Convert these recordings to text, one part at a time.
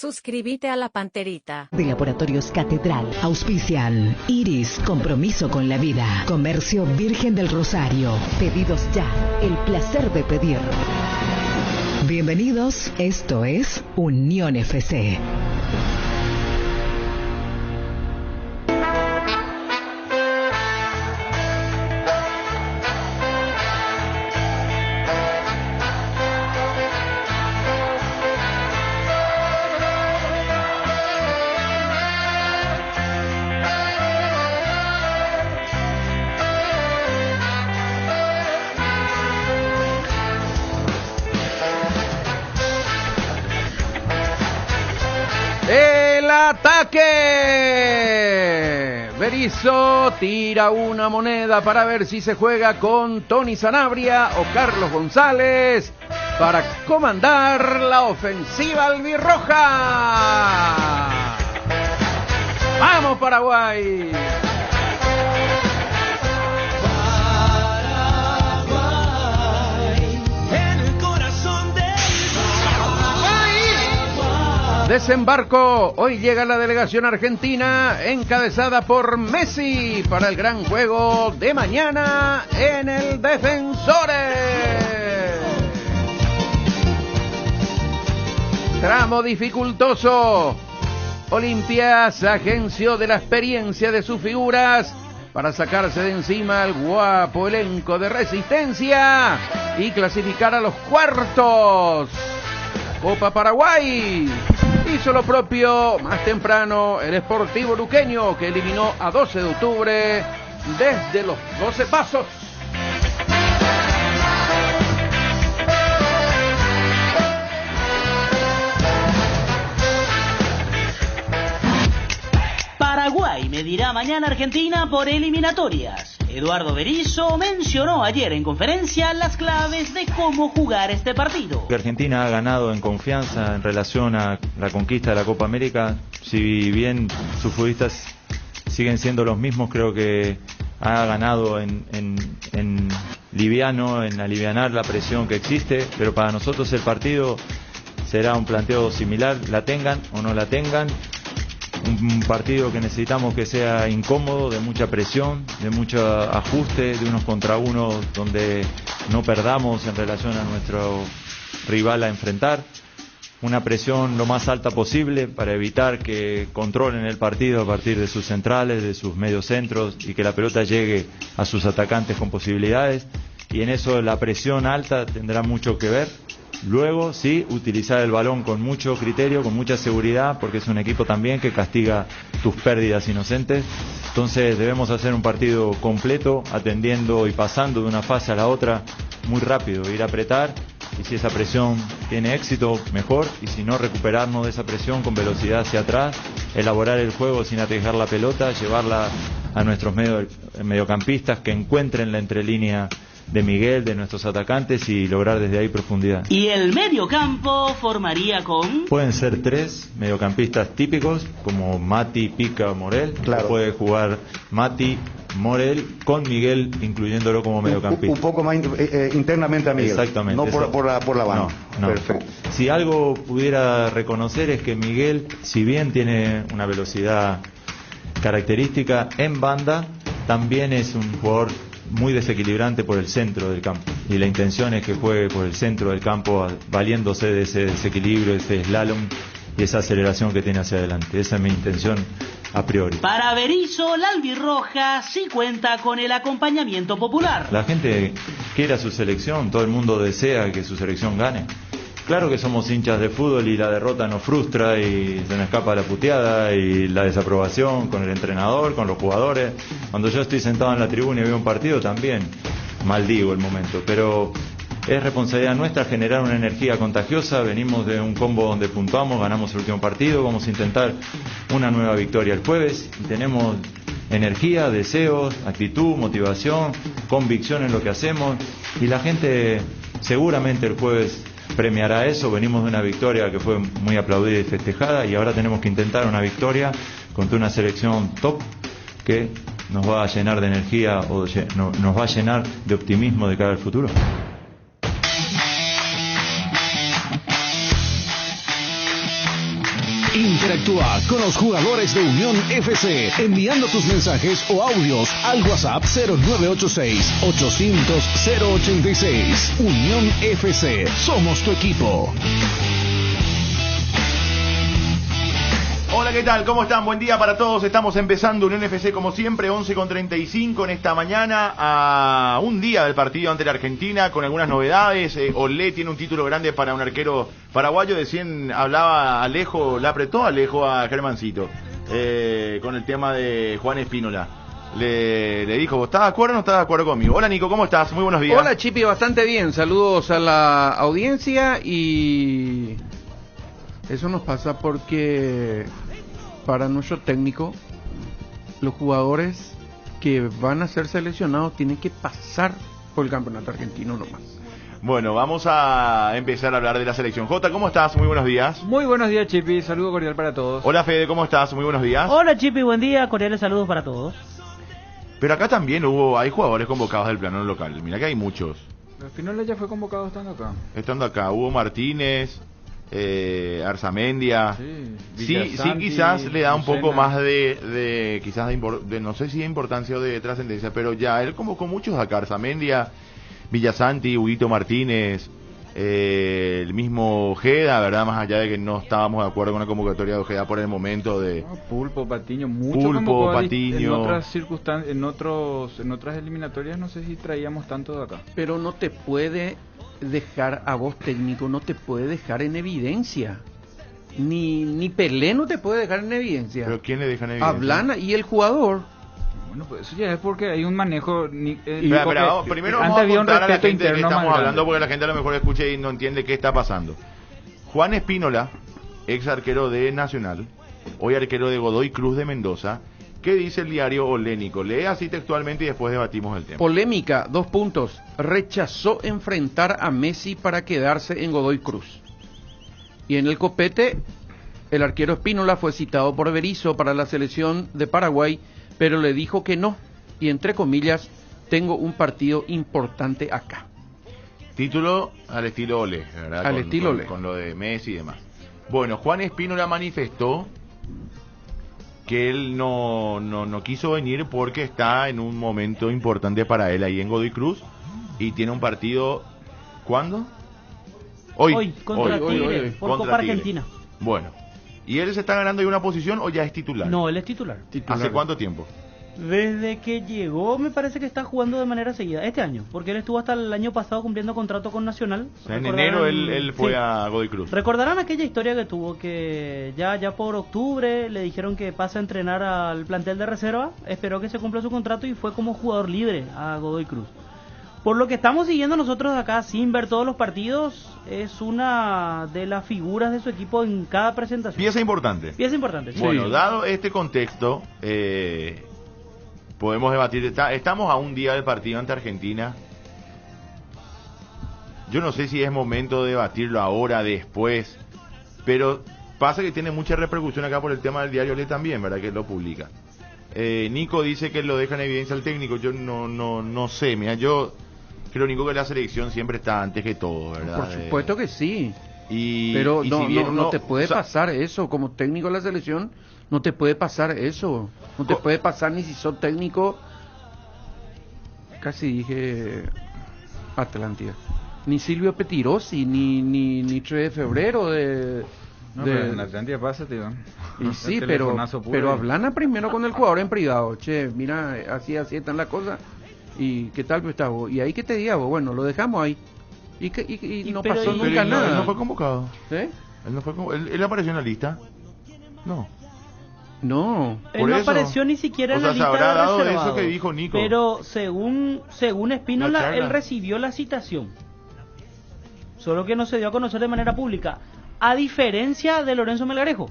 Suscríbete a La Panterita. De Laboratorios Catedral auspician Iris, compromiso con la vida. Comercio Virgen del Rosario. Pedidos ya, el placer de pedir. Bienvenidos, esto es Unión FC. ¡El ataque! Berizzo tira una moneda para ver si se juega con Tony Sanabria o Carlos González para comandar la ofensiva albirroja. ¡Vamos, Paraguay! Desembarco, hoy llega la delegación argentina encabezada por Messi para el gran juego de mañana en el Defensores. Tramo dificultoso. Olimpia se agenció de la experiencia de sus figuras para sacarse de encima al guapo elenco de Resistencia y clasificar a los cuartos. Copa Paraguay. Hizo lo propio más temprano el Sportivo Luqueño, que eliminó a 12 de octubre desde los 12 pasos. Paraguay medirá mañana a Argentina por eliminatorias. Eduardo Berizzo mencionó ayer en conferencia las claves de cómo jugar este partido. Argentina ha ganado en confianza en relación a la conquista de la Copa América. Si bien sus futbolistas siguen siendo los mismos, creo que ha ganado en liviano, en alivianar la presión que existe, pero para nosotros el partido será un planteo similar, la tengan o no la tengan. Un partido que necesitamos que sea incómodo, de mucha presión, de mucho ajuste, de unos contra unos donde no perdamos en relación a nuestro rival a enfrentar. Una presión lo más alta posible para evitar que controlen el partido a partir de sus centrales, de sus mediocentros y que la pelota llegue a sus atacantes con posibilidades. Y en eso la presión alta tendrá mucho que ver. Luego, sí, utilizar el balón con mucho criterio, con mucha seguridad, porque es un equipo también que castiga tus pérdidas inocentes. Entonces debemos hacer un partido completo, atendiendo y pasando de una fase a la otra muy rápido, ir a apretar, y si esa presión tiene éxito, mejor, y si no, recuperarnos de esa presión con velocidad hacia atrás, elaborar el juego sin arriesgar la pelota, llevarla a nuestros mediocampistas que encuentren la entrelínea de Miguel, de nuestros atacantes, y lograr desde ahí profundidad. Y el mediocampo formaría con... Pueden ser tres mediocampistas típicos, como Mati, Pica o Morel. Claro. Puede jugar Mati, Morel, con Miguel, incluyéndolo como mediocampista. Un poco más internamente a Miguel. Exactamente. No por la banda. No. Perfecto. Si algo pudiera reconocer es que Miguel, si bien tiene una velocidad característica en banda, también es un jugador muy desequilibrante por el centro del campo, y la intención es que juegue por el centro del campo, valiéndose de ese desequilibrio, ese slalom y esa aceleración que tiene hacia adelante. Esa es mi intención a priori. Para Berizzo, la albirroja sí cuenta con el acompañamiento popular. La gente quiere a su selección, todo el mundo desea que su selección gane. Claro que somos hinchas de fútbol y la derrota nos frustra y se nos escapa la puteada y la desaprobación con el entrenador, con los jugadores. Cuando yo estoy sentado en la tribuna y veo un partido también maldigo el momento, pero es responsabilidad nuestra generar una energía contagiosa. Venimos de un combo donde puntuamos, ganamos el último partido, vamos a intentar una nueva victoria el jueves y tenemos energía, deseos, actitud, motivación, convicción en lo que hacemos, y la gente seguramente el jueves premiará eso. Venimos de una victoria que fue muy aplaudida y festejada, y ahora tenemos que intentar una victoria contra una selección top que nos va a llenar de energía o nos va a llenar de optimismo de cara al futuro. Interactúa con los jugadores de Unión FC enviando tus mensajes o audios al WhatsApp 0986-800-086. Unión FC, somos tu equipo. Hola, ¿qué tal? ¿Cómo están? Buen día para todos. Estamos empezando Unión FC como siempre, 11:35 en esta mañana, a un día del partido ante la Argentina, con algunas novedades. Olé tiene un título grande para un arquero paraguayo. Decían, hablaba Alejo, le apretó Alejo a Germancito con el tema de Juan Espínola. Le dijo, ¿estás de acuerdo o no estás de acuerdo conmigo? Hola, Nico, ¿cómo estás? Muy buenos días. Hola, Chipi, bastante bien. Saludos a la audiencia y eso nos pasa porque para nuestro técnico, los jugadores que van a ser seleccionados tienen que pasar por el campeonato argentino nomás. Bueno, vamos a empezar a hablar de la selección. Jota, ¿cómo estás? Muy buenos días. Muy buenos días, Chipi. Saludo cordial para todos. Hola, Fede, ¿cómo estás? Muy buenos días. Hola, Chipi, buen día. Cordiales saludos para todos. Pero acá también hay jugadores convocados del plano local. Mira que hay muchos. Espínola ya fue convocado estando acá. Estando acá, Hugo Martínez, Arzamendia. Sí, quizás le da un poco más de no sé si de importancia o de trascendencia, pero ya él convocó muchos acá: Arzamendia, Villasanti, Huguito Martínez, el mismo Ojeda, ¿verdad? Más allá de que no estábamos de acuerdo con la convocatoria de Ojeda por el momento de Pulpo, Patiño, Patiño. En otras circunstancias, en otras eliminatorias no sé si traíamos tanto de acá. Pero no te puede dejar, a vos técnico, no te puede dejar en evidencia. Ni Pelé no te puede dejar en evidencia. ¿Pero quién le deja en evidencia? Ablana y el jugador. Bueno, pues eso ya es porque hay un manejo. Primero vamos a contar a la gente de qué estamos hablando, porque la gente a lo mejor escucha y no entiende qué está pasando. Juan Espínola, ex arquero de Nacional, hoy arquero de Godoy Cruz de Mendoza. ¿Qué dice el diario Olénico? Lee así textualmente y después debatimos el tema. Polémica, 2 puntos. Rechazó enfrentar a Messi para quedarse en Godoy Cruz. Y en el copete, el arquero Espínola fue citado por Berizzo para la selección de Paraguay, pero le dijo que no. Y entre comillas, tengo un partido importante acá. Título al estilo Ole, ¿verdad? Estilo Ole. Con lo de Messi y demás. Bueno, Juan Espínola manifestó que él no quiso venir porque está en un momento importante para él ahí en Godoy Cruz y tiene un partido. ¿Cuándo? Hoy contra Tigre, por Copa Argentina. Bueno, ¿y él se está ganando ahí una posición o ya es titular? No, él es titular. ¿Hace cuánto tiempo? Desde que llegó me parece que está jugando de manera seguida, este año, porque él estuvo hasta el año pasado cumpliendo contrato con Nacional. O sea, en enero él fue a Godoy Cruz. Recordarán aquella historia que tuvo, que ya por octubre le dijeron que pase a entrenar al plantel de reserva, esperó que se cumpla su contrato y fue como jugador libre a Godoy Cruz. Por lo que estamos siguiendo nosotros acá, sin ver todos los partidos, es una de las figuras de su equipo en cada presentación. Pieza importante, sí. Bueno, dado este contexto, podemos debatir. Estamos a un día del partido ante Argentina. Yo no sé si es momento de debatirlo ahora, después, pero pasa que tiene mucha repercusión acá por el tema del diario Le también, ¿verdad? Que lo publica. Nico dice que lo deja en evidencia al técnico. Yo no sé, mira, yo creo, Nico, que la selección siempre está antes que todo, ¿verdad? Por supuesto que sí. Pero no, si bien no te puede pasar eso. Como técnico de la selección, no te puede pasar eso. No te puede pasar ni si sos técnico. Casi dije Atlántida. Ni Silvio Petirosi, ni 3 de febrero pero en Atlántida pasa, tío. Y sí, pero hablana primero con el jugador en privado. Che, mira, así están las cosas. ¿Y qué tal, Gustavo? Y ahí que te diga vos, bueno, lo dejamos ahí. Y no pasó nunca nada. Él no fue convocado. ¿Eh? Él apareció en la lista. No. Él no apareció ni siquiera en la lista de reservados. O sea, se habrá dado eso que dijo Nico. Pero según Espínola, él recibió la citación. Solo que no se dio a conocer de manera pública. A diferencia de Lorenzo Melgarejo.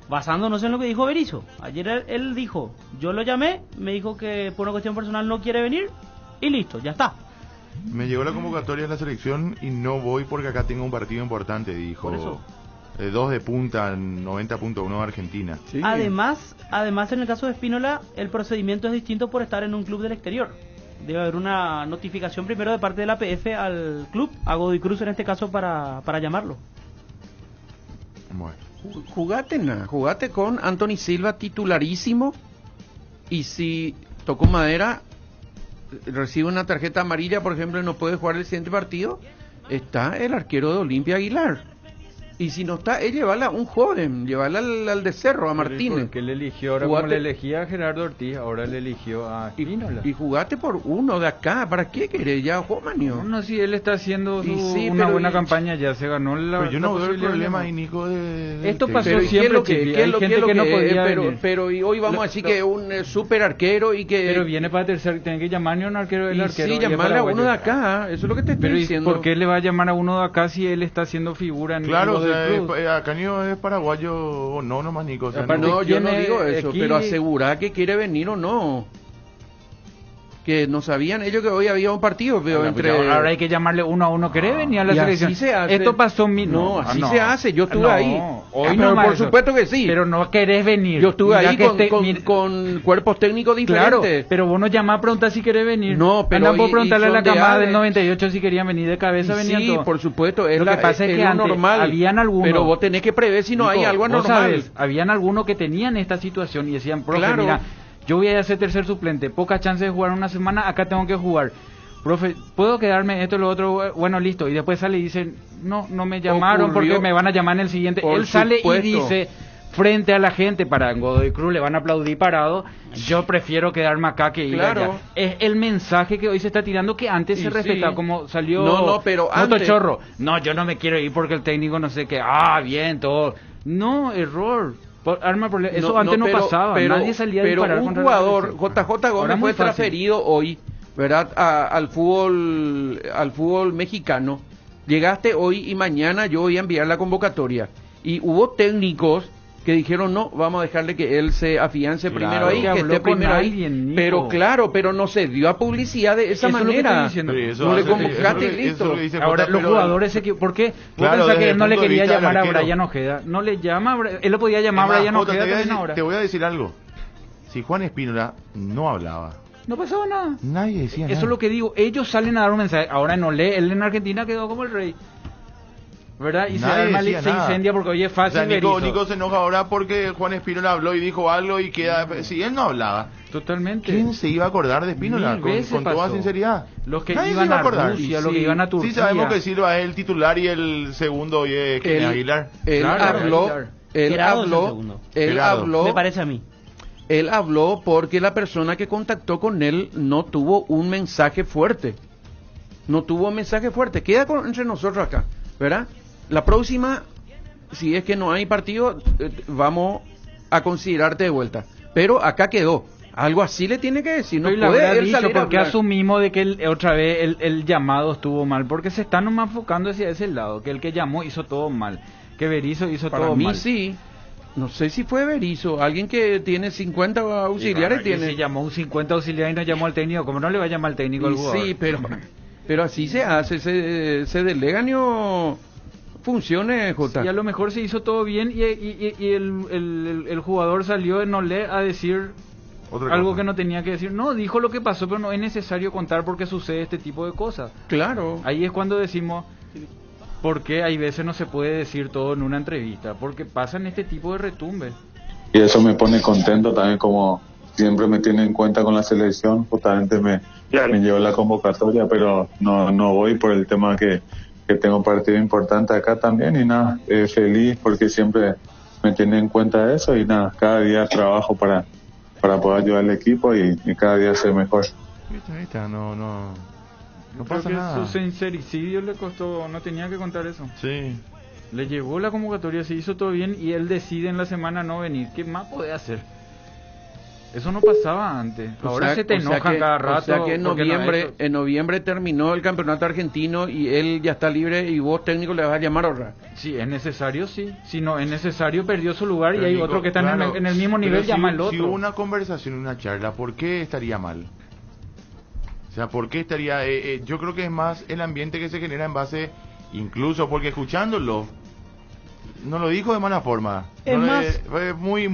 Basándonos en lo que dijo Berizzo. Ayer él dijo, yo lo llamé, me dijo que por una cuestión personal no quiere venir y listo, ya está. Me llegó la convocatoria de la selección y no voy porque acá tengo un partido importante, dijo. Por eso. 2 de punta, 90.1 de Argentina. Sí. Además, en el caso de Espínola, el procedimiento es distinto por estar en un club del exterior. Debe haber una notificación primero de parte de la APF al club, a Godoy Cruz en este caso, para llamarlo. Bueno. Jugate con Anthony Silva titularísimo, y si tocó madera, recibe una tarjeta amarilla, por ejemplo, y no puede jugar el siguiente partido, está el arquero de Olimpia, Aguilar. Y si no está, es llevarla a un joven, llevarla al de Cerro, a Martínez. Porque le eligió, ahora como le elegía a Gerardo Ortiz, ahora le eligió a Espínola. Y jugate por uno de acá, ¿para qué querés? Ya, Manio. No, si él está haciendo una buena campaña, ya se ganó la. Pero yo no veo el problema ahí, Nico, de esto pasó pero siempre, ¿qué es lo que no podía venir? Pero y hoy vamos a decir que es un super arquero y que... Pero viene para tercer, tiene que llamarle a un arquero del arquero. Sí, llamarle a uno de acá, eso es lo que te estoy diciendo. ¿Por qué le va a llamar a uno de acá si él está haciendo figura en claro, el club? Caño es paraguayo o no, nomás Nico. O sea, no, yo no digo eso, aquí... pero asegurar que quiere venir o no. Que no sabían ellos que hoy había un partido, pero entre... Ahora hay que llamarle uno a uno. ¿Querés venir a la selección? Así se hace. Esto pasó... No, así se hace, yo estuve ahí. Hoy pero no, por supuesto que sí. Pero no querés venir. Yo estuve ahí con cuerpos técnicos diferentes. Claro, pero vos no llamás a preguntar si querés venir. No, pero... Puedo preguntarle a la camada del 98 si querían venir de cabeza, venían todos. Sí, por supuesto. Lo que pasa es que antes normal, habían algunos... Pero vos tenés que prever si no hay algo anormal. Sabes, habían algunos que tenían esta situación y decían, profe, claro. Mira, yo voy a ser tercer suplente, poca chance de jugar una semana, acá tengo que jugar. Profe, ¿puedo quedarme esto, lo otro? Bueno, listo. Y después sale y dice, no me llamaron porque me van a llamar en el siguiente. Él sale y dice, frente a la gente, para Godoy Cruz le van a aplaudir parado, yo prefiero quedarme acá que ir allá. Es el mensaje que hoy se está tirando, que antes se respetaba, como salió pero Motochorro. No, yo no me quiero ir porque el técnico no sé qué. Bien, todo. No, error. Eso antes no pasaba, nadie salía a disparar contra un jugador, JJ Gómez fue transferido hoy, ¿verdad? Al fútbol mexicano. Llegaste hoy y mañana yo voy a enviar la convocatoria. Y hubo técnicos que dijeron, no, vamos a dejarle que él se afiance primero ahí, que esté primero ahí. Pero no se dio a publicidad de esa manera. No le convocaste y listo. Ahora los jugadores, ¿por qué? Claro, ¿Vos pensás que él no le quería llamar a Brian Ojeda? No le llama, él lo podía llamar a Brian Ojeda. Te voy a decir algo. Si Juan Espínola no hablaba, no pasaba nada. Nadie decía nada. Eso es lo que digo. Ellos salen a dar un mensaje. Ahora no lee. Él en Argentina quedó como el rey. ¿Verdad? Y se incendia porque hoy es fácil. O sea, Nico se enoja ahora porque Juan Espínola habló y dijo algo y queda... Si él no hablaba... Totalmente. ¿Quién se iba a acordar de Espínola? Con toda sinceridad. Los que iban a Rusia, los que iban a Turquía. Sí, sabemos que Silva es el titular y el segundo y es Aguilar. Él habló... Me parece a mí. Él habló porque la persona que contactó con él no tuvo un mensaje fuerte. Queda entre nosotros acá, ¿verdad? La próxima, si es que no hay partido, vamos a considerarte de vuelta. Pero acá quedó. Algo así le tiene que decir. No puede él salir porque asumimos de que otra vez el llamado estuvo mal. Porque se está nomás enfocando hacia ese lado. Que el que llamó hizo todo mal. Que Berizzo hizo todo mal. Para mí sí. No sé si fue Berizzo, alguien que tiene 50 auxiliares tiene. Si llamó 50 auxiliares y no llamó al técnico, ¿cómo no le va a llamar al técnico al jugador? Sí, pero así se hace, se delega no funcione, Jota. Y a lo mejor se hizo todo bien y el jugador salió en Olé a decir algo que no tenía que decir. No, dijo lo que pasó, pero no es necesario contar porque sucede este tipo de cosas. Claro. Ahí es cuando decimos... Porque hay veces no se puede decir todo en una entrevista, porque pasan este tipo de retumbes. Y eso me pone contento también, como siempre me tiene en cuenta con la selección, justamente me llevó la convocatoria, pero no voy por el tema que tengo partido importante acá también, y nada, feliz porque siempre me tiene en cuenta eso, y nada, cada día trabajo para poder ayudar al equipo y cada día ser mejor. No pasa nada. Su sincericidio le costó, no tenía que contar eso. Sí. Le llegó la convocatoria, se hizo todo bien y él decide en la semana no venir. ¿Qué más puede hacer? Eso no pasaba antes. Ahora se te enojan cada rato. O sea que en noviembre terminó el campeonato argentino y él ya está libre y vos técnico le vas a llamar ahora. Sí, es necesario, sí. Si no es necesario, perdió su lugar y hay otro que está en el mismo nivel, llama al otro. Si hubo una conversación, una charla, ¿por qué estaría mal? O sea, ¿por qué estaría...? Yo creo que es más el ambiente que se genera en base, incluso porque escuchándolo, no lo dijo de mala forma. Es más, fue muy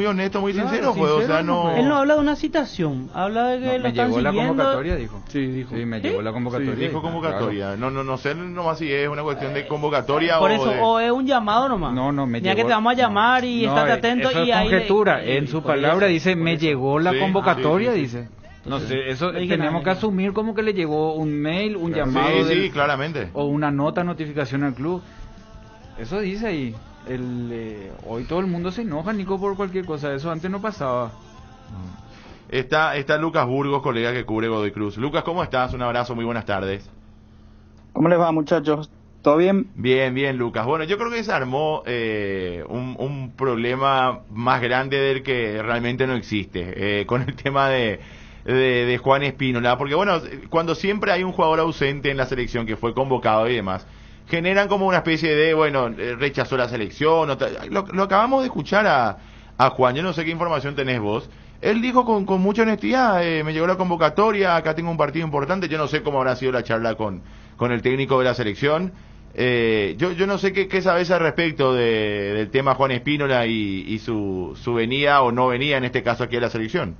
honesto, muy claro, sincero, fue, o sea, no... Él no habla de una citación, habla de que lo me están llegó la siguiendo. convocatoria, dijo. Sí, dijo. Sí, me llegó la convocatoria. Sí, dijo convocatoria. Claro. No sé nomás si es una cuestión de convocatoria Por o eso, de... o es un llamado nomás. No, me Mira llegó. que te vamos a llamar y estate atento. Eso y es ahí conjetura. En su palabra dice, me llegó la Sí, convocatoria, sí. dice. No sé, eso No dije tenemos nada. que asumir como que le llegó un mail, un Claro, llamado sí, claramente. o una notificación al club. Eso dice ahí. Hoy todo el mundo se enoja, Nico, por cualquier cosa. Eso antes no pasaba. Está Lucas Burgos, colega que cubre Godoy Cruz. Lucas, ¿cómo estás? Un abrazo, muy buenas tardes. ¿Cómo les va, muchachos? ¿Todo bien? Bien, Lucas. Bueno, yo creo que se armó un problema más grande del que realmente no existe con el tema de Juan Espínola, porque bueno, cuando siempre hay un jugador ausente en la selección que fue convocado y demás, generan como una especie de, bueno, rechazó la selección, lo acabamos de escuchar a Juan, yo no sé qué información tenés vos. Él dijo con mucha honestidad, me llegó la convocatoria, acá tengo un partido importante, yo no sé cómo habrá sido la charla con el técnico de la selección. Yo no sé qué sabes al respecto del tema Juan Espínola y su venida o no venida, en este caso aquí a la selección.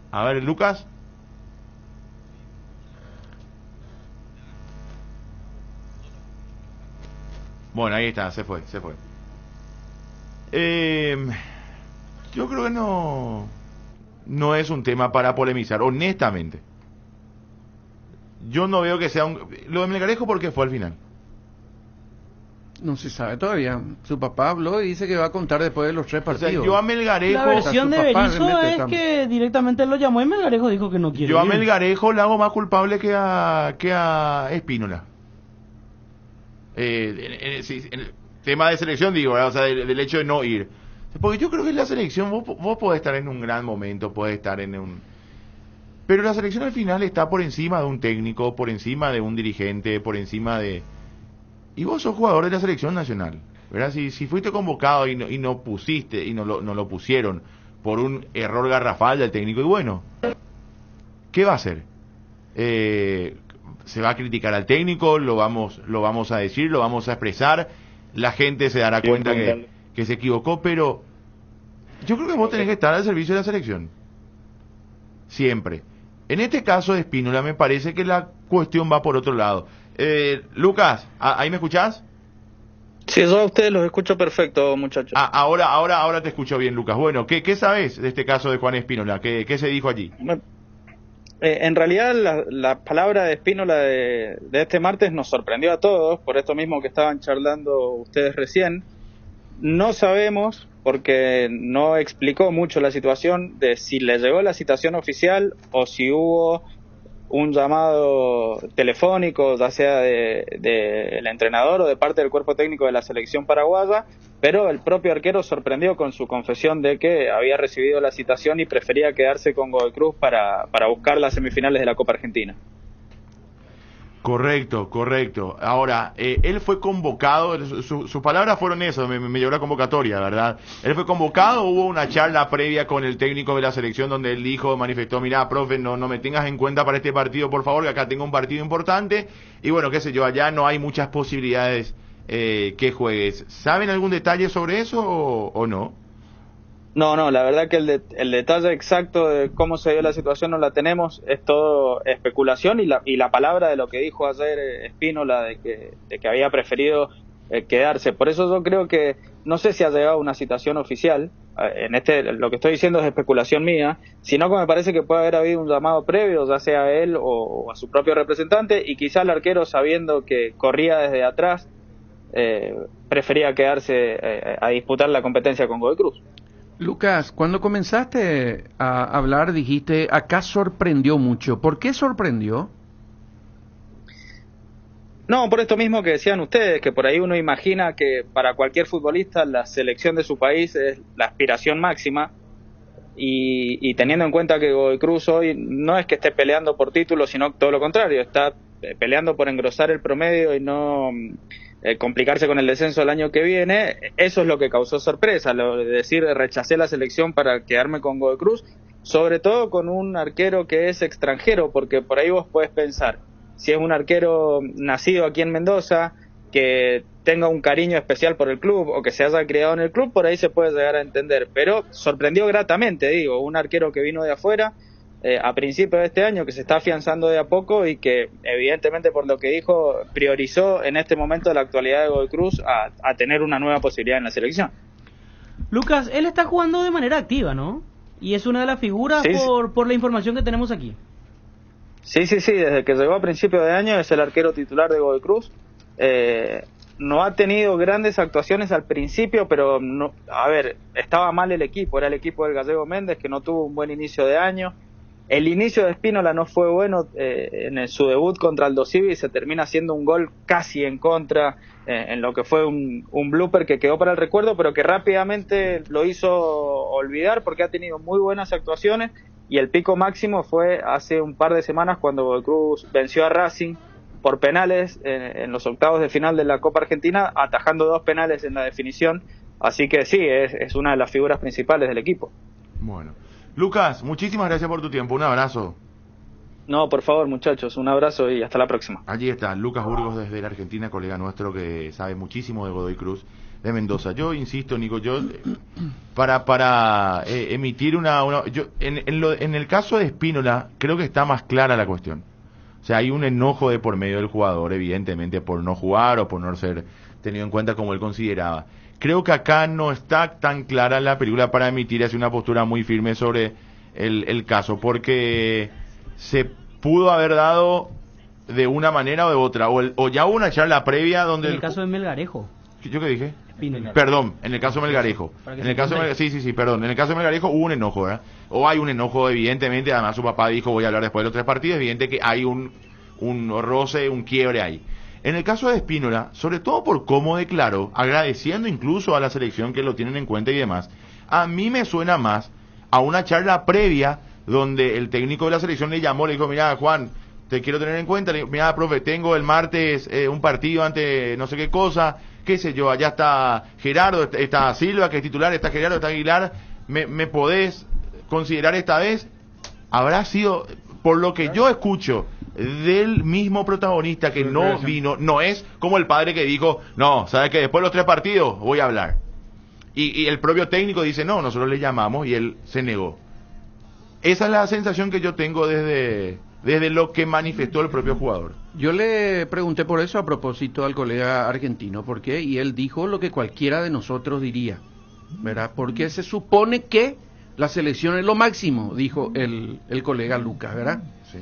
A ver, Lucas. Bueno, ahí está, se fue. Yo creo que no es un tema para polemizar, honestamente. Yo no veo que sea lo de Melgarejo, porque fue al final. No se sabe todavía. Su papá habló y dice que va a contar después de los 3 partidos. O sea, yo a Melgarejo... La versión de Berizzo es estamos. que directamente lo llamó y Melgarejo dijo que no quiere Yo a ir. Melgarejo le hago más culpable que a Espínola. En el tema de selección, digo, ¿verdad? O sea, del hecho de no ir. Porque yo creo que en la selección vos podés estar en un gran momento, podés estar en un... Pero la selección al final está por encima de un técnico, por encima de un dirigente, por encima de... Y vos sos jugador de la selección nacional, ¿verdad? Si fuiste convocado y no pusiste, y no lo pusieron por un error garrafal del técnico, y bueno, ¿qué va a hacer? Se va a criticar al técnico, lo vamos a decir, lo vamos a expresar, la gente se dará cuenta que se equivocó, pero yo creo que vos tenés que estar al servicio de la selección. Siempre. En este caso de Espínola me parece que la cuestión va por otro lado. Lucas, ¿ahí me escuchás? Sí, yo a ustedes los escucho perfecto, muchachos. Ahora te escucho bien, Lucas. Bueno, ¿qué sabes de este caso de Juan Espínola? ¿Qué se dijo allí? En realidad la palabra de Espínola de este martes nos sorprendió a todos, por esto mismo que estaban charlando ustedes recién. No sabemos, porque no explicó mucho la situación, de si le llegó la citación oficial o si hubo un llamado telefónico, ya sea del entrenador o de parte del cuerpo técnico de la selección paraguaya, pero el propio arquero sorprendió con su confesión de que había recibido la citación y prefería quedarse con Godoy Cruz para buscar las semifinales de la Copa Argentina. Correcto. Ahora, él fue convocado, sus palabras fueron eso, me llegó la convocatoria, ¿verdad? Él fue convocado, hubo una charla previa con el técnico de la selección donde él manifestó, mirá, profe, no me tengas en cuenta para este partido, por favor, que acá tengo un partido importante, y bueno, qué sé yo, allá no hay muchas posibilidades que juegues. ¿Saben algún detalle sobre eso o no? No, la verdad que el detalle exacto de cómo se dio la situación no la tenemos, es todo especulación y la palabra de lo que dijo ayer Espínola de que había preferido quedarse. Por eso yo creo que, no sé si ha llegado una citación oficial, lo que estoy diciendo es especulación mía, sino que me parece que puede haber habido un llamado previo, ya sea a él o a su propio representante, y quizá el arquero, sabiendo que corría desde atrás, prefería quedarse a disputar la competencia con Godoy Cruz. Lucas, cuando comenzaste a hablar dijiste, acá sorprendió mucho. ¿Por qué sorprendió? No, por esto mismo que decían ustedes, que por ahí uno imagina que para cualquier futbolista la selección de su país es la aspiración máxima, y teniendo en cuenta que Godoy Cruz hoy no es que esté peleando por títulos, sino todo lo contrario, está peleando por engrosar el promedio y no complicarse con el descenso el año que viene. Eso es lo que causó sorpresa, lo de decir rechacé la selección para quedarme con Godoy Cruz, sobre todo con un arquero que es extranjero, porque por ahí vos podés pensar, si es un arquero nacido aquí en Mendoza, que tenga un cariño especial por el club o que se haya criado en el club, por ahí se puede llegar a entender. Pero sorprendió gratamente, digo, un arquero que vino de afuera a principios de este año, que se está afianzando de a poco y que evidentemente, por lo que dijo, priorizó en este momento de la actualidad de Godoy Cruz a tener una nueva posibilidad en la selección. Lucas, él está jugando de manera activa, ¿no? Y es una de las figuras sí, por la información que tenemos aquí. Sí, desde que llegó a principios de año es el arquero titular de Godoy Cruz. No ha tenido grandes actuaciones al principio, pero no, a ver, estaba mal el equipo, era el equipo del Gallego Méndez, que no tuvo un buen inicio de año. El inicio de Espínola no fue bueno, en su debut contra Aldo Civi se termina haciendo un gol casi en contra, en lo que fue un blooper que quedó para el recuerdo, pero que rápidamente lo hizo olvidar porque ha tenido muy buenas actuaciones, y el pico máximo fue hace un par de semanas cuando Godoy Cruz venció a Racing por penales en los octavos de final de la Copa Argentina, atajando 2 penales en la definición, así que sí, es una de las figuras principales del equipo. Bueno, Lucas, muchísimas gracias por tu tiempo, un abrazo. No, por favor, muchachos, un abrazo y hasta la próxima. Allí está Lucas Burgos desde la Argentina, colega nuestro que sabe muchísimo de Godoy Cruz, de Mendoza. Yo insisto, Nico, yo para emitir en el caso de Espínola creo que está más clara la cuestión. O sea, hay un enojo de por medio del jugador, evidentemente, por no jugar o por no ser tenido en cuenta como él consideraba. Creo que acá no está tan clara la película para emitir así una postura muy firme sobre el caso, porque se pudo haber dado de una manera o de otra, o ya hubo una charla previa donde... En el caso de Melgarejo. ¿Yo qué dije? Espínola. Perdón, en el caso de Melgarejo. En el caso de sí, perdón. En el caso de Melgarejo hubo un enojo, ¿verdad? O hay un enojo, evidentemente, además su papá dijo, voy a hablar después de los 3 partidos, evidente que hay un roce, un quiebre ahí. En el caso de Espínola, sobre todo por cómo declaró, agradeciendo incluso a la selección que lo tienen en cuenta y demás, a mí me suena más a una charla previa donde el técnico de la selección le llamó, le dijo, mira Juan, te quiero tener en cuenta, le dijo, mira profe, tengo el martes un partido ante no sé qué cosa, qué sé yo, allá está Gerardo, está Silva que es titular, está Gerardo, está Aguilar, ¿me podés considerar esta vez? Habrá sido, por lo que yo escucho del mismo protagonista que no vino, no es como el padre que dijo, no, sabes que después de los 3 partidos voy a hablar, y el propio técnico dice, no, nosotros le llamamos y él se negó. Esa es la sensación que yo tengo desde lo que manifestó el propio jugador. Yo le pregunté por eso a propósito al colega argentino, ¿por qué? Y él dijo lo que cualquiera de nosotros diría, ¿verdad? Porque se supone que la selección es lo máximo, dijo el colega Lucas, ¿verdad? Sí.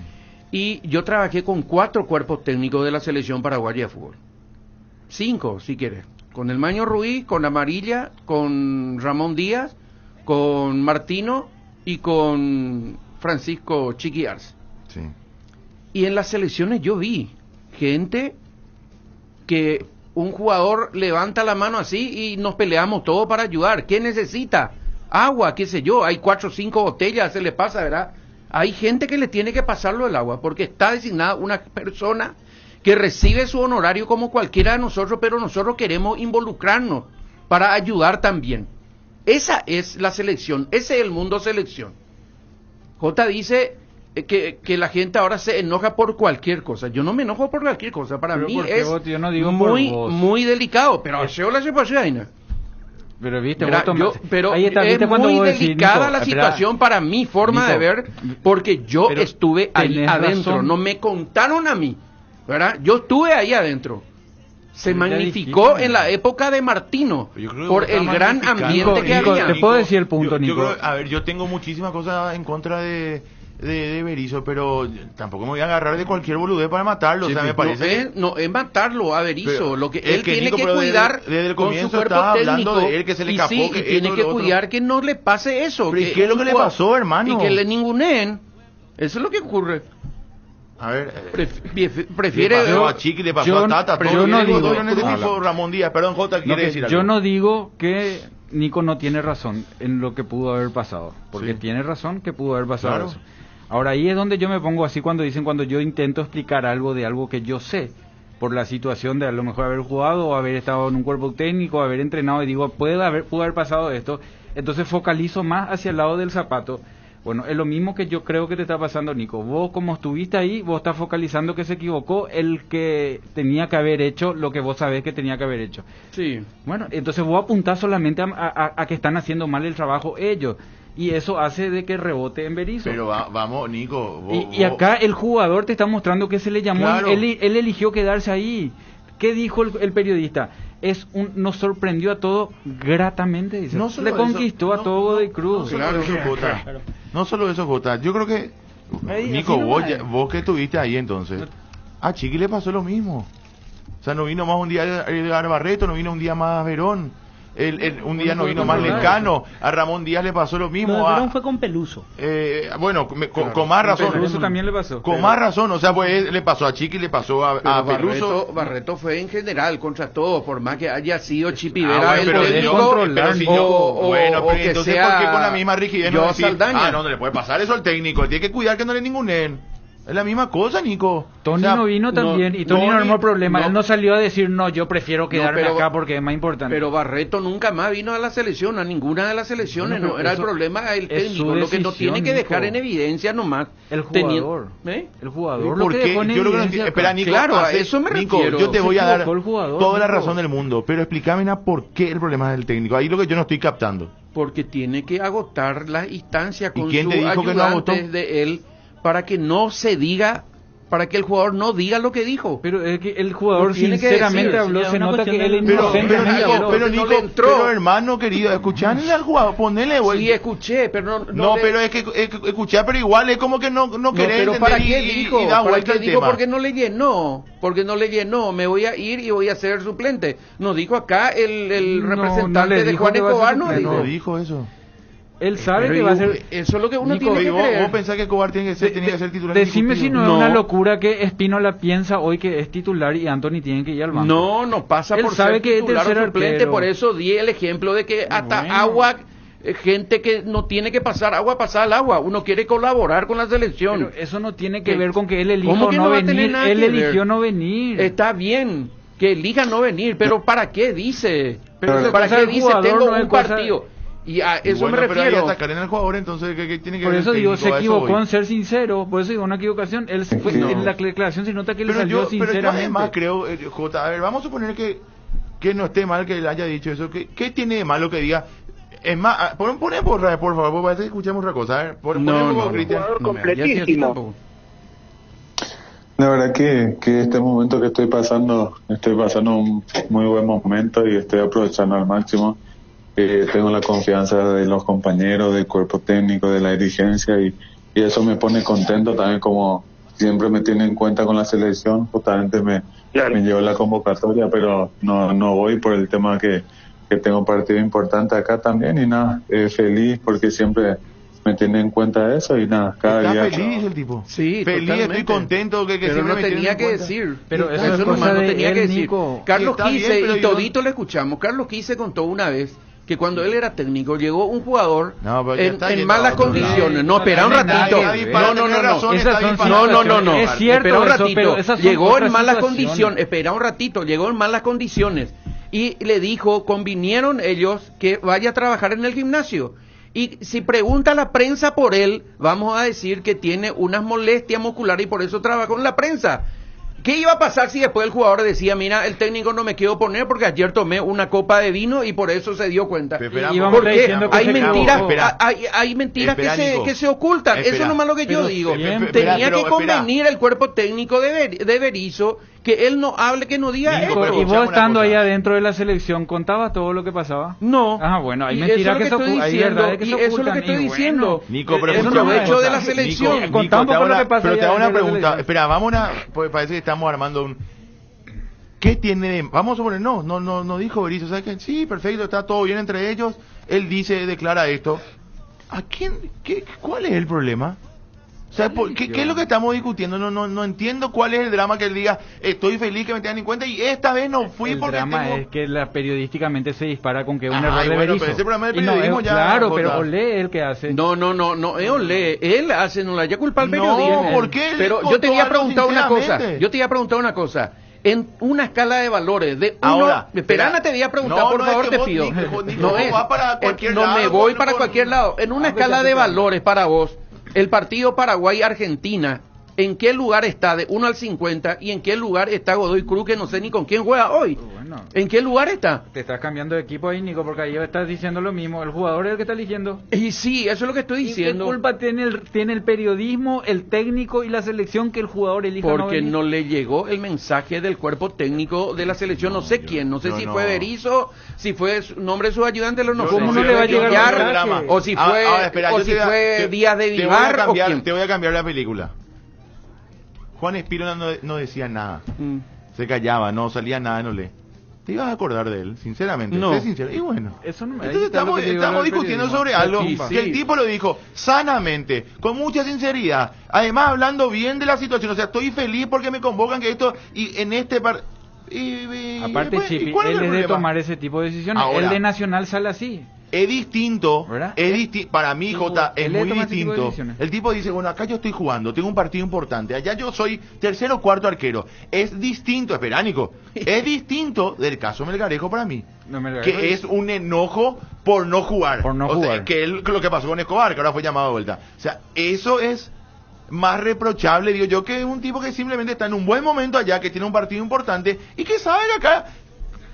Y yo trabajé con 4 cuerpos técnicos de la selección paraguaya de fútbol. 5, si quieres. Con el Maño Ruiz, con Amarilla, con Ramón Díaz, con Martino y con Francisco Chiqui Arce. Sí. Y en las selecciones yo vi gente que un jugador levanta la mano así y nos peleamos todos para ayudar. ¿Qué necesita? Agua, qué sé yo, hay 4 o 5 botellas, se le pasa, ¿verdad? Hay gente que le tiene que pasarlo el agua porque está designada una persona que recibe su honorario como cualquiera de nosotros, pero nosotros queremos involucrarnos para ayudar también. Esa es la selección, ese es el mundo selección. Jota dice que la gente ahora se enoja por cualquier cosa. Yo no me enojo por cualquier cosa, para mí es yo no digo muy delicado, pero la situación. Pero viste, pero ahí está, es muy delicada la situación para mi forma de ver, porque yo estuve ahí adentro, no me contaron a mí, ¿verdad? Yo estuve ahí adentro. Se magnificó en la época de Martino por el gran ambiente que había. ¿Te puedo decir el punto, Nico? Yo tengo muchísimas cosas en contra de Berizzo, pero tampoco me voy a agarrar de cualquier boludez para matarlo. Sí, o sea, me parece no es matarlo a Berizzo, lo que él tiene Nico, que cuidar desde el con comienzo su cuerpo hablando técnico, de él que se le escapó, y tiene que cuidar que no le pase eso. ¿Pero qué es lo que le pasó, hermano? Y que le ninguneen. Eso es lo que ocurre. A ver, prefiere Ramón Díaz, perdón, Jota, quiere decir algo. Yo no digo que Nico no tiene razón en lo que pudo haber pasado, porque tiene razón que pudo haber pasado eso. Ahora ahí es donde yo me pongo así cuando yo intento explicar algo de algo que yo sé, por la situación de a lo mejor haber jugado o haber estado en un cuerpo técnico, haber entrenado, y digo, pudo haber pasado esto, entonces focalizo más hacia el lado del zapato, Bueno, es lo mismo que yo creo que te está pasando, Nico. Vos, como estuviste ahí, vos estás focalizando que se equivocó el que tenía que haber hecho lo que vos sabés que tenía que haber hecho. Sí. Bueno, entonces vos apuntás solamente a que están haciendo mal el trabajo ellos. Y eso hace de que rebote en Berizzo. Pero vamos, Nico. Y acá el jugador te está mostrando que se le llamó. Claro. Él eligió quedarse ahí. ¿Qué dijo el periodista? Nos sorprendió a todos gratamente, dice. No solo le conquistó a todo Godoy Cruz. Claro, eso, Jota. No solo eso, Jota. Yo creo que, Nico, vos que estuviste ahí entonces, a Chiqui le pasó lo mismo. O sea, no vino más un día Edgar Barreto, no vino un día más Verón. Un día no vino más Lecano, a Ramón Díaz le pasó lo mismo. No, Verón fue con Peluso. Bueno, con más razón. Peluso también le pasó. Con más razón, o sea, pues le pasó a Chiqui, le pasó a Peluso. Barreto fue en general contra todos, por más que haya sido Chipivera bueno, el técnico, pero que entonces sea ¿por qué con la misma rigidez no decir, Saldaña? no le puede pasar eso al técnico, él tiene que cuidar que no le ningunen? Es la misma cosa, Nico. Tony no vino también, y Tony no armó problema. Él no salió a decir, no, yo prefiero quedarme acá porque es más importante. Pero Barreto nunca más vino a la selección, a ninguna de las selecciones. No era el problema el técnico. Lo que no tiene que dejar en evidencia nomás. El jugador. El jugador. ¿Por qué? Yo lo que no entiendo. Espera, Nico. Claro, a eso me refiero. Nico, yo te voy a dar toda la razón del mundo, pero explícame por qué el problema es del técnico. Ahí lo que yo no estoy captando. Porque tiene que agotar las instancias con sus ayudantes de él para que no se diga, para que el jugador no diga lo que dijo. Pero es que el jugador sinceramente habló, se nota que él inocentemente habló. Pero Nico, pero hermano querido, escuchale al jugador, ponele, güey. Sí, escuché, pero pero es que escuché, pero igual es como que no querés pero entender ¿para qué dijo? y da vuelta el tema. Porque no le llenó, me voy a ir y voy a ser suplente. Nos dijo acá el representante de Juan Escobar, no dijo eso. Él sabe que va a ser... Eso es lo que uno tiene que creer. ¿Vos pensás que Escobar tenía que ser titular? Decime si no es una locura que Espínola piensa hoy que es titular y Anthony tiene que ir al banco. No pasa él por sabe ser que titular es o suplente, arquero. por eso di el ejemplo de que hasta agua, gente que no tiene que pasar agua, pasa al agua. Uno quiere colaborar con la selección. Pero eso no tiene que ver con que él eligió que no va a tener venir. nada Él que eligió ver? no venir. Está bien que elija no venir, pero ¿para qué dice? Pero ¿Para qué dice tengo no un partido? Y a eso me refiero. Pero ahí atacar en el jugador, entonces, ¿qué tiene que por ver? Por eso digo, se equivocó en ser ser sincero. Por eso digo, una equivocación. Él fue, en la declaración se nota que le salió sinceramente. Pero yo además creo, Jota, a ver, vamos a suponer que no esté mal que él haya dicho eso. ¿Qué tiene de malo que diga? Es más, pon por favor, para que escuchemos otra cosa. A ver, Cristian. Completísimo. La verdad que este momento que estoy pasando un muy buen momento y estoy aprovechando al máximo. Tengo la confianza de los compañeros, del cuerpo técnico, de la dirigencia y eso me pone contento también, como siempre me tiene en cuenta con la selección. Justamente me llevó la convocatoria, pero no voy por el tema que tengo un partido importante acá también y nada, feliz porque siempre me tiene en cuenta eso y nada, cada día. ¿Está feliz el tipo? Sí, feliz, totalmente. estoy contento que pero siempre no me tenía que cuenta. decir. Pero eso nomás no tenía que decir. Nico. Carlos Quise, bien, y todito lo escuchamos, Carlos Quise contó una vez que cuando él era técnico llegó un jugador en malas condiciones. No, espera un ratito. No. Es cierto, espera un ratito. Pero esas son llegó en malas situaciones. condiciones. Espera un ratito. Llegó en malas condiciones y le dijo, convinieron ellos que vaya a trabajar en el gimnasio. Y si pregunta la prensa por él, vamos a decir que tiene unas molestias musculares y por eso trabajó en la prensa. ¿Qué iba a pasar si después el jugador decía, mira, el técnico no me quiero poner porque ayer tomé una copa de vino y por eso se dio cuenta? Porque hay mentiras que se ocultan. Eso es nomás lo que yo digo. Tenía que convenir el cuerpo técnico de Berizzo que él no hable, que no diga Nico, esto. y vos estando ahí adentro de la selección, ¿contabas todo lo que pasaba? No. Ah, bueno, hay Y mentiras eso que es hay verdades que se ocultan. eso es lo que estoy diciendo. Nico, pero el provecho de la selección. Pero te hago una pregunta. Espera, pues parece que estamos armando un... ¿Qué tiene de... Vamos a suponer, no dijo Berizzo, ¿sabes qué? Sí, perfecto, está todo bien entre ellos. Él declara esto. ¿A quién? ¿Cuál es el problema? O sea, ¿qué es lo que estamos discutiendo? No entiendo cuál es el drama que él diga, estoy feliz que me tengan en cuenta y esta vez no fui el porque drama es que periodísticamente se dispara con que un error de bueno, Berizzo. pero ese programa de periodismo ya... Claro, pero Olé es el que hace. No, es Olé. Él hace, no le haya culpa al periodismo. No, ¿por qué? Pero yo te iba a preguntar una cosa. en una escala de valores de uno... Ahora, Espera, te voy a preguntar, no, por no, favor, es que te vos, pido. Nico, No es, va para cualquier no lado, me voy con- para con- cualquier lado. En una escala de valores para vos, el partido Paraguay-Argentina, ¿en qué lugar está de 1 al 50? ¿Y en qué lugar está Godoy Cruz, que no sé ni con quién juega hoy? Bueno, ¿En qué lugar está? te estás cambiando de equipo ahí, Nico, porque ahí estás diciendo lo mismo. El jugador es el que está eligiendo. Y sí, eso es lo que estoy ¿Y qué diciendo. culpa tiene el periodismo, el técnico y la selección que el jugador elija Porque venir? no le llegó el mensaje del cuerpo técnico de la selección, no sé quién, no sé yo si no. fue Berizzo, si fue su nombre de su ayudante, no Yo sé ¿Cómo si no le va a fue llegar el Villar, mensaje? o si fue, Ahora, espera, o yo si te voy a- fue te- Díaz de te voy a Vivar, o cambiar- quién. Te voy a cambiar la película. Juan Espino no decía nada. Mm. Se callaba, no salía nada, no le. Te ibas a acordar de él, sinceramente. No. Sé sincero. Y bueno. Eso no me Entonces estamos discutiendo sobre algo que el tipo lo dijo sanamente, con mucha sinceridad. Además, hablando bien de la situación. O sea, estoy feliz porque me convocan que esto y en este Aparte, Chipi, ¿cuál él el es de problema? tomar ese tipo de decisiones. Ahora, el de Nacional sale así. Es distinto, ¿Verdad? para mí, Jota, es él le muy toma ese tipo de distinto. decisiones. El tipo dice, bueno, acá yo estoy jugando, tengo un partido importante, allá yo soy tercero o cuarto arquero. Es distinto, espera, Nico, es distinto del caso Melgarejo para mí. No, Melgarejo Que es un enojo por no jugar. Por no O sea, jugar. que es lo que pasó con Escobar, que ahora fue llamado de vuelta. O sea, eso es más reprochable, digo yo, que un tipo que simplemente está en un buen momento allá, que tiene un partido importante y que sabe que acá,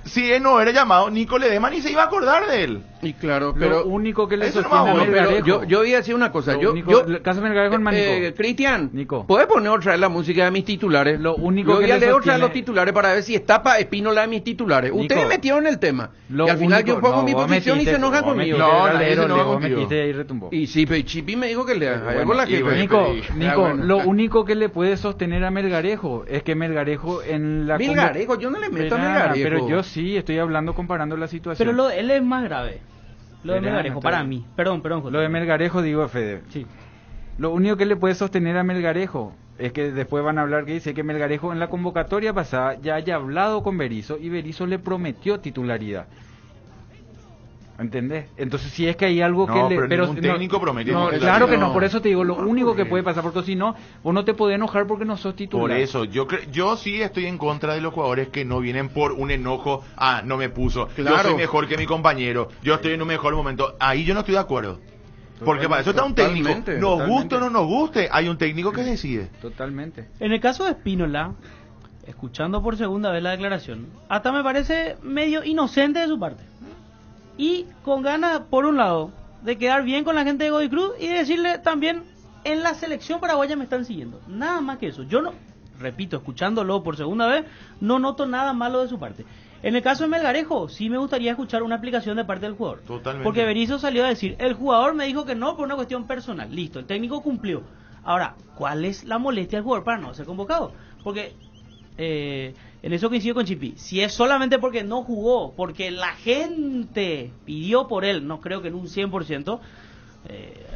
si él no era llamado, Nico Ledesma ni se iba a acordar de él. Y claro, Lo pero único que le eso sostiene a nomás, no, pero Melgarejo. yo voy a decir una cosa, Lo único- el caso Melgarejo es más, Nico. Cristian, Nico. ¿puedes poner otra vez la música de mis titulares? Lo único yo que voy a le leer otra vez sostiene- los titulares para ver si está para Espínola de mis titulares. Nico, Ustedes metieron el tema. Lo Y al final único- yo pongo no, mi vos posición y metiste, se enojan vos conmigo. metiste, No, era nadie se alero, enoja vos contigo. metiste y retumbó. Y sí, pero Chipi me dijo que le haga Bueno, con la y jefe. bueno, Nico, pero- Nico, bueno. lo único que le puede sostener a Melgarejo es que Melgarejo en la... Melgarejo, yo no le meto a Espera, Melgarejo. Pero yo sí, estoy hablando comparando la situación. Pero él es más grave. Lo de Espera, Melgarejo, no para estoy- mí. Perdón, José. Lo de Melgarejo, digo, Fede. Sí. Lo único que le puede sostener a Melgarejo es que después van a hablar que dice que Melgarejo en la convocatoria pasada ya haya hablado con Berizzo y Berizzo le prometió titularidad. ¿Entendés? Entonces si es que hay algo No, que le... pero ningún técnico prometió no, titularidad. claro que No. no, por eso te digo, lo único que puede pasar, porque si no, vos no te podés enojar porque no sos titular. Por eso, yo sí estoy en contra de los jugadores que no vienen por un enojo, no me puso, yo Claro. soy mejor que mi compañero, yo estoy en un mejor momento. Ahí yo no estoy de acuerdo. Porque para eso está un técnico. Totalmente, Nos totalmente. guste o no nos guste, hay un técnico que decide. Totalmente. En el caso de Espínola, escuchando por segunda vez la declaración, hasta me parece medio inocente de su parte. Y con ganas, por un lado, de quedar bien con la gente de Godoy Cruz y de decirle también, en la selección paraguaya me están siguiendo. Nada más que eso. Yo no, repito, escuchándolo por segunda vez, no noto nada malo de su parte. En el caso de Melgarejo, sí me gustaría escuchar una aplicación de parte del jugador. Totalmente. Porque Berizzo salió a decir, el jugador me dijo que no por una cuestión personal. Listo, el técnico cumplió. Ahora, ¿cuál es la molestia del jugador para no ser convocado? Porque en eso coincido con Chipi. Si es solamente porque no jugó, porque la gente pidió por él, no creo que en un 100%,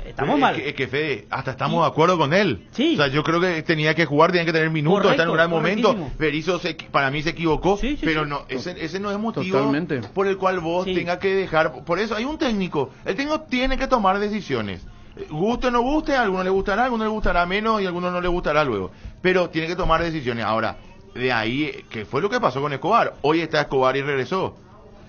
estamos mal. Es que Fede, hasta estamos de acuerdo con él. Sí. O sea, yo creo que tenía que jugar, tenía que tener minutos, Correcto, está en un gran momento. correctísimo. Berizzo para mí se equivocó, Sí, sí, pero sí. no, ese no es motivo Totalmente. por el cual vos Sí. tengas que dejar. Por eso hay un técnico. El técnico tiene que tomar decisiones. Guste o no guste, a algunos le gustará, a algunos le gustará menos y a algunos no le gustará luego. Pero tiene que tomar decisiones. Ahora, de ahí, ¿qué fue lo que pasó con Escobar? Hoy está Escobar y regresó.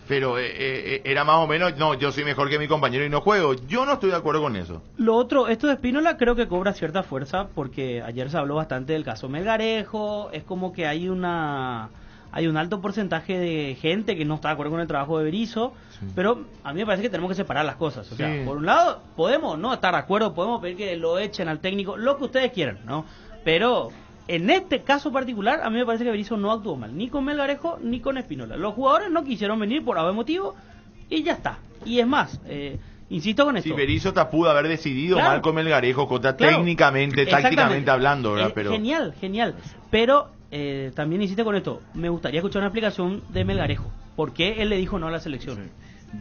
Pero era más o menos, no, yo soy mejor que mi compañero y no juego. Yo no estoy de acuerdo con eso. Lo otro, esto de Espínola creo que cobra cierta fuerza porque ayer se habló bastante del caso Melgarejo, es como que hay un alto porcentaje de gente que no está de acuerdo con el trabajo de Berizzo, pero a mí me parece que tenemos que separar las cosas. O sea, Sí. por un lado, podemos no estar de acuerdo, podemos pedir que lo echen al técnico, lo que ustedes quieran, ¿no? Pero en este caso particular, a mí me parece que Berizzo no actuó mal, ni con Melgarejo ni con Espínola. Los jugadores no quisieron venir por algún motivo y ya está. Y es más, insisto con esto. Si Berizzo te pudo haber decidido Claro. mal con Melgarejo, Claro. técnicamente, tácticamente Exactamente. hablando, ¿verdad? Pero Genial, genial. Pero también insisto con esto. Me gustaría escuchar una explicación de Melgarejo. ¿Por qué él le dijo no a la selección?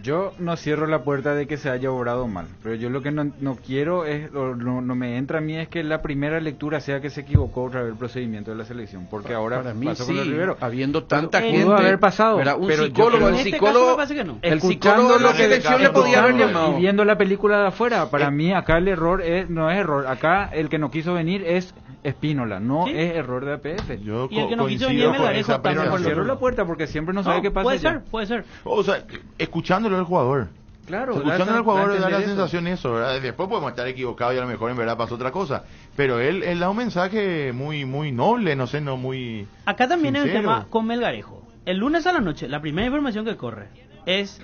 Yo no cierro la puerta de que se haya obrado mal, pero yo lo que no quiero es, o no me entra a mí es que la primera lectura sea que se equivocó otra vez el procedimiento de la selección, porque ahora Para mí pasó sí, con el Rivero. habiendo tanta Pudo gente. haber pasado, ¿verdad? Un pero yo psicólogo, creo- el En este psicólogo, caso me parece que no. el Escuchando psicólogo de la lo que selección le podía haber escuchando llamado. y viendo la película de afuera, para mí acá el error no es error, acá el que no quiso venir es Espínola, no ¿Sí? es error de APF. Yo Y el que no quiso coincido venir con Melgarejo esa también. apreciación. Cierro la puerta porque siempre no sabe qué pasa. Puede ser. O sea, escuchándolo al jugador. Claro, Escuchándolo al jugador da la entender eso. sensación eso, ¿verdad? Después podemos estar equivocados y a lo mejor en verdad pasó otra cosa. Pero él da un mensaje muy muy noble, no sé, no muy Acá también hay un sincero. tema con Melgarejo. El lunes a la noche, la primera información que corre es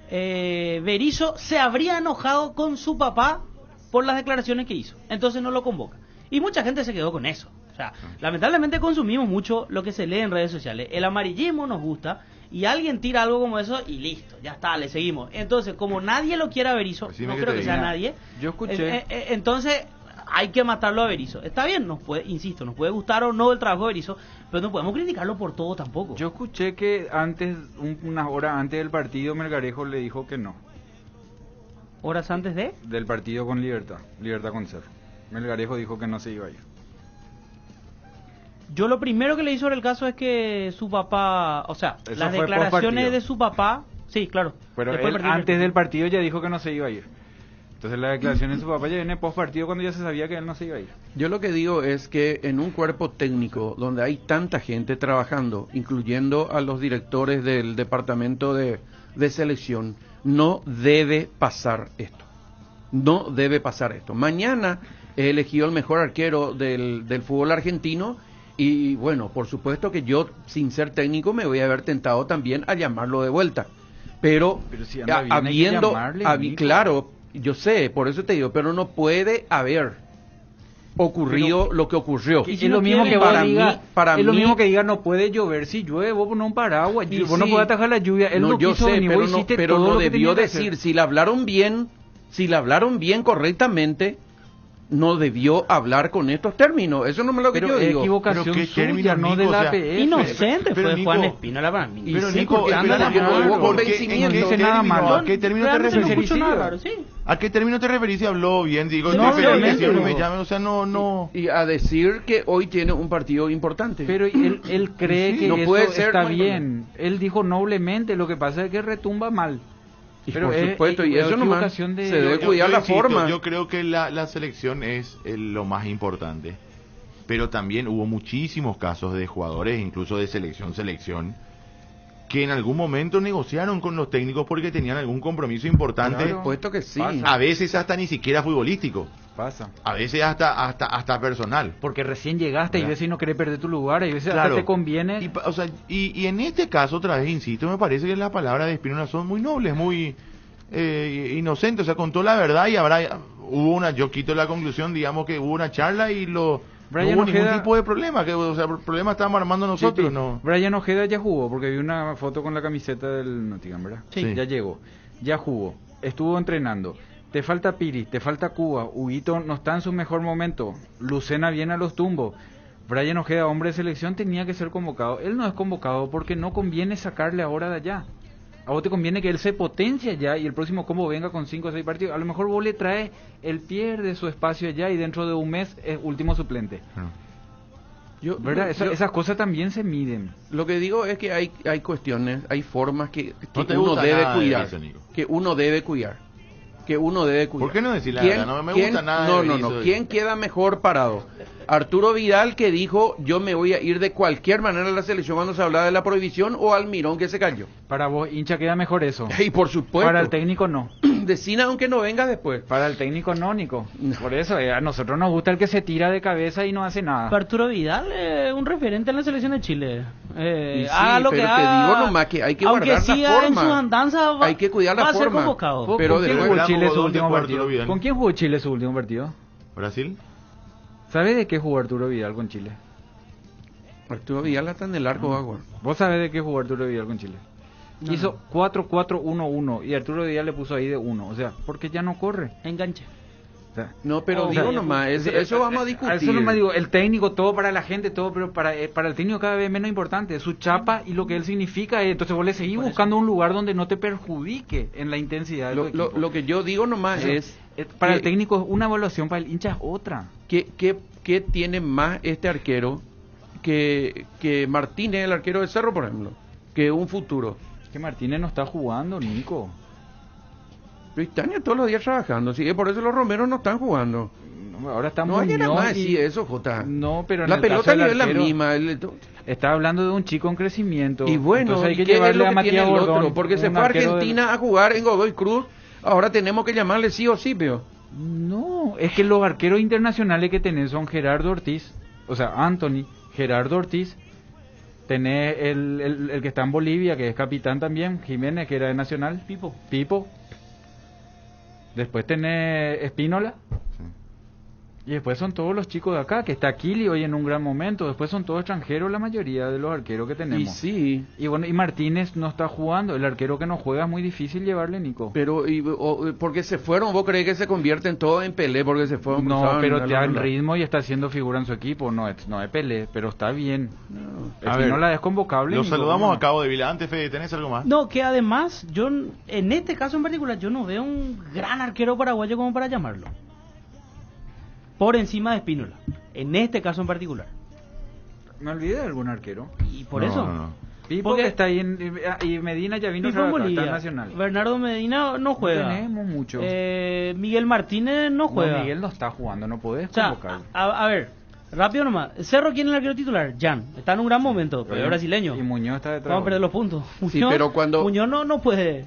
Berizzo se habría enojado con su papá por las declaraciones que hizo. Entonces no lo convoca. Y mucha gente se quedó con eso. O sea, lamentablemente consumimos mucho lo que se lee en redes sociales. El amarillismo nos gusta y alguien tira algo como eso y listo, ya está, le seguimos. Entonces, como nadie lo quiere a Berizzo, Decime no que creo te que sea diga. nadie. Yo escuché. Entonces, hay que matarlo a Berizzo. Está bien, nos puede gustar o no el trabajo de Berizzo, pero no podemos criticarlo por todo tampoco. Yo escuché que antes, unas horas antes del partido, Melgarejo le dijo que no. ¿Horas antes de? Del partido con Libertad con Cerro. Melgarejo dijo que no se iba a ir. Yo lo primero que leí sobre el caso es que su papá, o sea, Eso las fue declaraciones postpartido. de su papá, sí, claro. Pero después él, antes del partido ya dijo que no se iba a ir. Entonces la declaración de su papá ya viene post partido cuando ya se sabía que él no se iba a ir. Yo lo que digo es que en un cuerpo técnico donde hay tanta gente trabajando, incluyendo a los directores del departamento de selección, no debe pasar esto. No debe pasar esto. Mañana he elegido el mejor arquero del fútbol argentino y bueno, por supuesto que yo, sin ser técnico, me voy a haber tentado también a llamarlo de vuelta. Pero si anda bien, hay que habiendo, llamarle, Nico. claro, yo sé, por eso te digo, pero no puede haber ocurrido lo que ocurrió. Es lo mismo que vos digas, para es lo mí, mismo que diga no puede llover si llueve, vos pones un paraguas, y vos no sí, podés atajar la lluvia, él no yo quiso sé, venir, pero vos hiciste pero todo no lo que debió tenía que decir, hacer. si le hablaron bien correctamente, no debió hablar con estos términos. Eso no es lo que Pero yo digo. equivocación Pero qué suya, términos, no Nico, de o la sea, APF. Inocente Pero fue Nico, Juan Espínola para mí. Pero sí, Nico, porque anda espera, la mano, ¿por hubo qué- convencimiento. en qué No dice nada término- malo. ¿A qué término te Realmente no referís? escucho nada raro, sí. ¿A qué término te referís si habló bien? Digo, No, no, obviamente no no. me llamen, o sea, no. Y a decir que hoy tiene un partido importante. Pero él cree Sí, que no eso puede ser, está no, bien. Él dijo noblemente, lo que pasa es que retumba mal. Y Pero por es supuesto, y eso nomás equivocación de- se debe Yo cuidar la insisto, forma. Yo creo que la selección es lo más importante. Pero también hubo muchísimos casos de jugadores, incluso de selección, que en algún momento negociaron con los técnicos porque tenían algún compromiso importante. Por supuesto que sí. A veces hasta ni siquiera futbolístico. Pasa. A veces hasta personal. Porque recién llegaste y ¿Verdad? ves si no querés perder tu lugar, y veces Claro. hasta te conviene. Y en este caso, otra vez insisto, me parece que las palabras de Espínola son muy nobles, muy inocentes, o sea, contó la verdad y yo quito la conclusión, digamos que hubo una charla y no Brian hubo ningún Ojeda- tipo de problema, el problema estábamos armando nosotros, Sí, ¿no? Brian Ojeda ya jugó, porque vi una foto con la camiseta del Nottingham, ¿verdad? Sí. Ya llegó, ya jugó, estuvo entrenando. Te falta Piri, te falta Cuba, Huguito no está en su mejor momento, Lucena viene a los tumbos. Brian Ojeda, hombre de selección, tenía que ser convocado. Él no es convocado porque no conviene sacarle ahora de allá. A vos te conviene que él se potencie allá y el próximo combo venga con 5 o 6 partidos. A lo mejor vos le traes, él pierde su espacio allá y dentro de un mes es último suplente. ¿Verdad? Esas cosas también se miden. Lo que digo es que hay cuestiones, hay formas que No te uno gusta debe nada de cuidar, eso, Nico. que uno debe cuidar. ¿Por qué no decir la ¿Quién- verdad? No me quién- gusta nada No, de no, eso. no. ¿Quién queda mejor parado? Arturo Vidal, que dijo, yo me voy a ir de cualquier manera a la selección cuando se hablaba de la prohibición, o Almirón, que se cayó. Para vos, hincha, queda mejor eso. Y por supuesto. Para el técnico no. Decina aunque no venga después. Para el técnico no, Nico. Por eso, a nosotros nos gusta el que se tira de cabeza y no hace nada. Arturo Vidal, un referente en la selección de Chile. Y sí, Haga lo que pero te haga, digo nomás que hay que aunque guardar la siga en forma. su andanza, Hay que cuidar la va a ser forma. convocado. Pero ¿Con quién después- jugó Chile su ¿Dónde último jugó Arturo partido? Vidal? ¿Con quién jugó Chile su último partido? ¿Brasil? ¿Sabes de qué jugó Arturo Vidal con Chile? Arturo Vidal está en el arco, agua. ¿Vos sabés de qué jugó Arturo Vidal con Chile? No. Hizo 4-4-1-1 y Arturo Vidal le puso ahí de 1. O sea, porque ya no corre. Enganche. O sea, No, pero o sea, digo nomás, eso vamos a discutir. Eso nomás digo, el técnico, todo para la gente, todo, pero para el técnico cada vez menos importante. Su chapa y lo que él significa. Entonces vos le seguís buscando un lugar donde no te perjudique en la intensidad de tu equipo. Lo que yo digo nomás es... Para que- el técnico es una evaluación, para el hincha es otra. ¿Qué tiene más este arquero que Martínez, el arquero de Cerro, por ejemplo? Que un futuro. Que Martínez no está jugando, Nico. Tristania todos los días trabajando, sí, por eso los romeros no están jugando. Ahora está No hay nada Muñoz más y... sí, eso, Jota. No, pero en la el pelota caso ni del es la arquero, misma. Está hablando de un chico en crecimiento. Y bueno, entonces hay que ¿qué es llevarle lo a que Matías tiene el Gordón, otro? Porque se un fue a arquero Argentina a jugar en Godoy Cruz. Ahora tenemos que llamarle sí o sí, pero... No, es que los arqueros internacionales que tenés son Gerardo Ortiz, o sea, Anthony, Gerardo Ortiz, tenés el que está en Bolivia, que es capitán también, Jiménez, que era de Nacional, Pipo. Después tenés Espínola. Y después son todos los chicos de acá, que está Kili hoy en un gran momento. Después son todos extranjeros la mayoría de los arqueros que tenemos. Y sí. Y bueno, y Martínez no está jugando. El arquero que no juega es muy difícil llevarle, Nico. Pero, porque se fueron, ¿vos crees que se convierten todos en Pelé porque se fueron? No, pero te da el ritmo y está haciendo figura en su equipo. No es Pelé, pero está bien. A ver, no la es convocable. Lo Nico, saludamos ¿no? a Cabo de Vila. Antes, Fede, ¿tenés algo más? No, que además, yo en este caso en particular, yo no veo un gran arquero paraguayo como para llamarlo. Por encima de Espínola, en este caso en particular. Me olvidé de algún arquero. Y por eso. Pipo que está ahí y Medina ya vino Pipo en acá, Bolivia. está en Nacional. Bernardo Medina no juega. No tenemos mucho. Miguel Martínez no juega. No, Miguel no está jugando, no podés O sea, convocarlo. a ver, rápido nomás. Cerro, ¿quién es el arquero titular? Jan. Está en un gran momento, pero es brasileño. Y Muñoz está detrás. Vamos a perder los puntos. Muñoz, Sí, pero cuando... Muñoz no puede.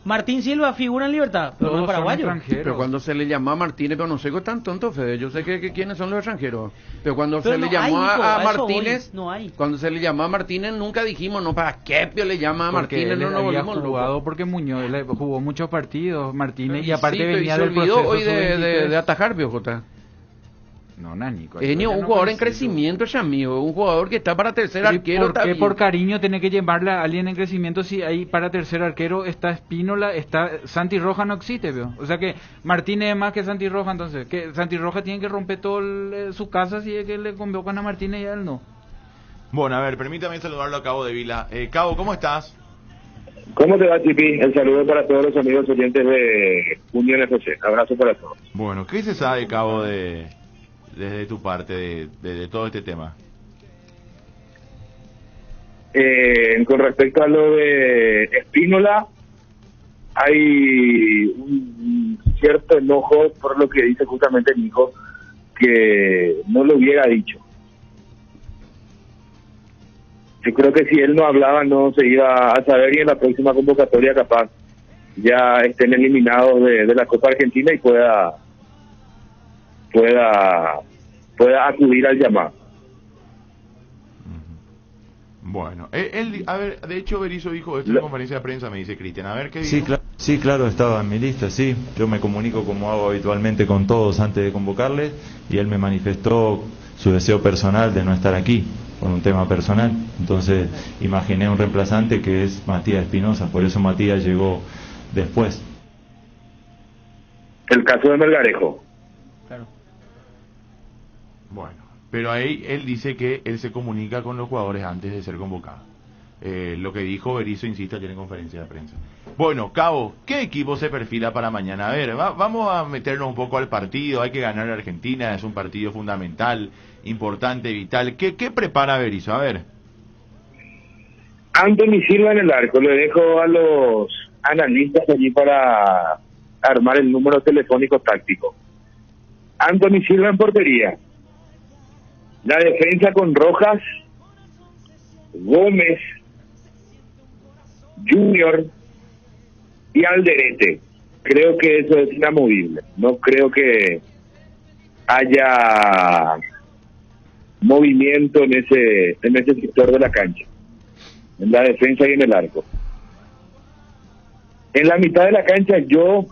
Martín Silva figura en Libertad, pero no es paraguayo. Pero cuando se le llamó a Martínez, pero no sé qué es tan tonto, Fede. Yo sé que quiénes son los extranjeros. Pero cuando Pero se no le llamó hay, Nico, a a eso Martínez, voy, no hay. Cuando se le llamó a Martínez, nunca dijimos, no, ¿para qué Pio le llama a Porque Martínez? él No nos había volvimos jugado locos. porque Muñoz él jugó muchos partidos, Martínez, y aparte sí, pero venía se del olvidó proceso hoy de sub-23. atajar, Pio, Jota. No, Nico. Un jugador en crecimiento es amigo, un jugador que está para tercer arquero. ¿Por qué por cariño tiene que llevarle a alguien en crecimiento si ahí para tercer arquero está Espínola, está Santi Roja no existe, veo? O sea que Martínez es más que Santi Roja, entonces que Santi Roja tiene que romper todo su casa si es que le convocan a Martínez y a él no. Bueno, a ver, permítame saludarlo a Cabo de Vila. Cabo, ¿cómo estás? ¿Cómo te va, Chipi? El saludo para todos los amigos oyentes de Unión FC. Abrazo para todos. Bueno, ¿qué se sabe, Cabo, desde tu parte de todo este tema? Con respecto a lo de Espínola, hay un cierto enojo por lo que dice justamente Nico, que no lo hubiera dicho. Yo creo que si él no hablaba no se iba a saber, y en la próxima convocatoria capaz ya estén eliminados de la Copa Argentina y pueda acudir al llamado. Bueno, a ver, de hecho Berizzo dijo esto en la conferencia de prensa, me dice Cristian, a ver qué dijo. Sí, claro, estaba en mi lista, sí. Yo me comunico como hago habitualmente con todos antes de convocarles, y él me manifestó su deseo personal de no estar aquí, por un tema personal. Entonces imaginé un reemplazante que es Matías Espinosa, por eso Matías llegó después. El caso de Melgarejo. Claro. Bueno, pero ahí él dice que él se comunica con los jugadores antes de ser convocado. Lo que dijo Berizzo, insisto, ayer en conferencia de prensa. Bueno, Cabo, ¿qué equipo se perfila para mañana? A ver, vamos a meternos un poco al partido. Hay que ganar a Argentina, es un partido fundamental, importante, vital. ¿Qué prepara Berizzo? A ver. Anthony Silva en el arco. Le dejo a los analistas allí para armar el número telefónico táctico. Anthony Silva en portería. La defensa con Rojas, Gómez, Junior y Alderete. Creo que eso es inamovible. No creo que haya movimiento en ese sector de la cancha, en la defensa y en el arco. En la mitad de la cancha yo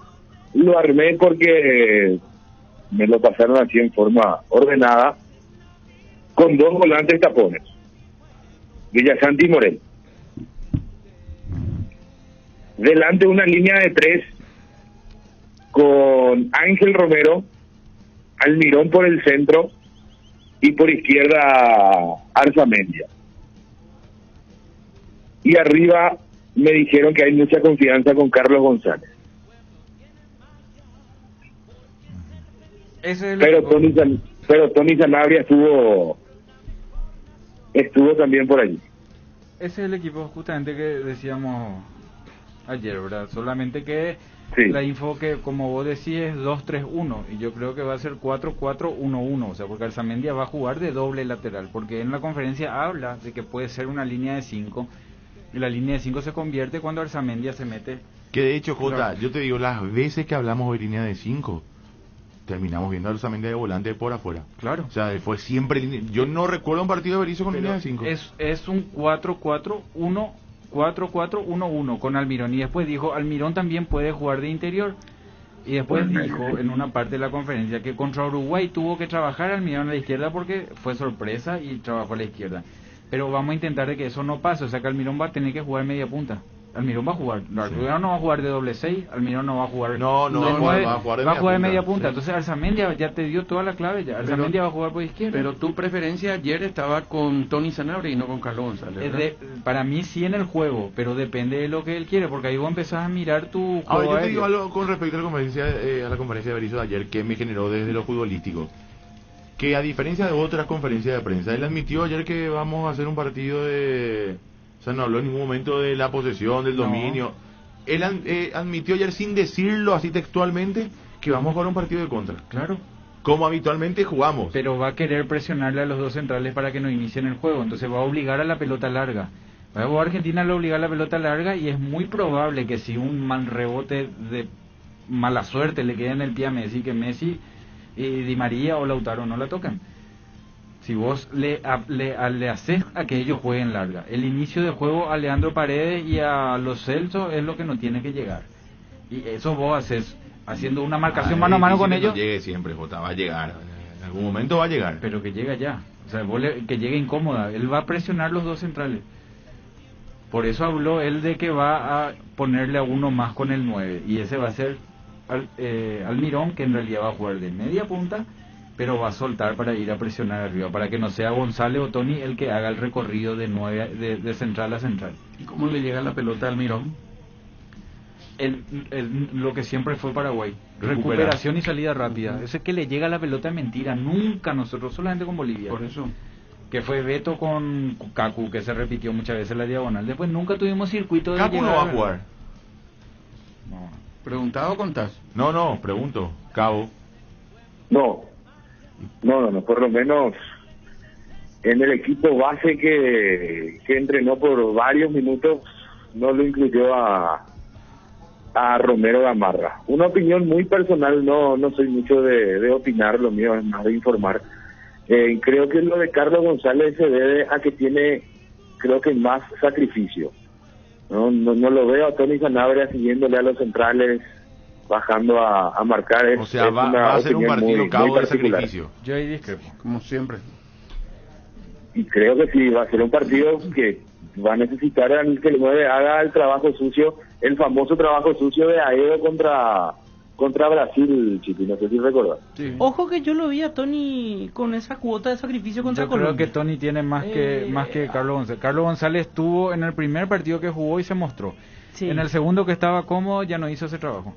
lo armé porque me lo pasaron así en forma ordenada, con dos volantes tapones, Villasanti y Morel. Delante una línea de 3 con Ángel Romero, Almirón por el centro y por izquierda Arzamendia. Y arriba me dijeron que hay mucha confianza con Carlos González. Pero Tony Sanabria estuvo también por allí. Ese es el equipo justamente que decíamos ayer, ¿verdad? Solamente que la info que, como vos decís, es 2-3-1, y yo creo que va a ser 4-4-1-1, o sea, porque Arzamendia va a jugar de doble lateral, porque en la conferencia habla de que puede ser una línea de 5, y la línea de 5 se convierte cuando Arzamendia se mete. Que de hecho, Jota, yo te digo, las veces que hablamos de línea de 5, terminamos viendo a Arzamendia de volante por afuera. Claro. O sea, fue siempre... Yo no recuerdo un partido de Berizzo con línea de 5. Es un 4-4-1 con Almirón, y después dijo, Almirón también puede jugar de interior, y después dijo en una parte de la conferencia que contra Uruguay tuvo que trabajar Almirón a la izquierda porque fue sorpresa y trabajó a la izquierda, pero vamos a intentar de que eso no pase, o sea que Almirón va a tener que jugar media punta. Almirón va a jugar, Almirón no va a jugar de doble 6, Almirón no va a jugar va a jugar de media punta. Entonces Arzamendia ya te dio toda la clave, ya Arzamendia va a jugar por izquierda. Pero tu preferencia ayer estaba con Tony Sanabria y no con Carlos González, para mí sí en el juego, pero depende de lo que él quiere, porque ahí vos empezás a mirar tu juego. Ahora yo te digo algo con respecto a la conferencia de Berizzo de ayer que me generó desde lo futbolístico, que a diferencia de otras conferencias de prensa, él admitió ayer que vamos a hacer un partido de... O sea, no habló en ningún momento de la posesión, del dominio. Él admitió ayer, sin decirlo así textualmente, que vamos a jugar un partido de contra. Claro. Como habitualmente jugamos. Pero va a querer presionarle a los dos centrales para que no inicien el juego. Entonces va a obligar a la pelota larga. Argentina le obliga a la pelota larga, y es muy probable que si un mal rebote de mala suerte le quede en el pie a Messi, que Messi, Di María o Lautaro no la tocan. Si vos le haces a que ellos jueguen larga, el inicio de juego a Leandro Paredes y a los Celso es lo que no tiene que llegar. Y eso vos haces haciendo una marcación mano a mano con ellos. No llegue siempre, Jota, va a llegar. En algún momento va a llegar. Pero que llegue ya. O sea, que llegue incómoda. Él va a presionar los dos centrales. Por eso habló él de que va a ponerle a uno más con el 9. Y ese va a ser Almirón, que en realidad va a jugar de media punta, pero va a soltar para ir a presionar arriba, para que no sea González o Tony el que haga el recorrido de 9 de central a central. ¿Y cómo le llega la pelota a Almirón? Lo que siempre fue Paraguay, recuperación y salida rápida. Ese que le llega la pelota es mentira, nunca nosotros, solamente con Bolivia. Por eso. Que fue Beto con Kaku, que se repitió muchas veces la diagonal. Después nunca tuvimos circuito de Kaku no va a jugar. No. ¿Preguntado o contás? No, pregunto. Cabo. No, por lo menos en el equipo base que entrenó por varios minutos no lo incluyó a Romero Gamarra. Una opinión muy personal, no soy mucho de opinar, lo mío es más de informar. Creo que lo de Carlos González se debe a que tiene, creo que más sacrificio. No lo veo a Tony Sanabria siguiéndole a los centrales, bajando a marcar. O sea, va a ser un partido cabo de sacrificio. Yo ahí discrepo, como siempre. Y creo que sí, va a ser un partido que va a necesitar que el 9 haga el trabajo sucio, el famoso trabajo sucio de Aedo contra Brasil, Chipi, no sé si recordás. Sí. Ojo que yo lo vi a Tony con esa cuota de sacrificio contra Colombia. Yo creo que Tony tiene más que Carlos González. Carlos González estuvo en el primer partido que jugó y se mostró. Sí. En el segundo, que estaba cómodo, ya no hizo ese trabajo.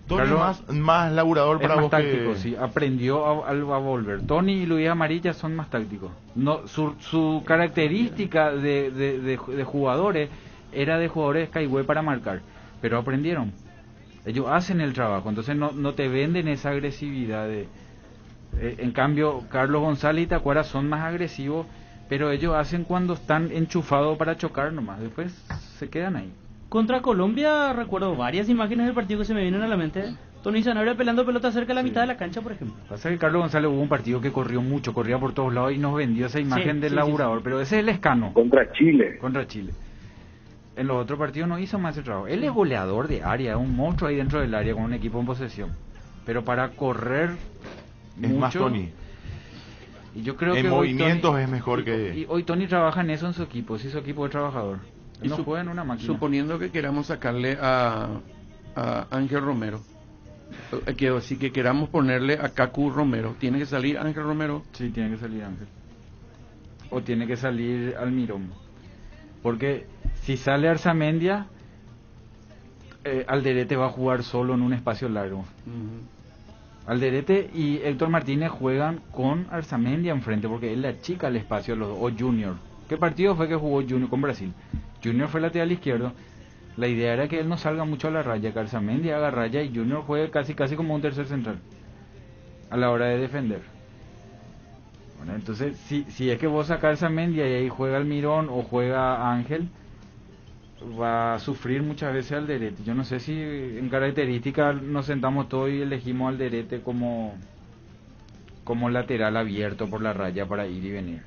Tony más laburador para vos, táctico, sí, aprendió a volver. Tony y Luis Amarilla son más tácticos. No, su característica de jugadores era de jugadores Caigüe para marcar, pero aprendieron. Ellos hacen el trabajo, entonces no te venden esa agresividad. En cambio, Carlos González y Tacuara son más agresivos, pero ellos hacen cuando están enchufados para chocar nomás, después se quedan ahí. Contra Colombia recuerdo varias imágenes del partido que se me vienen a la mente. Tony Sanabria pelando pelota cerca de la mitad de la cancha, por ejemplo. Pasa que Carlos González hubo un partido que corrió mucho, corría por todos lados y nos vendió esa imagen del laburador, pero ese es el escano. Contra Chile. En los otros partidos no hizo más ese trabajo. Él es goleador de área, es un monstruo ahí dentro del área con un equipo en posesión. Pero para correr es mucho, más Tony. Y yo creo en que movimientos Tony, es mejor que... Y hoy Tony trabaja en eso en su equipo, sí, su equipo es trabajador. Él no juega en una máquina. Suponiendo que queramos sacarle a Ángel Romero, así que queramos ponerle a Kaku Romero, ¿tiene que salir Ángel Romero? Sí, tiene que salir Ángel. O tiene que salir Almirón. Porque si sale Arzamendia, Alderete va a jugar solo en un espacio largo. Alderete y Héctor Martínez juegan con Arzamendia enfrente, porque él le achica el espacio a los dos, o Junior. ¿Qué partido fue que jugó Junior con Brasil? Junior fue lateral izquierdo, La idea era que él no salga mucho a la raya, que Arzamendi haga raya y Junior juegue casi como un tercer central a la hora de defender. Bueno, entonces si es que vos sacás a Arzamendi y ahí juega Almirón o juega Ángel, va a sufrir muchas veces Alderete. Yo no sé si en característica nos sentamos todos y elegimos Alderete como lateral abierto por la raya para ir y venir.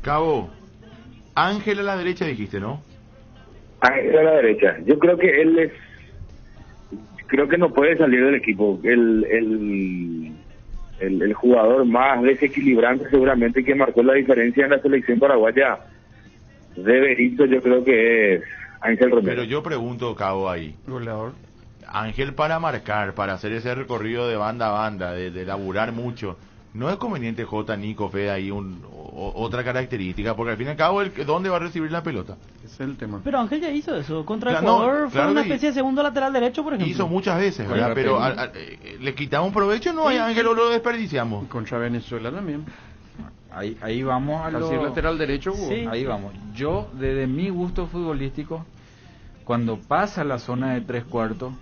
Cabo, Ángel a la derecha dijiste, ¿no? Ángel a la derecha. Yo creo que creo que no puede salir del equipo. El jugador más desequilibrante seguramente que marcó la diferencia en la selección paraguaya de Berizzo, yo creo que es Ángel Romero. Pero yo pregunto, Cabo, ahí. Goleador. Ángel para marcar, para hacer ese recorrido de banda a banda, de laburar mucho, ¿no es conveniente J, Nico, Fede ahí otra característica? Porque al fin y al cabo, ¿dónde va a recibir la pelota? Ese es el tema. Pero Ángel ya hizo eso. Contra Claro, Ecuador no, fue claro una que especie de segundo lateral derecho, por ejemplo. Hizo muchas veces, ¿verdad? Pero le quitamos provecho, no, Sí, Ángel, lo desperdiciamos. Contra Venezuela también. Ahí vamos a lo... Así lateral derecho, Hugo. Sí. Ahí vamos. Yo, desde mi gusto futbolístico, cuando pasa la zona de 3/4,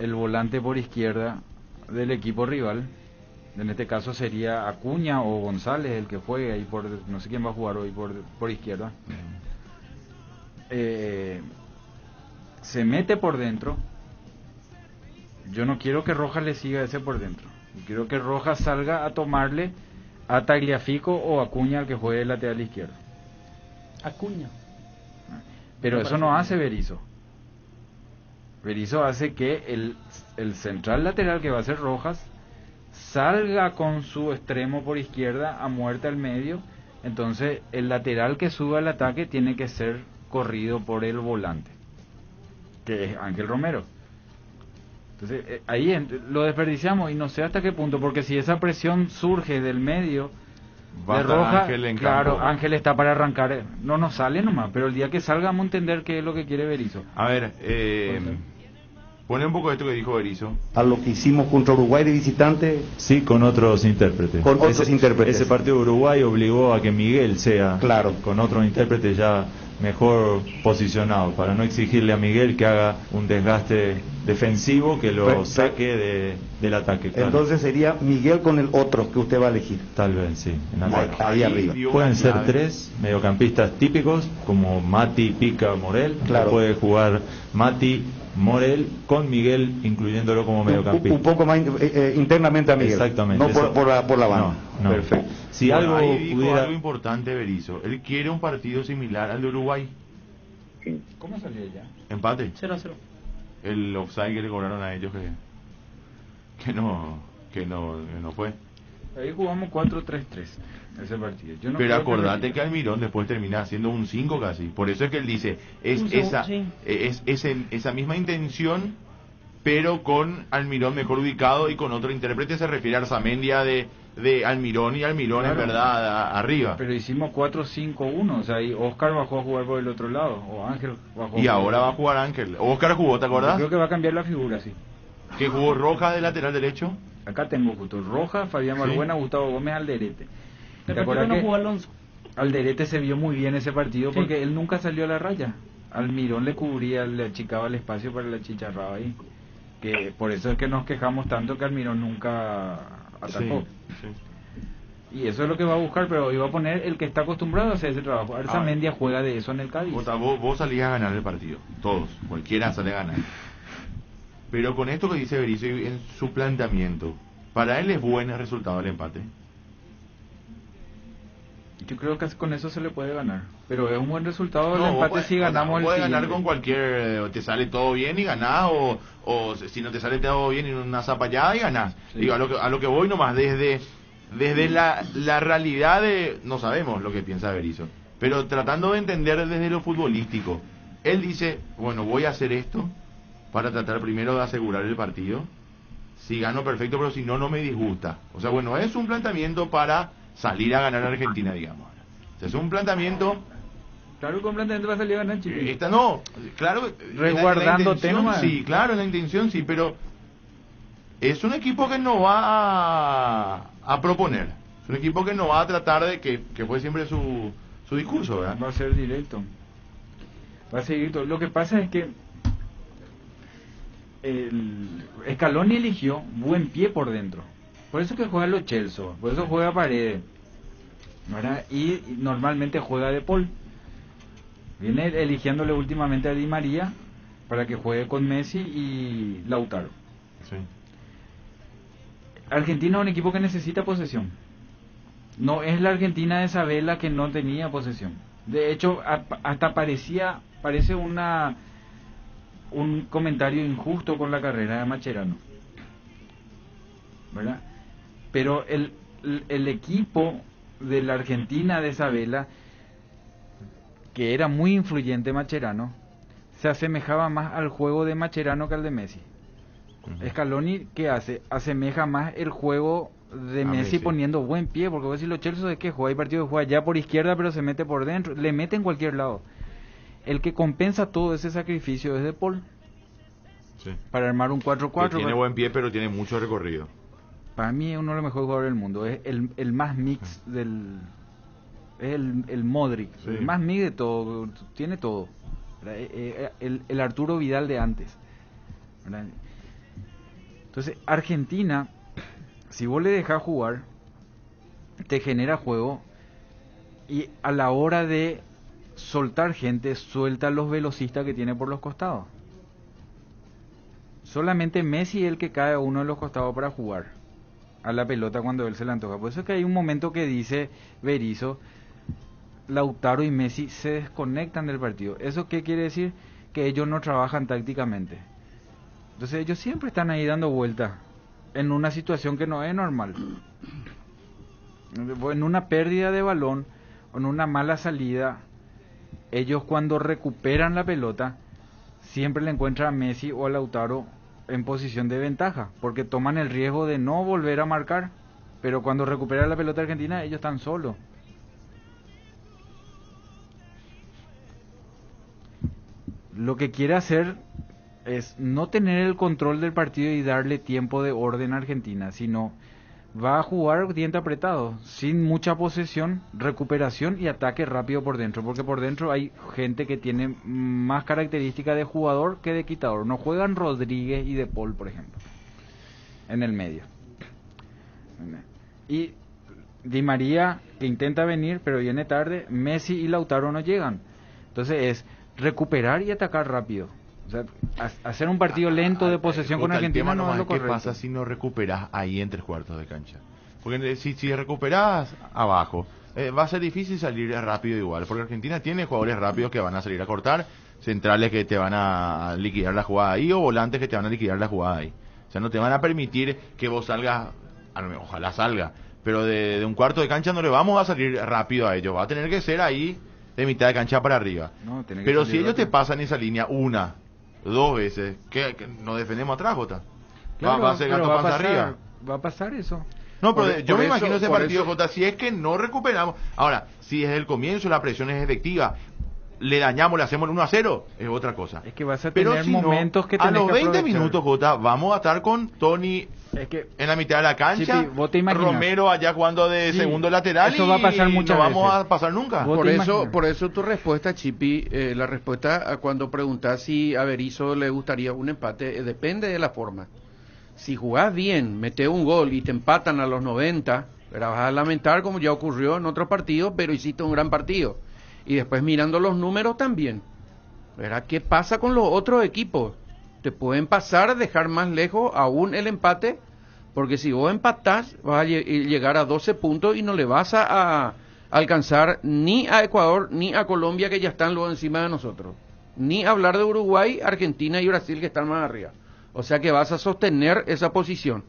el volante por izquierda del equipo rival, en este caso sería Acuña o González el que juegue ahí por, no sé quién va a jugar hoy por izquierda, se mete por dentro. Yo no quiero que Rojas le siga ese por dentro, yo quiero que Rojas salga a tomarle a Tagliafico o Acuña al que juegue el lateral izquierdo. Acuña. Pero eso no hace Berizzo. Berizzo hace que el central lateral, que va a ser Rojas, salga con su extremo por izquierda a muerte al medio. Entonces el lateral que suba al ataque tiene que ser corrido por el volante, que es Ángel Romero. Entonces ahí lo desperdiciamos y no sé hasta qué punto, porque si esa presión surge del medio Va de a estar Roja, Ángel en claro, campo. Ángel está para arrancar, no nos sale nomás, pero el día que salga vamos a entender qué es lo que quiere Berizzo. A ver, pone un poco esto que dijo Berizzo. A lo que hicimos contra Uruguay de visitante. Sí, con otros intérpretes. Con otros intérpretes. Ese partido de Uruguay obligó a que Miguel sea, claro, con otros intérpretes ya mejor posicionado, para no exigirle a Miguel que haga un desgaste defensivo que lo saque del ataque. Claro. Entonces sería Miguel con el otro que usted va a elegir. Tal vez, sí. En ataque. Ahí arriba. Pueden ser tres mediocampistas típicos, como Mati, Pica, Morel. Claro. Puede jugar Mati, Morel, con Miguel, incluyéndolo como mediocampista. Un poco más internamente a Miguel. Exactamente. No por la banda. No. Perfecto. Si Bueno, algo ahí dijo pudiera... algo importante Berizzo. Él quiere un partido similar al de Uruguay. ¿Cómo salió ya? Empate. 0-0. El offside que le cobraron a ellos que no fue. Ahí jugamos 4-3-3 ese partido. Yo no Pero creo acordate que Almirón después termina haciendo un 5 casi. Por eso es que él dice, es esa misma intención, pero con Almirón mejor ubicado y con otro intérprete. Se refiere a Arzamendia de Almirón, y Almirón Claro. en verdad arriba. Pero hicimos 4-5-1, o sea, ahí Oscar bajó a jugar por el otro lado, o Ángel bajó. Y ahora va a jugar Ángel. Oscar jugó, ¿te acordás? Creo que va a cambiar la figura, sí. Que jugó Rojas de lateral derecho. Acá tengo justo Rojas, Fabián Balbuena, Gustavo Gómez, Alderete. ¿Te acuerdas no que jugó Alonso? Alderete se vio muy bien ese partido porque él nunca salió a la raya? Almirón le cubría, le achicaba el espacio para la chicharraba ahí. Que por eso es que nos quejamos tanto que Almirón nunca atacó. Y eso es lo que va a buscar, pero hoy va a poner el que está acostumbrado a hacer ese trabajo. Arzamendia juega de eso en el Cádiz. Vos salías a ganar el partido, todos, cualquiera sale a ganar. Pero con esto que dice Berizzo en su planteamiento, ¿para él es buen el resultado del empate? Yo creo que con eso se le puede ganar, pero es un buen resultado el empate si ganamos el puedes siguiente. ganar con cualquier, te sale todo bien y ganás, o si no te sale todo bien y una zapallada y ganás. Sí. Digo, a lo que voy nomás, desde la realidad de, no sabemos lo que piensa Berizzo, pero tratando de entender desde lo futbolístico, él dice, bueno, voy a hacer esto para tratar primero de asegurar el partido, si gano perfecto, pero si no, no me disgusta. O sea, bueno, es un planteamiento para salir a ganar a Argentina, digamos. O sea, es un planteamiento... Claro, con planteamiento va a salir a ganar Chile. No, claro... Resguardándote nomás. Sí, claro, la intención sí, pero... Es un equipo que no va a proponer. Es un equipo que no va a tratar de que fue siempre su discurso, ¿verdad? Va a ser directo. Va a seguir todo. Lo que pasa es que Scaloni eligió buen pie por dentro. Por eso que juega Lo Celso, por eso juega Paredes, ¿verdad? Y normalmente juega De Paul. Viene eligiéndole últimamente a Di María para que juegue con Messi y Lautaro. Sí. Argentina es un equipo que necesita posesión. No es la Argentina de Sabella que no tenía posesión. De hecho, hasta parece un comentario injusto con la carrera de Mascherano, ¿verdad? Pero el equipo de la Argentina de Sabella, que era muy influyente Mascherano, se asemejaba más al juego de Mascherano que al de Messi. Scaloni, ¿qué hace? Asemeja más el juego de Messi poniendo buen pie, porque vos decís Lo Celso de que juega, hay partidos que juega ya por izquierda pero se mete por dentro, le mete en cualquier lado. El que compensa todo ese sacrificio es De Paul. Sí. Para armar un 4-4. Tiene buen pie pero tiene mucho recorrido. Para mí es uno de los mejores jugadores del mundo, es el más mix del... Es el Modric, sí. El más mix de todo, tiene todo. El Arturo Vidal de antes, ¿verdad? Entonces, Argentina, si vos le dejás jugar, te genera juego, y a la hora de soltar gente, suelta los velocistas que tiene por los costados. Solamente Messi es el que cae a uno de los costados para jugar a la pelota cuando él se la antoja. Por eso es que hay un momento que dice Berizzo, Lautaro y Messi se desconectan del partido. ¿Eso qué quiere decir? Que ellos no trabajan tácticamente. Entonces ellos siempre están ahí dando vueltas en una situación que no es normal. En una pérdida de balón, en una mala salida, ellos cuando recuperan la pelota siempre le encuentran a Messi o a Lautaro en posición de ventaja, porque toman el riesgo de no volver a marcar, pero cuando recupera la pelota Argentina ellos están solos. Lo que quiere hacer es no tener el control del partido y darle tiempo de orden a Argentina, sino va a jugar diente apretado, sin mucha posesión, recuperación y ataque rápido por dentro, porque por dentro hay gente que tiene más características de jugador que de quitador. No juegan Rodríguez y De Paul, por ejemplo, en el medio. Y Di María, que intenta venir, pero viene tarde. Messi y Lautaro no llegan. Entonces es recuperar y atacar rápido. O sea, hacer un partido lento de posesión con Argentina no es lo correcto. ¿Qué pasa si no recuperás ahí en 3/4 de cancha? Porque si recuperás abajo, va a ser difícil salir rápido igual, porque Argentina tiene jugadores rápidos que van a salir a cortar, centrales que te van a liquidar la jugada ahí, o volantes que te van a liquidar la jugada ahí. O sea, no te van a permitir que vos salgas, ojalá salga, pero de un cuarto de cancha no le vamos a salir rápido a ellos, va a tener que ser ahí de mitad de cancha para arriba. Pero si ellos te pasan esa línea una, dos veces, que no defendemos atrás, Jota. Claro, va a ser gato panza arriba. Va a pasar eso. No, pero yo me imagino ese partido, Jota, si es que no recuperamos. Ahora, si desde el comienzo la presión es efectiva, le dañamos, le hacemos el 1-0, es otra cosa. Es que vas a tener momentos que a los 20 aprovechar. minutos, Jota, vamos a estar con Tony en la mitad de la cancha, Chipi, ¿vos te imaginas? Romero allá jugando de segundo lateral, eso va a pasar muchas veces. No vamos a pasar nunca. Por eso tu respuesta, Chipi, la respuesta a cuando preguntás si a Berizzo le gustaría un empate, depende de la forma. Si jugás bien, metés un gol y te empatan a los 90, pero vas a lamentar como ya ocurrió en otros partidos, pero hiciste un gran partido. Y después mirando los números también, ¿verdad? ¿Qué pasa con los otros equipos? Te pueden pasar, dejar más lejos aún el empate, porque si vos empatás vas a llegar a 12 puntos y no le vas a alcanzar ni a Ecuador ni a Colombia, que ya están luego encima de nosotros, ni hablar de Uruguay, Argentina y Brasil, que están más arriba. O sea que vas a sostener esa posición,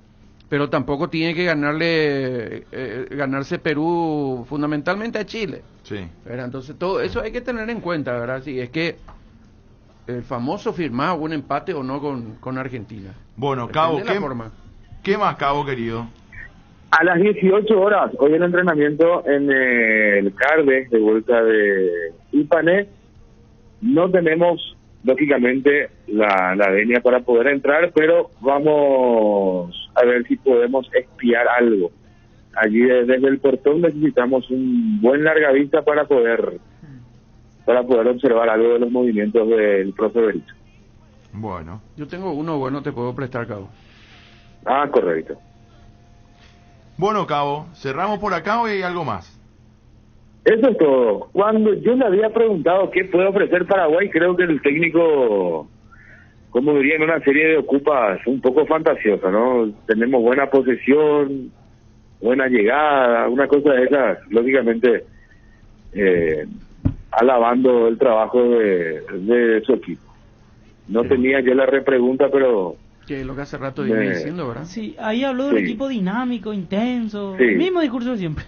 pero tampoco tiene que ganarse Perú fundamentalmente a Chile. Sí. ¿Verdad? Entonces todo eso hay que tener en cuenta, ¿verdad? Si es que el famoso firmaba un empate o no con Argentina. Bueno, Cabo, ¿qué más, Cabo, querido? A las 18 horas, hoy el entrenamiento en el CARDE de vuelta de Ipané. No tenemos, lógicamente, la venia para poder entrar, pero vamos a ver si podemos espiar algo. Allí desde el portón necesitamos un buen larga vista para poder para poder observar algo de los movimientos del profe Berizzo. Bueno. Yo tengo uno bueno, te puedo prestar, Cabo. Ah, correcto. Bueno, Cabo, cerramos por acá o hay algo más. Eso es todo. Cuando yo le había preguntado qué puede ofrecer Paraguay, creo que el técnico, como diría en una serie de ocupas, un poco fantasiosa, ¿no? Tenemos buena posesión, buena llegada, una cosa de esas, lógicamente, alabando el trabajo de su equipo. No tenía yo la repregunta, pero... Que lo que hace rato viene diciendo, ¿verdad? Sí, ahí habló de un equipo dinámico, intenso, Sí. el mismo discurso de siempre.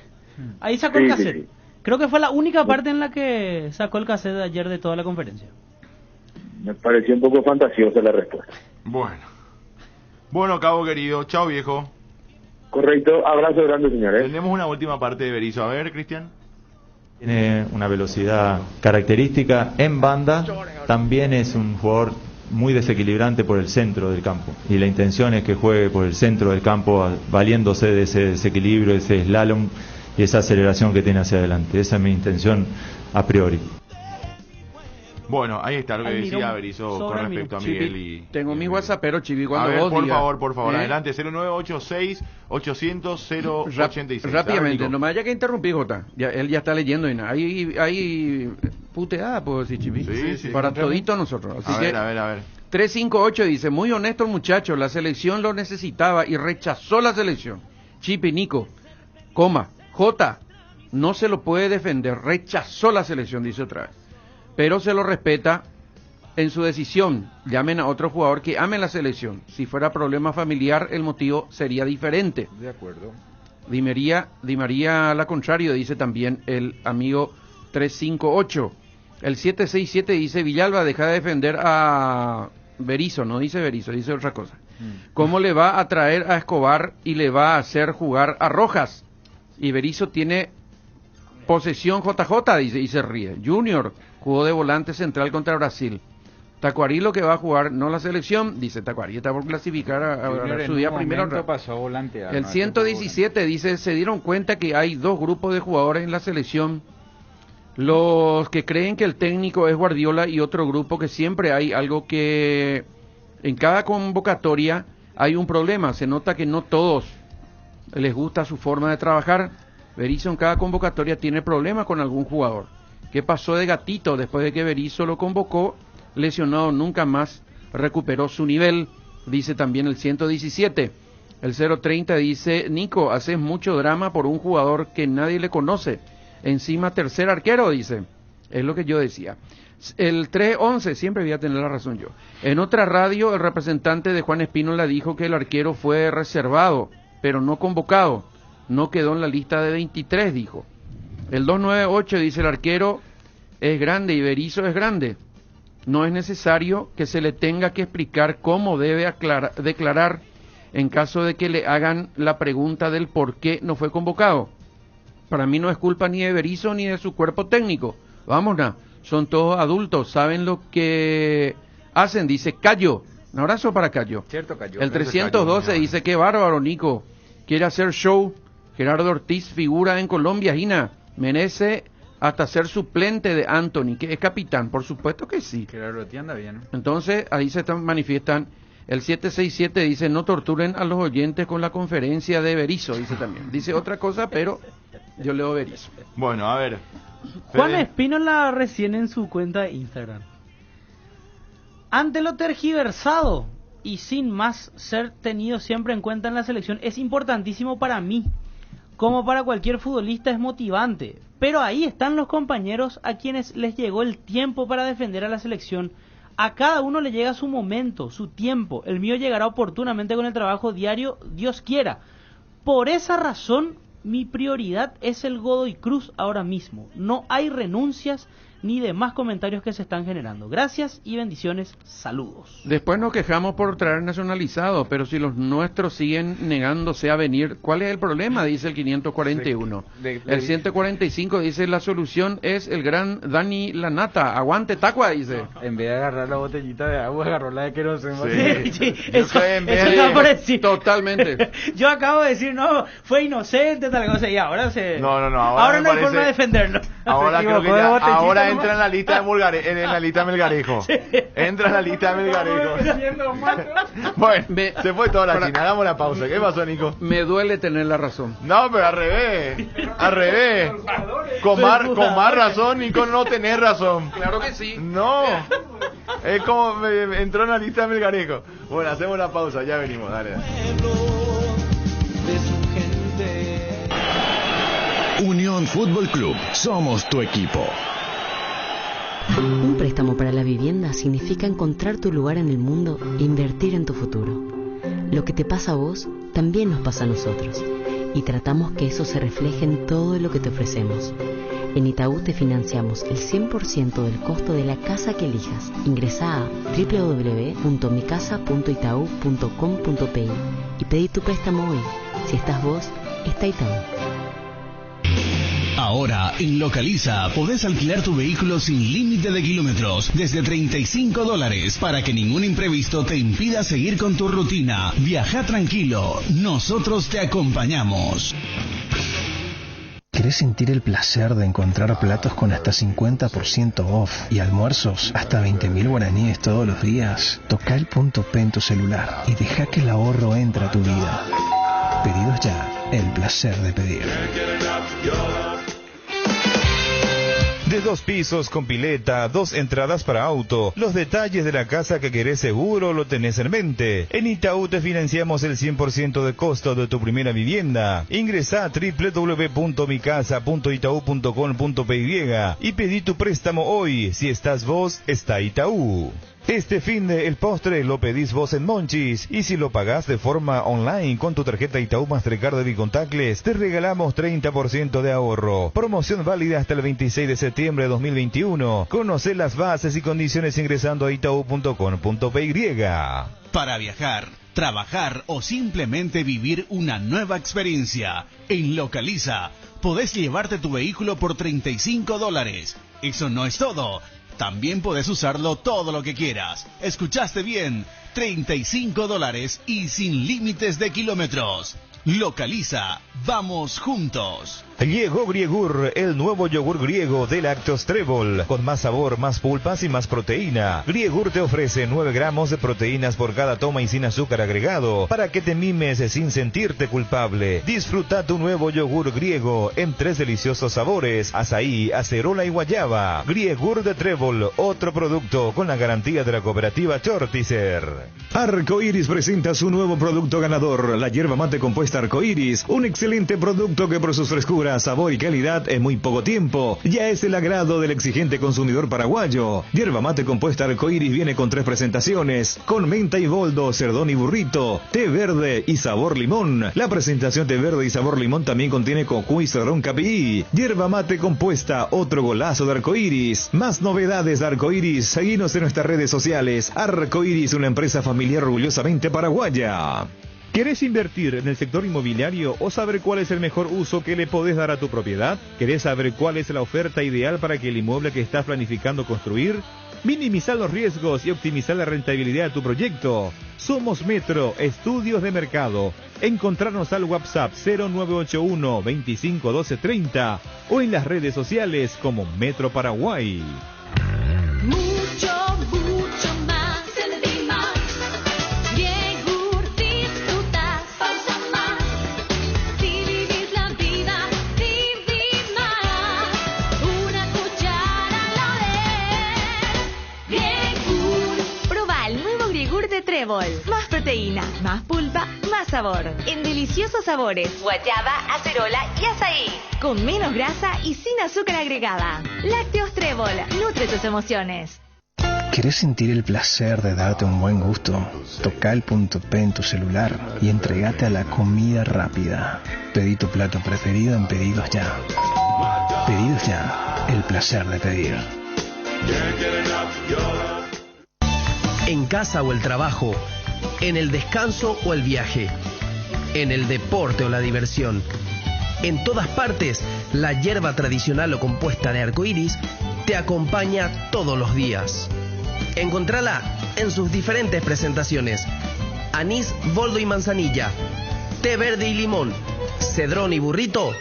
Ahí sacó el Sí, cassette. sí, sí. Creo que fue la única parte en la que sacó el cassette de ayer de toda la conferencia. Me pareció un poco fantasiosa la respuesta. Bueno, Cabo querido, chao viejo. Correcto, abrazo grande, señores. Tenemos una última parte de Berizzo. A ver, Cristian. Tiene una velocidad característica en banda, también es un jugador muy desequilibrante por el centro del campo y la intención es que juegue por el centro del campo valiéndose de ese desequilibrio, ese slalom y esa aceleración que tiene hacia adelante. Esa es mi intención a priori. Bueno, ahí está lo que decía Berizzo con respecto a Miguel y... Tengo mi WhatsApp, pero Chivi, cuando a ver, vos por digas, favor, adelante, 0986-800-086. Rápidamente, no me haya que interrumpir, Jota. Él ya está leyendo y nada. Hay puteada, puedo decir, Chivi. Sí, para todito nosotros. Así a ver. 358 dice, muy honesto el muchacho, la selección lo necesitaba y rechazó la selección. Chipi, Nico, J, no se lo puede defender, rechazó la selección, dice otra vez. Pero se lo respeta en su decisión. Llamen a otro jugador que ame la selección. Si fuera problema familiar, el motivo sería diferente. De acuerdo. Di María la contrario, dice también el amigo 358. El 767 dice, Villalba, deja de defender a Berizzo, no dice Berizzo, dice otra cosa. ¿Cómo le va a traer a Escobar y le va a hacer jugar a Rojas? Y Berizzo tiene posesión JJ, dice, y se ríe. Junior jugó de volante central contra Brasil. Tacuarí lo que va a jugar, no la selección, dice Tacuarí, está por clasificar a su día primero. Pasó volante el 117 dice, se dieron cuenta que hay dos grupos de jugadores en la selección. Los que creen que el técnico es Guardiola y otro grupo que siempre hay algo que en cada convocatoria hay un problema. Se nota que no todos les gusta su forma de trabajar. Berizzo en cada convocatoria tiene problemas con algún jugador. ¿Qué pasó de Gatito después de que Berizzo lo convocó? Lesionado, nunca más recuperó su nivel, dice también el 117. El 030 dice, Nico, haces mucho drama por un jugador que nadie le conoce. Encima tercer arquero, dice. Es lo que yo decía. El 311, siempre voy a tener la razón yo. En otra radio, el representante de Juan Espínola dijo que el arquero fue reservado, pero no convocado. No quedó en la lista de 23, dijo. El 298 dice, el arquero es grande y Berizzo es grande. No es necesario que se le tenga que explicar cómo debe declarar en caso de que le hagan la pregunta del por qué no fue convocado. Para mí no es culpa ni de Berizzo ni de su cuerpo técnico. Vámonos, son todos adultos, saben lo que hacen, dice Cayo. Un abrazo para Cayo. Cierto, Cayo. El 312 dice, qué bárbaro, Nico. Quiere hacer show. Gerardo Ortiz figura en Colombia, Gina. Merece hasta ser suplente de Anthony, que es capitán. Por supuesto que sí. Gerardo Ortiz anda bien. Entonces, ahí se manifiestan. El 767 dice, no torturen a los oyentes con la conferencia de Berizzo, dice también. Dice otra cosa, pero yo leo Berizzo. Bueno, a ver. Juan Espínola recién en su cuenta de Instagram. Ante lo tergiversado y sin más ser tenido siempre en cuenta en la selección, es importantísimo para mí. Como para cualquier futbolista es motivante. Pero ahí están los compañeros a quienes les llegó el tiempo para defender a la selección. A cada uno le llega su momento, su tiempo. El mío llegará oportunamente con el trabajo diario, Dios quiera. Por esa razón, mi prioridad es el Godoy Cruz ahora mismo. No hay renuncias ni demás comentarios que se están generando. Gracias y bendiciones. Saludos. Después nos quejamos por traer nacionalizados, pero si los nuestros siguen negándose a venir, ¿cuál es el problema? Dice el 541. El 145 dice, la solución es el gran Dani Lanata. Aguante Tacua, dice. En vez de agarrar la botellita de agua, agarró la de queroseno. Sí, eso no parece. Totalmente. Yo acabo de decir, no, fue inocente, tal cosa, y ahora se... No, ahora no hay forma de defenderlo. Ahora creo que ya, ahora entra en la lista de en la lista de Melgarejo. Sí. Entra en la lista de Melgarejo. Bueno, se fue toda la China. Hagamos la pausa. ¿Qué pasó, Nico? Me duele tener la razón. No, pero al revés. Al revés. Con más razón, Nico, no tenés razón. Claro que sí. No. Es como entró en la lista de Melgarejo. Bueno, hacemos la pausa. Ya venimos. Dale. Unión Fútbol Club, somos tu equipo. Un préstamo para la vivienda significa encontrar tu lugar en el mundo e invertir en tu futuro. Lo que te pasa a vos, también nos pasa a nosotros. Y tratamos que eso se refleje en todo lo que te ofrecemos. En Itaú te financiamos el 100% del costo de la casa que elijas. Ingresá a www.micasa.itau.com.pi y pedí tu préstamo hoy. Si estás vos, está Itaú. Ahora, en Localiza, podés alquilar tu vehículo sin límite de kilómetros, desde $35, para que ningún imprevisto te impida seguir con tu rutina. Viaja tranquilo, nosotros te acompañamos. ¿Querés sentir el placer de encontrar platos con hasta 50% off y almuerzos hasta 20.000 guaraníes todos los días? Toca el punto P en tu celular y deja que el ahorro entre a tu vida. Pedidos ya, el placer de pedir. De 2 pisos con pileta, 2 entradas para auto. Los detalles de la casa que querés seguro lo tenés en mente. En Itaú te financiamos el 100% de costo de tu primera vivienda. Ingresá a www.micasa.itau.com.py y pedí tu préstamo hoy. Si estás vos, está Itaú. Este fin de el postre lo pedís vos en Monchis, y si lo pagás de forma online con tu tarjeta Itaú Mastercard de Bicontactless, te regalamos 30% de ahorro. Promoción válida hasta el 26 de septiembre de 2021. Conoce las bases y condiciones ingresando a itau.com.py. Para viajar, trabajar o simplemente vivir una nueva experiencia, en Localiza podés llevarte tu vehículo por $35. Eso no es todo. También podés usarlo todo lo que quieras. ¿Escuchaste bien? $35 y sin límites de kilómetros. Localiza, vamos juntos. Llegó Griegur, el nuevo yogur griego de Lácteos Trébol, con más sabor, más pulpas y más proteína. Griegur te ofrece 9 gramos de proteínas por cada toma y sin azúcar agregado, para que te mimes sin sentirte culpable. Disfruta tu nuevo yogur griego en 3 deliciosos sabores: azaí, acerola y guayaba. Griegur de Trébol, otro producto con la garantía de la cooperativa Chortizer. Arcoiris presenta su nuevo producto ganador, la yerba mate compuesta Arcoiris, un excelente producto que por sus frescuras, sabor y calidad en muy poco tiempo ya es el agrado del exigente consumidor paraguayo. Yerba mate compuesta Arcoiris viene con 3 presentaciones: con menta y boldo, cerdón y burrito, té verde y sabor limón. La presentación té verde y sabor limón también contiene cocuy y cedrón capií. Yerba mate compuesta, otro golazo de Arcoiris. Más novedades de Arcoiris, seguinos en nuestras redes sociales. Arcoiris, una empresa familiar orgullosamente paraguaya. ¿Querés invertir en el sector inmobiliario o saber cuál es el mejor uso que le podés dar a tu propiedad? ¿Querés saber cuál es la oferta ideal para que el inmueble que estás planificando construir? Minimizar los riesgos y optimizar la rentabilidad de tu proyecto. Somos Metro, estudios de mercado. Encontrarnos al WhatsApp 0981 25 12 30 o en las redes sociales como Metro Paraguay. Mucho más, Celebi más. Griegur disfrutas, pausa más. Si vivís la vida, vivís más. Una cuchara lo es. Griegur. Proba el nuevo Griegur de Trébol. Más proteína, más pulpa, más sabor. En deliciosos sabores: guayaba, acerola y azaí. Con menos grasa y sin azúcar agregada. Lácteos Trébol, nutre tus emociones. ¿Querés sentir el placer de darte un buen gusto? Toca el punto P en tu celular y entregate a la comida rápida. Pedí tu plato preferido en Pedidos Ya. Pedidos Ya, el placer de pedir. En casa o el trabajo, en el descanso o el viaje, en el deporte o la diversión. En todas partes, la hierba tradicional o compuesta de Arcoiris te acompaña todos los días. Encontrala en sus diferentes presentaciones: anís, boldo y manzanilla, té verde y limón, cedrón y burrito,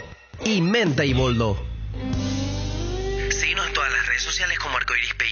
y menta y boldo. redes sociales como Arcoiris PI.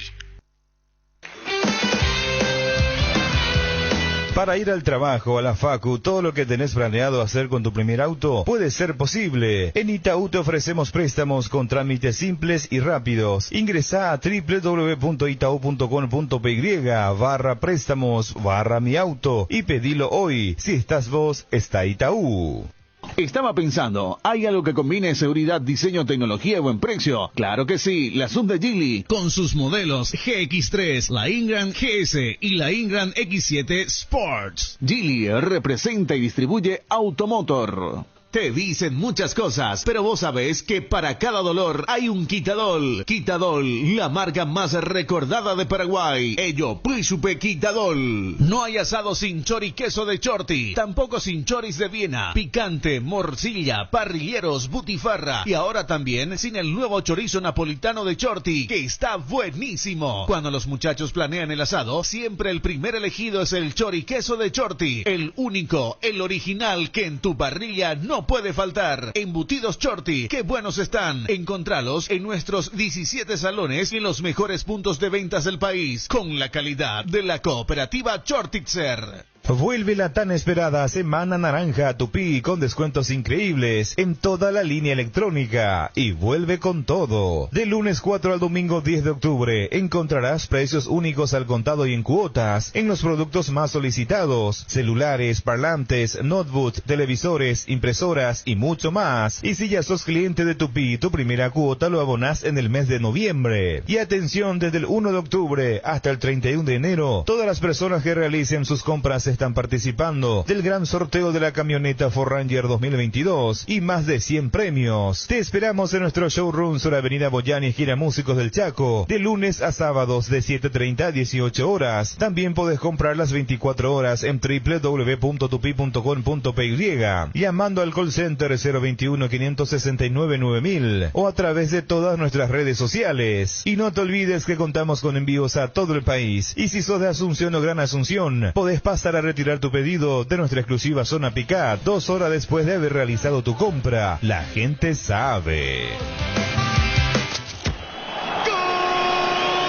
Para ir al trabajo, a la facu, todo lo que tenés planeado hacer con tu primer auto puede ser posible. En Itaú te ofrecemos préstamos con trámites simples y rápidos. Ingresá a www.itau.com.py/préstamos/mi-auto y pedilo hoy. Si estás vos, está Itaú. Estaba pensando, ¿hay algo que combine seguridad, diseño, tecnología y buen precio? Claro que sí, la Hyundai Geely, con sus modelos GX3, la Ingram GS y la Ingram X7 Sports. Geely representa y distribuye Automotor. Te dicen muchas cosas, pero vos sabés que para cada dolor hay un Quitadol. Quitadol, la marca más recordada de Paraguay. Ello, Príncipe Quitadol. No hay asado sin chori queso de Chorti, tampoco sin choris de Viena, picante, morcilla, parrilleros, butifarra y ahora también sin el nuevo chorizo napolitano de Chorti, que está buenísimo. Cuando los muchachos planean el asado, siempre el primer elegido es el chori queso de Chorti, el único, el original que en tu parrilla no puede faltar. Embutidos Chorti, qué buenos están. Encontralos en nuestros 17 salones y en los mejores puntos de ventas del país, con la calidad de la cooperativa Chortitzer. Vuelve la tan esperada Semana Naranja a Tupí con descuentos increíbles en toda la línea electrónica y vuelve con todo. De lunes 4 al domingo 10 de octubre encontrarás precios únicos al contado y en cuotas en los productos más solicitados: celulares, parlantes, notebooks, televisores, impresoras y mucho más. Y si ya sos cliente de Tupí, tu primera cuota lo abonás en el mes de noviembre. Y atención, desde el 1 de octubre hasta el 31 de enero, todas las personas que realicen sus compras están participando del gran sorteo de la camioneta Ford Ranger 2022 y más de 100 premios. Te esperamos en nuestro showroom sobre Avenida Boyani, esquina Músicos del Chaco, de lunes a sábados de 7:30 a 18 horas. También podés comprar las 24 horas en www.tupi.com.py, llamando al call center 021-569-9000 o a través de todas nuestras redes sociales. Y no te olvides que contamos con envíos a todo el país. Y si sos de Asunción o Gran Asunción, podés pasar a retirar tu pedido de nuestra exclusiva zona Picá 2 horas después de haber realizado tu compra. La gente sabe.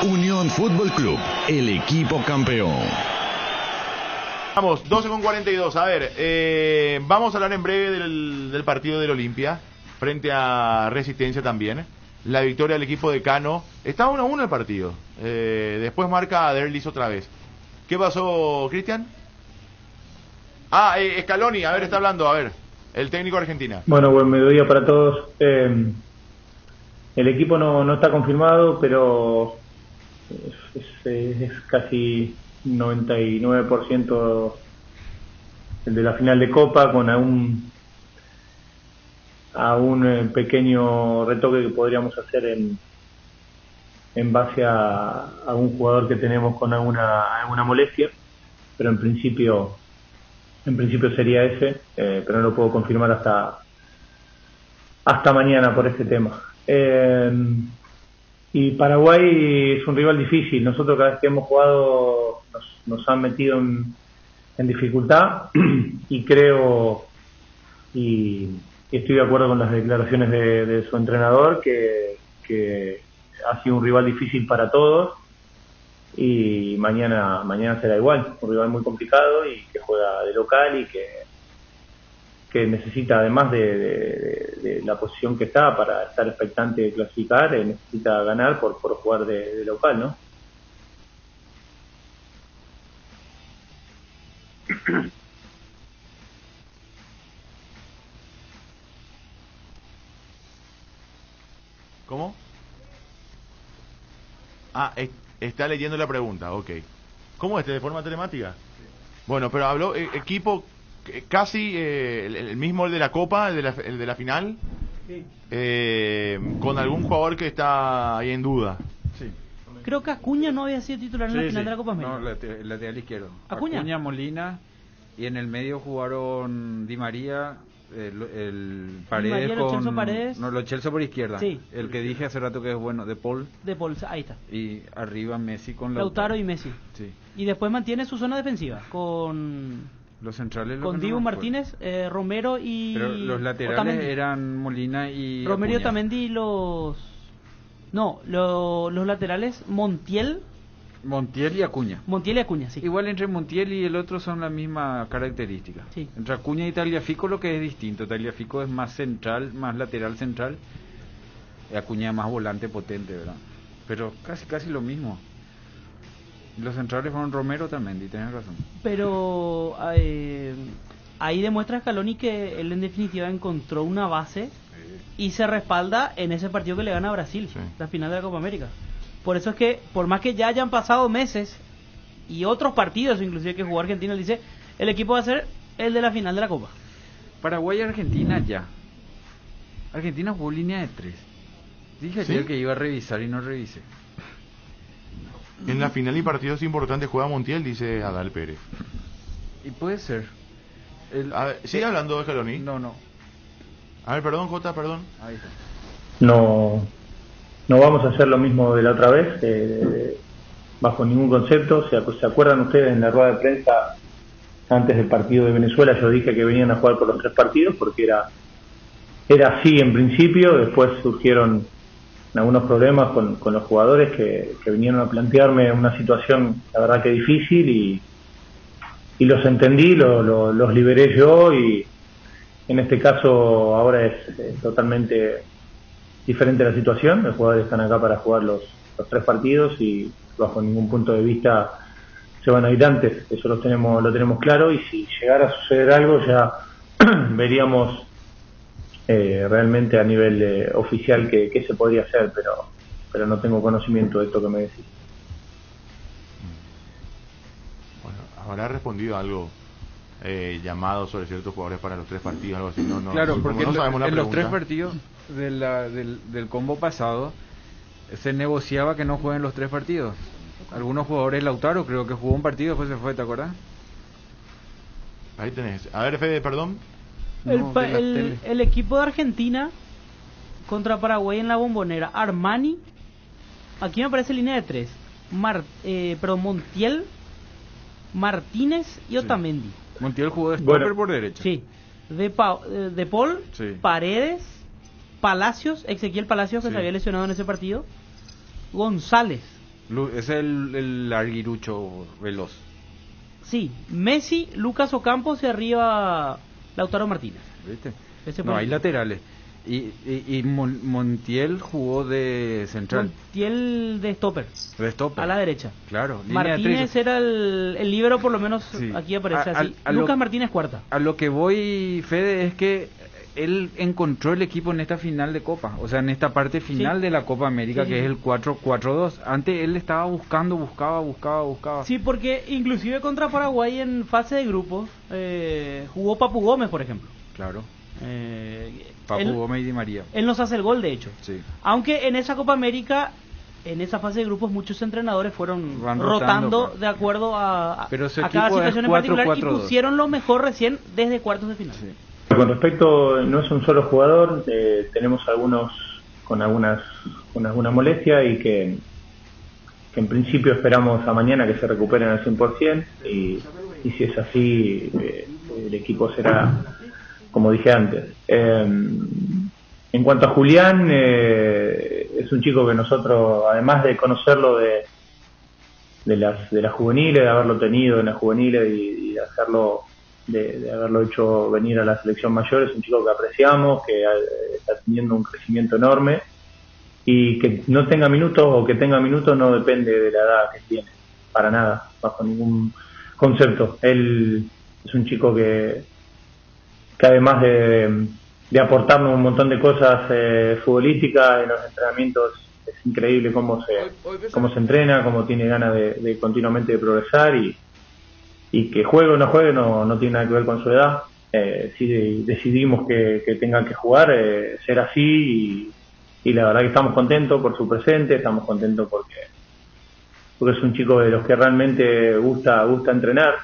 Unión Fútbol Club, el equipo campeón. Vamos, 12:42. A ver, vamos a hablar en breve del partido del Olimpia frente a Resistencia también. La victoria del equipo de Cano. Está 1-1 el partido. Después marca a Derlis otra vez. ¿Qué pasó, Cristian? Scaloni, a ver, está hablando, a ver, el técnico de Argentina. Bueno, buen mediodía para todos. El equipo no está confirmado, pero es casi 99% el de la final de Copa, con algún pequeño retoque que podríamos hacer en base a un jugador que tenemos con alguna molestia, pero en principio sería ese, pero no lo puedo confirmar hasta mañana por este tema. Y Paraguay es un rival difícil. Nosotros cada vez que hemos jugado nos han metido en dificultad y creo y estoy de acuerdo con las declaraciones de su entrenador que ha sido un rival difícil para todos. Y mañana será igual, un rival muy complicado y que juega de local y que necesita, además de la posición que está para estar expectante de clasificar, necesita ganar por jugar de local, ¿no? ¿Cómo? Está leyendo la pregunta, ok. ¿Cómo es? ¿De forma telemática? Sí. Bueno, pero habló equipo casi el mismo, el de la Copa, el de la final, sí. Con algún jugador que está ahí en duda. Sí. Creo que Acuña no había sido titular en la final de la Copa América. No, el lateral izquierdo. ¿Acuña? Molina, y en el medio jugaron Di María, el Paredes con... Paredes. No, lo Chelsea por izquierda. Sí. El que dije hace rato que es bueno, De Paul, ahí está. Y arriba Messi con Lautaro y Messi. Sí. Y después mantiene su zona defensiva con los centrales, con Dibu Martínez, Romero y... Pero los laterales eran Molina y Romero y Acuña. Otamendi y los No, los laterales Montiel y Acuña. Montiel y Acuña, sí. Igual entre Montiel y el otro son la misma característica. Sí. Entre Acuña y Tagliafico lo que es distinto. Tagliafico es más central, más lateral central. Y Acuña más volante potente, ¿verdad? Pero casi lo mismo. Los centrales fueron Romero también, y tenés razón. Pero ahí demuestra Scaloni que él en definitiva encontró una base y se respalda en ese partido que le gana a Brasil, la final de la Copa América. Por eso es que, por más que ya hayan pasado meses y otros partidos inclusive que jugó Argentina, él dice, el equipo va a ser el de la final de la Copa. Paraguay y Argentina ya. Argentina jugó línea de 3. Dije ayer que iba a revisar y no revisé. En la final y partidos importantes juega Montiel, dice Adal Pérez. Y puede ser. ¿Sigue hablando de Scaloni? No. A ver, perdón, Jota, perdón. Ahí está. No vamos a hacer lo mismo de la otra vez, bajo ningún concepto. ¿Se acuerdan ustedes en la rueda de prensa antes del partido de Venezuela? Yo dije que venían a jugar por los 3 partidos porque era así en principio. Después surgieron algunos problemas con los jugadores que vinieron a plantearme una situación, la verdad que difícil, y los entendí, los liberé yo, y en este caso ahora es totalmente diferente la situación. Los jugadores están acá para jugar los 3 partidos y bajo ningún punto de vista se van a ir antes. Eso lo tenemos claro, y si llegara a suceder algo ya veríamos realmente a nivel oficial qué se podría hacer, pero no tengo conocimiento de esto que me decís. Bueno, habrá respondido algo llamado sobre ciertos jugadores para los 3 partidos, algo así. No, claro, porque no sabemos en los 3 partidos del combo pasado se negociaba que no jueguen los 3 partidos. Algunos jugadores, Lautaro creo que jugó un partido, después se fue, ¿te acordás? Ahí tenés. A ver, Fede, perdón. El equipo de Argentina contra Paraguay en la Bombonera, Armani, aquí me aparece línea de 3, Montiel, Martínez y Otamendi. Montiel jugó de stopper por derecha. Sí. De Paul, sí. Paredes, Palacios, Ezequiel Palacios, que se había lesionado en ese partido, González. Es el arguirucho veloz. Sí, Messi, Lucas Ocampos y arriba Lautaro Martínez. ¿Viste? Hay laterales. Y Montiel jugó de central. Montiel de stopper. A la derecha. Claro. Martínez era el líbero, por lo menos sí. Aquí aparece así. Lucas Martínez cuarta. A lo que voy, Fede, es que él encontró el equipo en esta final de Copa. O sea, en esta parte final de la Copa América, que es el 4-4-2. Antes él estaba buscaba. Sí, porque inclusive contra Paraguay en fase de grupos jugó Papu Gómez, por ejemplo. Claro. Papu Gómez y Di María. Él nos hace el gol, de hecho. Sí. Aunque en esa Copa América, en esa fase de grupos, muchos entrenadores fueron rotando de acuerdo a cada situación en particular, y pusieron lo mejor recién desde cuartos de final. Sí. Con respecto, no es un solo jugador, tenemos algunos con alguna molestia y que en principio esperamos a mañana que se recuperen al 100%, y si es así, el equipo será como dije antes. En cuanto a Julián, es un chico que nosotros, además de conocerlo de las juveniles, de haberlo tenido en las juveniles y de hacerlo, de haberlo hecho venir a la selección mayor, es un chico que apreciamos, que está teniendo un crecimiento enorme, y que no tenga minutos o que tenga minutos no depende de la edad que tiene, para nada, bajo ningún concepto. Él es un chico que además de aportarnos un montón de cosas futbolísticas en los entrenamientos, es increíble cómo se entrena, cómo tiene ganas de continuamente de progresar, y que juegue o no juegue no tiene nada que ver con su edad. Si decidimos que tenga que jugar, ser así, y la verdad que estamos contentos por su presente, estamos contentos porque es un chico de los que realmente gusta entrenar,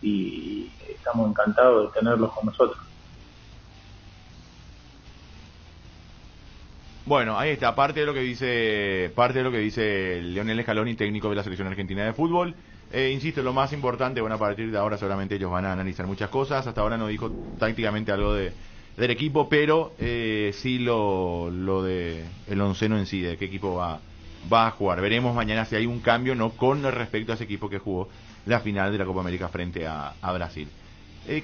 y estamos encantados de tenerlos con nosotros. Bueno, ahí está, parte de lo que dice Lionel Scaloni, técnico de la selección argentina de fútbol. Insisto, lo más importante, bueno, a partir de ahora seguramente ellos van a analizar muchas cosas. Hasta ahora no dijo tácticamente algo de del equipo, pero sí lo de el onceno en sí, de qué equipo va a jugar. Veremos mañana si hay un cambio, no con respecto a ese equipo que jugó la final de la Copa América frente a Brasil.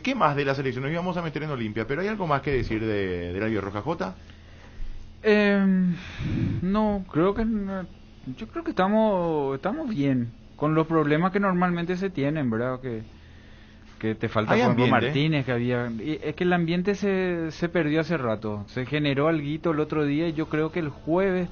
¿Qué más de la selección? Nos íbamos a meter en Olimpia, pero ¿hay algo más que decir de la Albirroja, Jota? No, creo que no. Yo creo que estamos bien con los problemas que normalmente se tienen, ¿verdad? Que te falta, por ejemplo, Martínez, que había... Es que el ambiente se perdió hace rato. Se generó alguito el otro día y yo creo que el jueves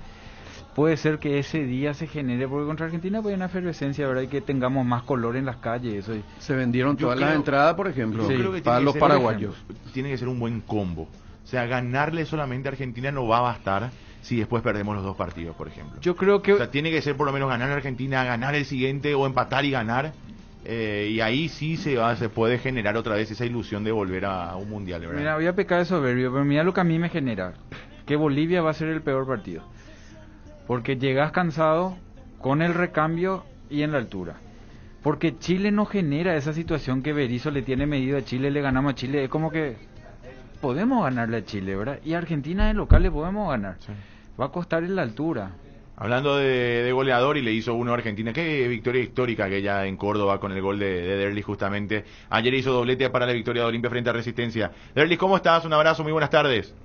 puede ser que ese día se genere, porque contra Argentina puede haber una efervescencia, ¿verdad? Y que tengamos más color en las calles. Eso. Se vendieron todas las entradas, por ejemplo, creo que para los paraguayos. Tiene que ser un buen combo. O sea, ganarle solamente a Argentina no va a bastar si después perdemos los dos partidos, por ejemplo. Yo creo que... O sea, tiene que ser por lo menos ganar a Argentina, ganar el siguiente o empatar y ganar. Y ahí sí se puede generar otra vez esa ilusión de volver a un mundial, ¿verdad? Mira, voy a pecar de soberbio, pero mira lo que a mí me genera. Que Bolivia va a ser el peor partido. Porque llegas cansado con el recambio y en la altura. Porque Chile no genera esa situación que Berizzo le tiene medido a Chile, le ganamos a Chile. Es como que podemos ganarle a Chile, ¿verdad? Y a Argentina de local le podemos ganar. Sí. Va a costar en la altura. Hablando de goleador, y le hizo uno a Argentina, qué victoria histórica que ya en Córdoba con el gol de Derlis justamente. Ayer hizo doblete para la victoria de Olimpia frente a Resistencia. Derlis, ¿cómo estás? Un abrazo, muy buenas tardes.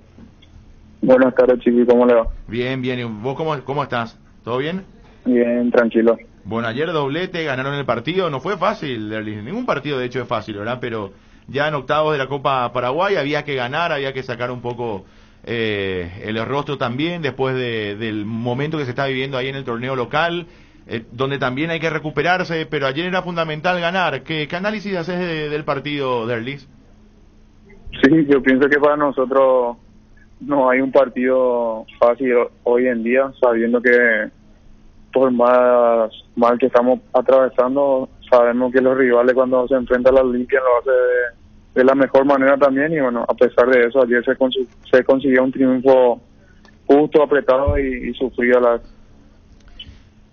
Buenas tardes, Chiqui, ¿cómo le va? Bien, bien. ¿Y vos cómo estás? ¿Todo bien? Bien, tranquilo. Bueno, ayer doblete, ganaron el partido. No fue fácil, Derlis. Ningún partido, de hecho, es fácil, ¿verdad? Pero ya en octavos de la Copa Paraguay había que ganar, había que sacar un poco el rostro también después del momento que se está viviendo ahí en el torneo local, donde también hay que recuperarse, pero ayer era fundamental ganar. ¿Qué análisis haces del partido, Derlis? Sí, yo pienso que para nosotros no hay un partido fácil hoy en día, sabiendo que por más mal que estamos atravesando, sabemos que los rivales cuando se enfrentan a la Olimpia lo hacen de la mejor manera también, y bueno, a pesar de eso, ayer se consiguió un triunfo justo, apretado y sufrido a la...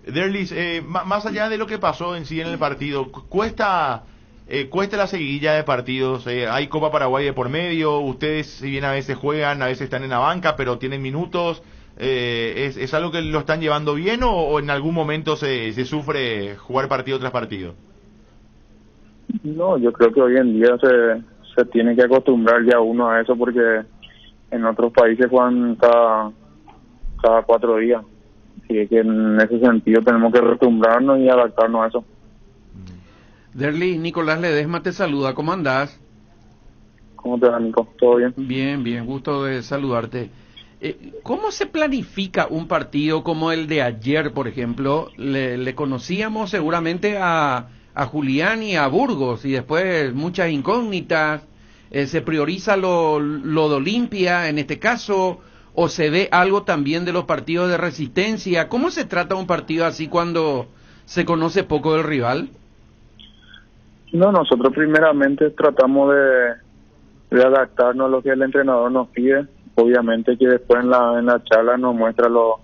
Derlis, más allá de lo que pasó en sí en el partido, cuesta la seguidilla de partidos, hay Copa Paraguay de por medio, ustedes si bien a veces juegan, a veces están en la banca, pero tienen minutos, ¿es algo que lo están llevando bien o en algún momento se sufre jugar partido tras partido? No, yo creo que hoy en día se tiene que acostumbrar ya uno a eso, porque en otros países juegan cada 4 días. Así que en ese sentido tenemos que acostumbrarnos y adaptarnos a eso. Derlis, Nicolás Ledesma te saluda, ¿cómo andás? ¿Cómo te va, Nico? ¿Todo bien? Bien, bien, gusto de saludarte. ¿Cómo se planifica un partido como el de ayer, por ejemplo? Le conocíamos seguramente a Julián y a Burgos, y después muchas incógnitas. ¿Se prioriza lo de Olimpia en este caso, o se ve algo también de los partidos de Resistencia? ¿Cómo se trata un partido así cuando se conoce poco del rival? No, nosotros primeramente tratamos de adaptarnos a lo que el entrenador nos pide. Obviamente que después en la charla nos muestra los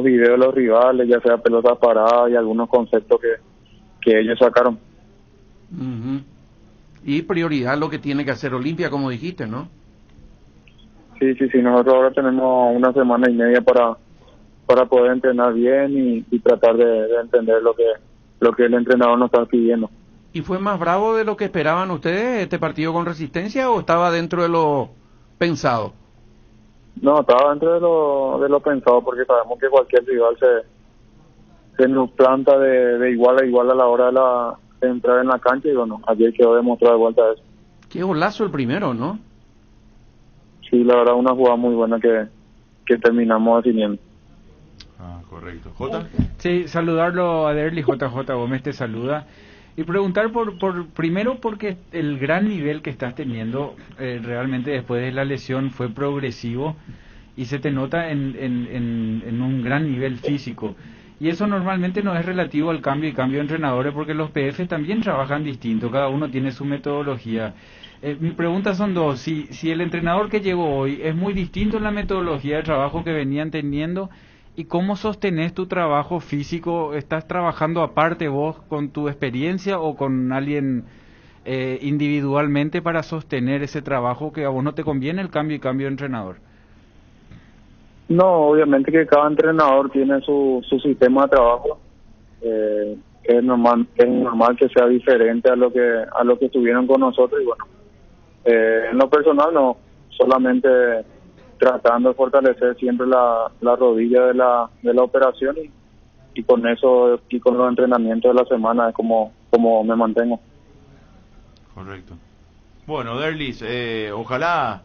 videos de los rivales, ya sea pelota parada y algunos conceptos que ellos sacaron. Uh-huh. Y prioridad lo que tiene que hacer Olimpia, como dijiste, ¿no? Sí, nosotros ahora tenemos 1 semana y media para poder entrenar bien y tratar de entender lo que el entrenador nos está pidiendo. ¿Y fue más bravo de lo que esperaban ustedes este partido con Resistencia, o estaba dentro de lo pensado? No, estaba dentro de lo pensado, porque sabemos que cualquier rival se nos planta de igual a igual a la hora de entrar en la cancha, y bueno, ayer quedó demostrado de vuelta eso. Qué golazo el primero, ¿no? Sí, la verdad, una jugada muy buena que terminamos definiendo. Correcto. ¿Jota? Sí, saludarlo a Derlis, JJ Gómez te saluda. Y preguntar primero porque el gran nivel que estás teniendo realmente después de la lesión fue progresivo y se te nota en un gran nivel físico. Y eso normalmente no es relativo al cambio de entrenadores, porque los PF también trabajan distinto, cada uno tiene su metodología. Mi pregunta son dos: si el entrenador que llegó hoy es muy distinto en la metodología de trabajo que venían teniendo, ¿y cómo sostenés tu trabajo físico? ¿Estás trabajando aparte vos con tu experiencia o con alguien individualmente para sostener ese trabajo que a vos no te conviene el cambio de entrenador? No, obviamente que cada entrenador tiene su sistema de trabajo. Es normal que sea diferente a lo que estuvieron con nosotros y bueno, en lo personal no, solamente tratando de fortalecer siempre la rodilla de la operación y con eso y con los entrenamientos de la semana es como me mantengo. Correcto. Bueno, Derlis, ojalá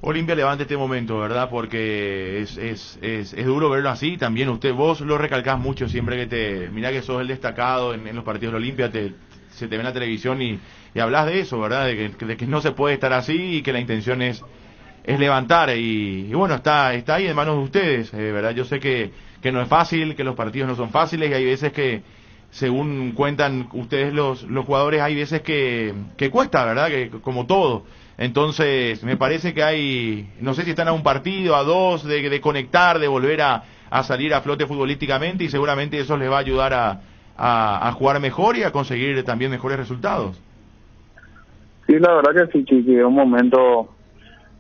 Olimpia levante este momento, ¿verdad? Porque es duro verlo así. También vos lo recalcás mucho siempre que mirá que sos el destacado en los partidos de Olimpia, se te ve en la televisión y hablas de eso, ¿verdad? De que no se puede estar así y que la intención es levantar y bueno, está ahí en manos de ustedes, ¿verdad? Yo sé que no es fácil, que los partidos no son fáciles y hay veces que, según cuentan ustedes los jugadores, hay veces que cuesta, ¿verdad? Que como todo. Entonces, me parece que hay, no sé si están a un partido, a dos, de conectar, de volver a salir a flote futbolísticamente y seguramente eso les va a ayudar a jugar mejor y a conseguir también mejores resultados. Sí, la verdad que sí, Chiqui, es un momento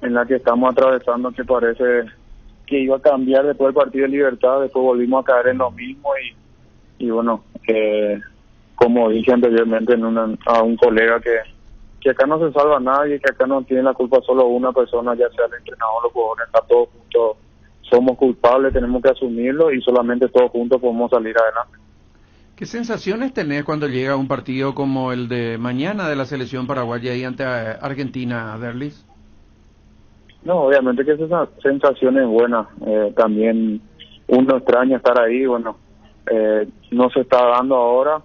en la que estamos atravesando que parece que iba a cambiar después del partido de Libertad, después volvimos a caer en lo mismo y bueno, como dije anteriormente a un colega que acá no se salva nadie, que acá no tiene la culpa solo una persona, ya sea el entrenador o los jugadores, acá todos juntos somos culpables, tenemos que asumirlo y solamente todos juntos podemos salir adelante. ¿Qué sensaciones tenés cuando llega un partido como el de mañana de la selección paraguaya y ante Argentina, Derlis? No, obviamente que esa sensación es buena. También uno extraña estar ahí, bueno, no se está dando ahora,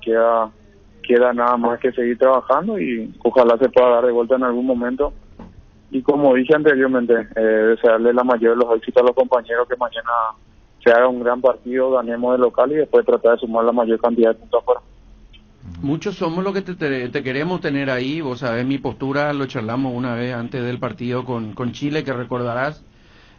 queda nada más que seguir trabajando y ojalá se pueda dar de vuelta en algún momento. Y como dije anteriormente, desearle la mayor de los éxitos a los compañeros, que mañana se haga un gran partido, ganemos de local y después tratar de sumar la mayor cantidad de puntos afuera. Muchos somos los que te queremos tener ahí. Vos sabés mi postura, lo charlamos una vez antes del partido con Chile, que recordarás.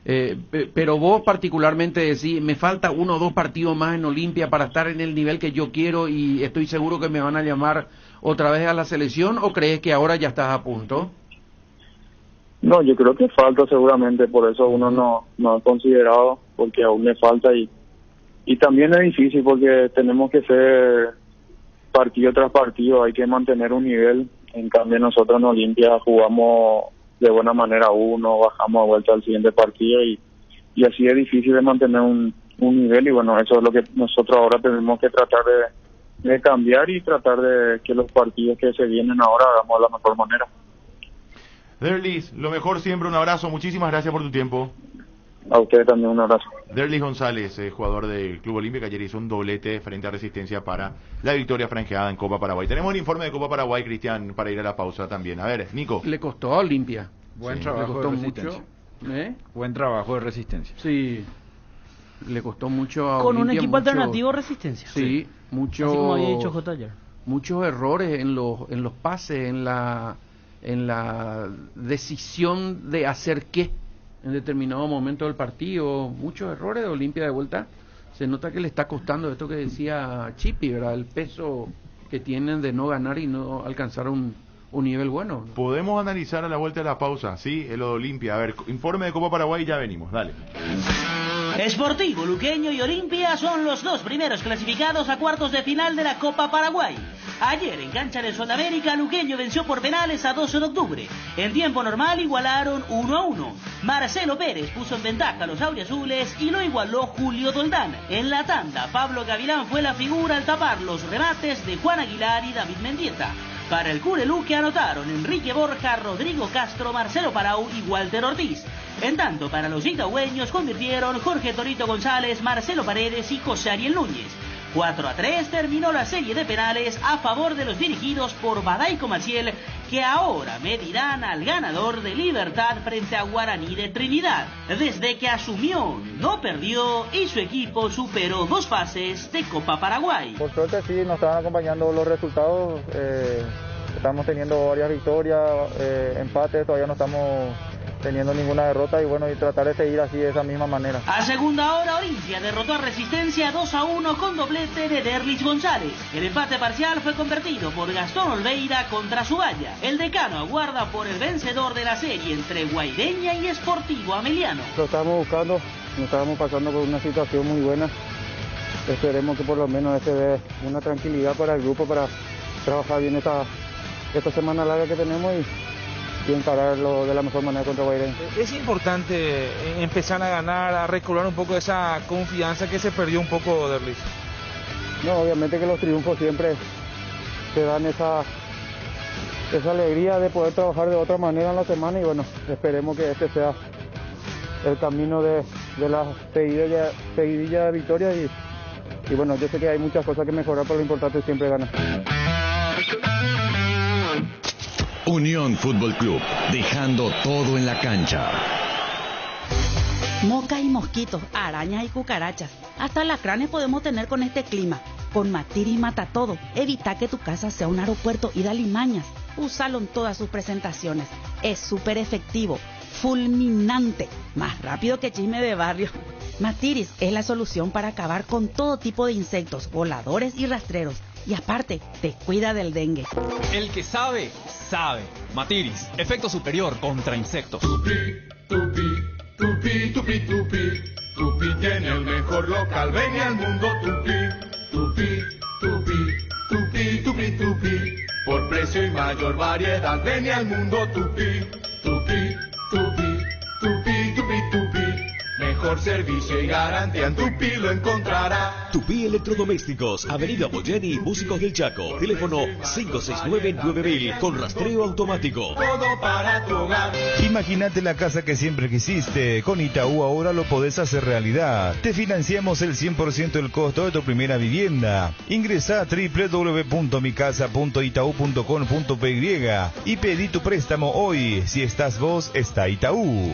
Pero vos particularmente decís, me falta 1 o 2 partidos más en Olimpia para estar en el nivel que yo quiero y estoy seguro que me van a llamar otra vez a la selección, ¿o crees que ahora ya estás a punto? No, yo creo que falta seguramente, por eso uno no ha considerado, porque aún me falta y también es difícil porque tenemos que ser partido tras partido, hay que mantener un nivel. En cambio nosotros en Olimpia jugamos de buena manera uno, bajamos a vuelta al siguiente partido y así es difícil de mantener un nivel y bueno, eso es lo que nosotros ahora tenemos que tratar de cambiar y tratar de que los partidos que se vienen ahora hagamos de la mejor manera. Derlis, lo mejor siempre, un abrazo, muchísimas gracias por tu tiempo. A ustedes también un abrazo. Derlis González, jugador del Club Olimpia, que ayer hizo un doblete frente a Resistencia para la victoria franqueada en Copa Paraguay. Tenemos el informe de Copa Paraguay, Cristian, para ir a la pausa también. A ver, Nico. Le costó a Olimpia. Buen trabajo de Resistencia. Buen trabajo de Resistencia. Sí, le costó mucho a con Olimpia, un equipo alternativo Resistencia. Sí, mucho, así como había dicho J ayer. Muchos errores en los pases, en la decisión de hacer qué en determinado momento del partido, muchos errores de Olimpia de vuelta. Se nota que le está costando esto que decía Chipi, ¿verdad? El peso que tienen de no ganar y no alcanzar un nivel bueno. Podemos analizar a la vuelta de la pausa, sí, lo de Olimpia. A ver, informe de Copa Paraguay y ya venimos, dale. Sportivo Luqueño y Olimpia son los 2 primeros clasificados a cuartos de final de la Copa Paraguay. Ayer en cancha de Sudamérica, Luqueño venció por penales a 12 de octubre. En tiempo normal igualaron 1-1. Marcelo Pérez puso en ventaja a los auriazules y lo igualó Julio Doldán. En la tanda, Pablo Gavilán fue la figura al tapar los remates de Juan Aguilar y David Mendieta. Para el Cureluque anotaron Enrique Borja, Rodrigo Castro, Marcelo Palau y Walter Ortiz. En tanto, para los itagüeños convirtieron Jorge Torito González, Marcelo Paredes y José Ariel Núñez. 4-3 terminó la serie de penales a favor de los dirigidos por Badaico Maciel, que ahora medirán al ganador de Libertad frente a Guaraní de Trinidad. Desde que asumió, no perdió y su equipo superó 2 fases de Copa Paraguay. Por suerte sí, nos estaban acompañando los resultados, estamos teniendo varias victorias, empates, todavía no estamos teniendo ninguna derrota y bueno, y tratar de seguir así de esa misma manera. A segunda hora, Olimpia derrotó a Resistencia 2-1 con doblete de Derlis González. El empate parcial fue convertido por Gastón Olveira contra Subaya. El decano aguarda por el vencedor de la serie entre Guaireña y Sportivo Ameliano. Lo estábamos buscando, nos estábamos pasando por una situación muy buena. Esperemos que por lo menos este dé una tranquilidad para el grupo para trabajar bien esta semana larga que tenemos y encararlo de la mejor manera contra Guaireña. Es importante empezar a ganar, a recobrar un poco esa confianza que se perdió un poco, Derlis. No, obviamente que los triunfos siempre te dan esa alegría de poder trabajar de otra manera en la semana y bueno, esperemos que este sea el camino de la seguidilla de victorias y bueno, yo sé que hay muchas cosas que mejorar, pero lo importante es siempre ganar. Unión Fútbol Club, dejando todo en la cancha. Moscas y mosquitos, arañas y cucarachas. Hasta alacranes podemos tener con este clima. Con Matiris mata todo. Evita que tu casa sea un aeropuerto y dale mañas. Úsalo en todas sus presentaciones. Es súper efectivo, fulminante, más rápido que chisme de barrio. Matiris es la solución para acabar con todo tipo de insectos, voladores y rastreros. Y aparte, te cuida del dengue. El que sabe, sabe. Matiris, efecto superior contra insectos. Tupi tiene el mejor local, ven al mundo Tupi. Por precio y mayor variedad, ven al mundo Tupi. Mejor servicio y garantía en Tupi lo encontrará. Tupi Electrodomésticos, Avenida Boyani, Músicos del Chaco. Teléfono 569-9000 con rastreo automático. Todo para tu hogar. Imagínate la casa que siempre quisiste. Con Itaú ahora lo podés hacer realidad. Te financiamos el 100% del costo de tu primera vivienda. Ingresa a www.micasa.itau.com.py y pedí tu préstamo hoy. Si estás vos, está Itaú.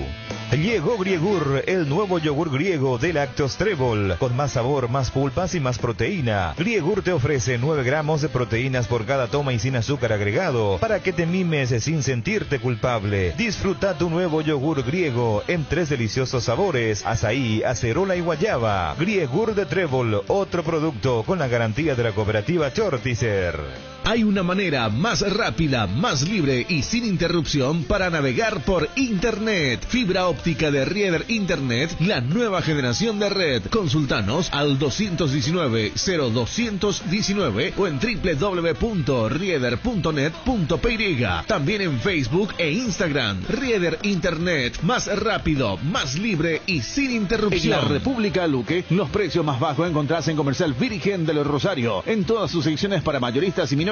Llegó Griegur, el nuevo yogur griego de Lactos Trébol, con más sabor, más pulpas y más proteína. Griegur te ofrece 9 gramos de proteínas por cada toma y sin azúcar agregado, para que te mimes sin sentirte culpable. Disfruta tu nuevo yogur griego en 3 deliciosos sabores: azaí, acerola y guayaba. Griegur de Trébol, otro producto con la garantía de la cooperativa Chortizer. Hay una manera más rápida, más libre y sin interrupción para navegar por Internet. Fibra óptica de Rieder Internet, la nueva generación de red. Consultanos al 219-0219 o en www.rieder.net.py. También en Facebook e Instagram. Rieder Internet, más rápido, más libre y sin interrupción. En la República Luque, los precios más bajos encontrás en Comercial Virgen del Rosario, en todas sus secciones para mayoristas y minoristas,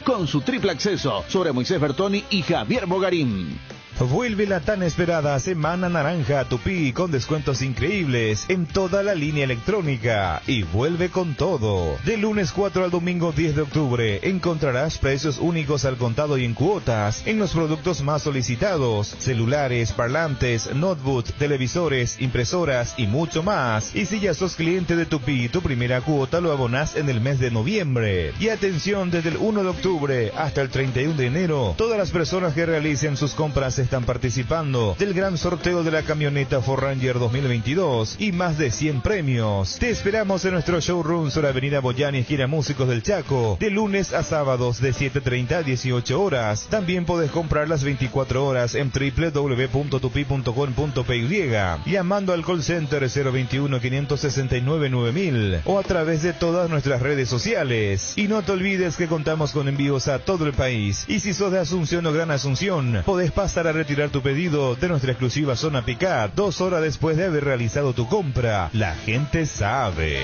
con su triple acceso sobre Moisés Bertoni y Javier Bogarín. Vuelve la tan esperada Semana Naranja Tupi con descuentos increíbles en toda la línea electrónica y vuelve con todo. Del lunes 4 al domingo 10 de octubre encontrarás precios únicos al contado y en cuotas en los productos más solicitados: celulares, parlantes, notebooks, televisores, impresoras y mucho más. Y si ya sos cliente de Tupi, tu primera cuota lo abonás en el mes de noviembre. Y atención, desde el 1 de octubre hasta el 31 de enero, todas las personas que realicen sus compras están participando del gran sorteo de la camioneta Ford Ranger 2022 y más de 100 premios. Te esperamos en nuestro showroom sobre Avenida Boyani, esquina Músicos del Chaco, de lunes a sábados de 7:30 a 18 horas. También podés comprar las 24 horas en www.tupi.com.py, llamando al call center 021-569-9000 o a través de todas nuestras redes sociales. Y no te olvides que contamos con envíos a todo el país. Y si sos de Asunción o Gran Asunción, podés pasar a retirar tu pedido de nuestra exclusiva zona Picat 2 horas después de haber realizado tu compra. La gente sabe.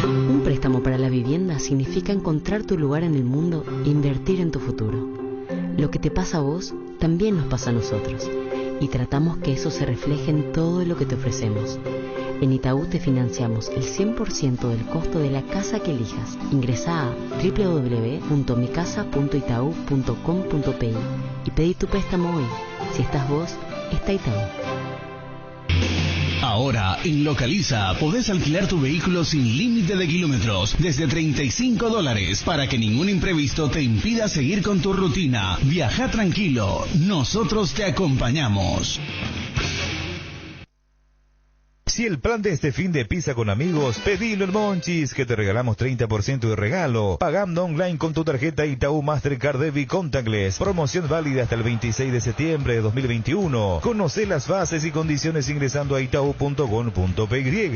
Un préstamo para la vivienda significa encontrar tu lugar en el mundo e invertir en tu futuro. Lo que te pasa a vos también nos pasa a nosotros, y tratamos que eso se refleje en todo lo que te ofrecemos. En Itaú te financiamos el 100% del costo de la casa que elijas. Ingresá a www.micasa.itau.com.py y pedí tu préstamo hoy. Si estás vos, está Itaú. Ahora, en Localiza, podés alquilar tu vehículo sin límite de kilómetros, desde $35, para que ningún imprevisto te impida seguir con tu rutina. Viaja tranquilo, nosotros te acompañamos. Si el plan de este fin de pizza con amigos, pedilo en Monchis, que te regalamos 30% de regalo. Pagando online con tu tarjeta Itaú Mastercard Debit Contactless. Promoción válida hasta el 26 de septiembre de 2021. Conoce las bases y condiciones ingresando a itau.com.py.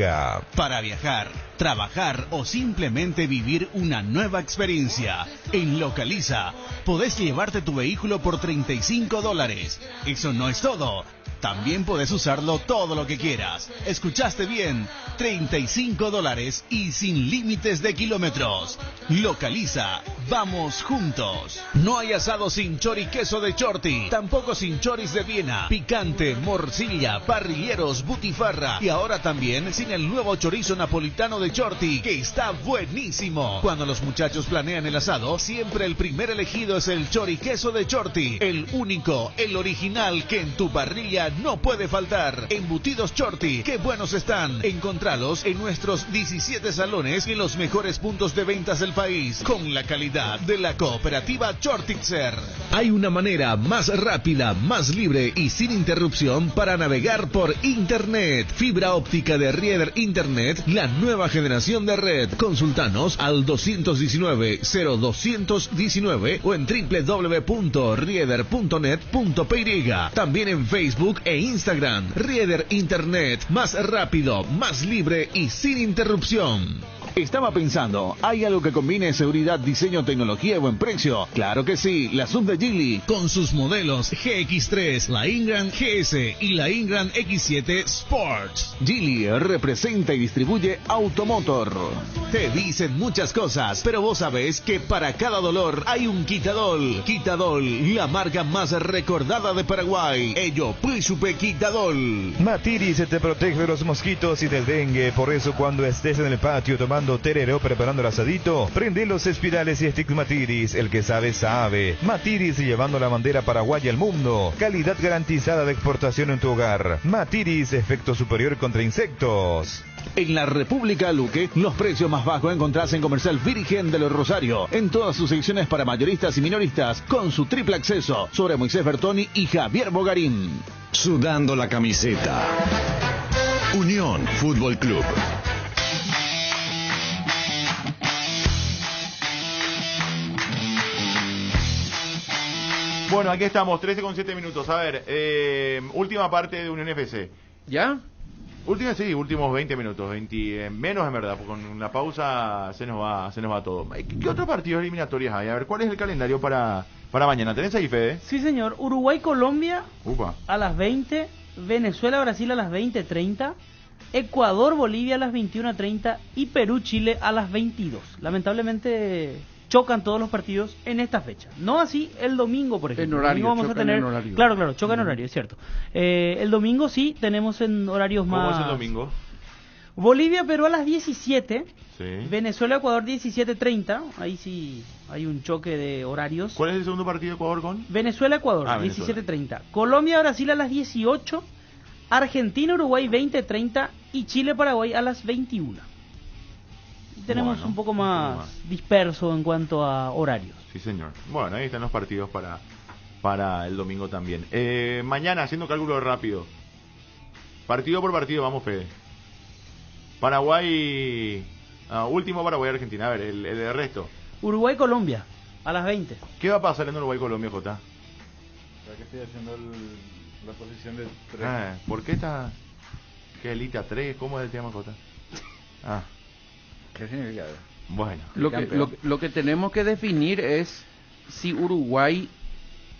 Para viajar, trabajar o simplemente vivir una nueva experiencia, en Localiza, podés llevarte tu vehículo por $35. Eso no es todo. También podés usarlo todo lo que quieras. ¿Escuchaste bien? $35 y sin límites de kilómetros. Localiza. Vamos juntos. No hay asado sin chori queso de Chorti. Tampoco sin choris de Viena, picante, morcilla, parrilleros, butifarra. Y ahora también sin el nuevo chorizo napolitano de Chorti, que está buenísimo. Cuando los muchachos planean el asado, siempre el primer elegido es el chori queso de Chorti. El único, el original, que en tu parrilla no puede faltar. Embutidos Chorti, qué buenos están. Encontralos en nuestros 17 salones y en los mejores puntos de ventas del país, con la calidad de la cooperativa Chortixer. Hay una manera más rápida, más libre y sin interrupción para navegar por Internet. Fibra óptica de Rieder Internet, la nueva generación de red. Consultanos al 219-0219 o en www.rieder.net.py. También en Facebook e Instagram. Rieder Internet, más rápido, más libre y sin interrupción. Estaba pensando, ¿hay algo que combine seguridad, diseño, tecnología y buen precio? Claro que sí, la sub de Geely. Con sus modelos GX3, la Ingram GS y la Ingram X7 Sports. Geely representa y distribuye Automotor. Te dicen muchas cosas, pero vos sabés que para cada dolor hay un Quitadol. Quitadol, la marca más recordada de Paraguay. Ello, Príncipe Quitadol. Matiris te protege de los mosquitos y del dengue. Por eso cuando estés en el patio tomando tereré o preparando el asadito, prende los espirales y stick Matiris. El que sabe, sabe. Matiris, llevando la bandera paraguaya al mundo. Calidad garantizada de exportación en tu hogar. Matiris, efecto superior contra insectos. En la República Luque, los precios más bajos encontrás en Comercial Virgen de los Rosario, en todas sus secciones para mayoristas y minoristas, con su triple acceso sobre Moisés Bertoni y Javier Bogarín. Sudando la camiseta. Unión Fútbol Club. Bueno, aquí estamos, 13:07 minutos. A ver, última parte de Unión FC. ¿Ya? Últimos 20 minutos, 20, menos en verdad, porque con la pausa se nos va todo. ¿Qué otros partidos eliminatorios hay? A ver, ¿cuál es el calendario para mañana? ¿Tenés ahí, Fede? Sí, señor. Uruguay-Colombia a las 20, Venezuela-Brasil a las 20:30, Ecuador-Bolivia a las 21:30 y Perú-Chile a las 22. Lamentablemente chocan todos los partidos en esta fecha. No así el domingo, por ejemplo. En horario, vamos a tener, claro, chocan en horario, es cierto. El domingo sí, tenemos en horarios más... ¿Cómo es el domingo? Bolivia-Perú a las 17. Sí. Venezuela-Ecuador 17:30. Ahí sí hay un choque de horarios. ¿Cuál es el segundo partido de Ecuador con? Venezuela-Ecuador, 17:30. Colombia-Brasil a las 18. Argentina-Uruguay 20:30 y Chile-Paraguay a las 21. Tenemos un poco más disperso en cuanto a horarios. Sí, señor. Bueno, ahí están los partidos para el domingo también. Mañana, haciendo cálculo rápido. Partido por partido, vamos, Fede. Paraguay... último Paraguay-Argentina. A ver, el resto. Uruguay-Colombia, a las 20. ¿Qué va a pasar en Uruguay-Colombia, Jota? Ya que estoy haciendo la posición de 3. ¿Por qué está... ¿Qué elita 3? ¿Cómo es el tema, Jota? ¿Qué significa? Bueno. Lo que tenemos que definir es si Uruguay,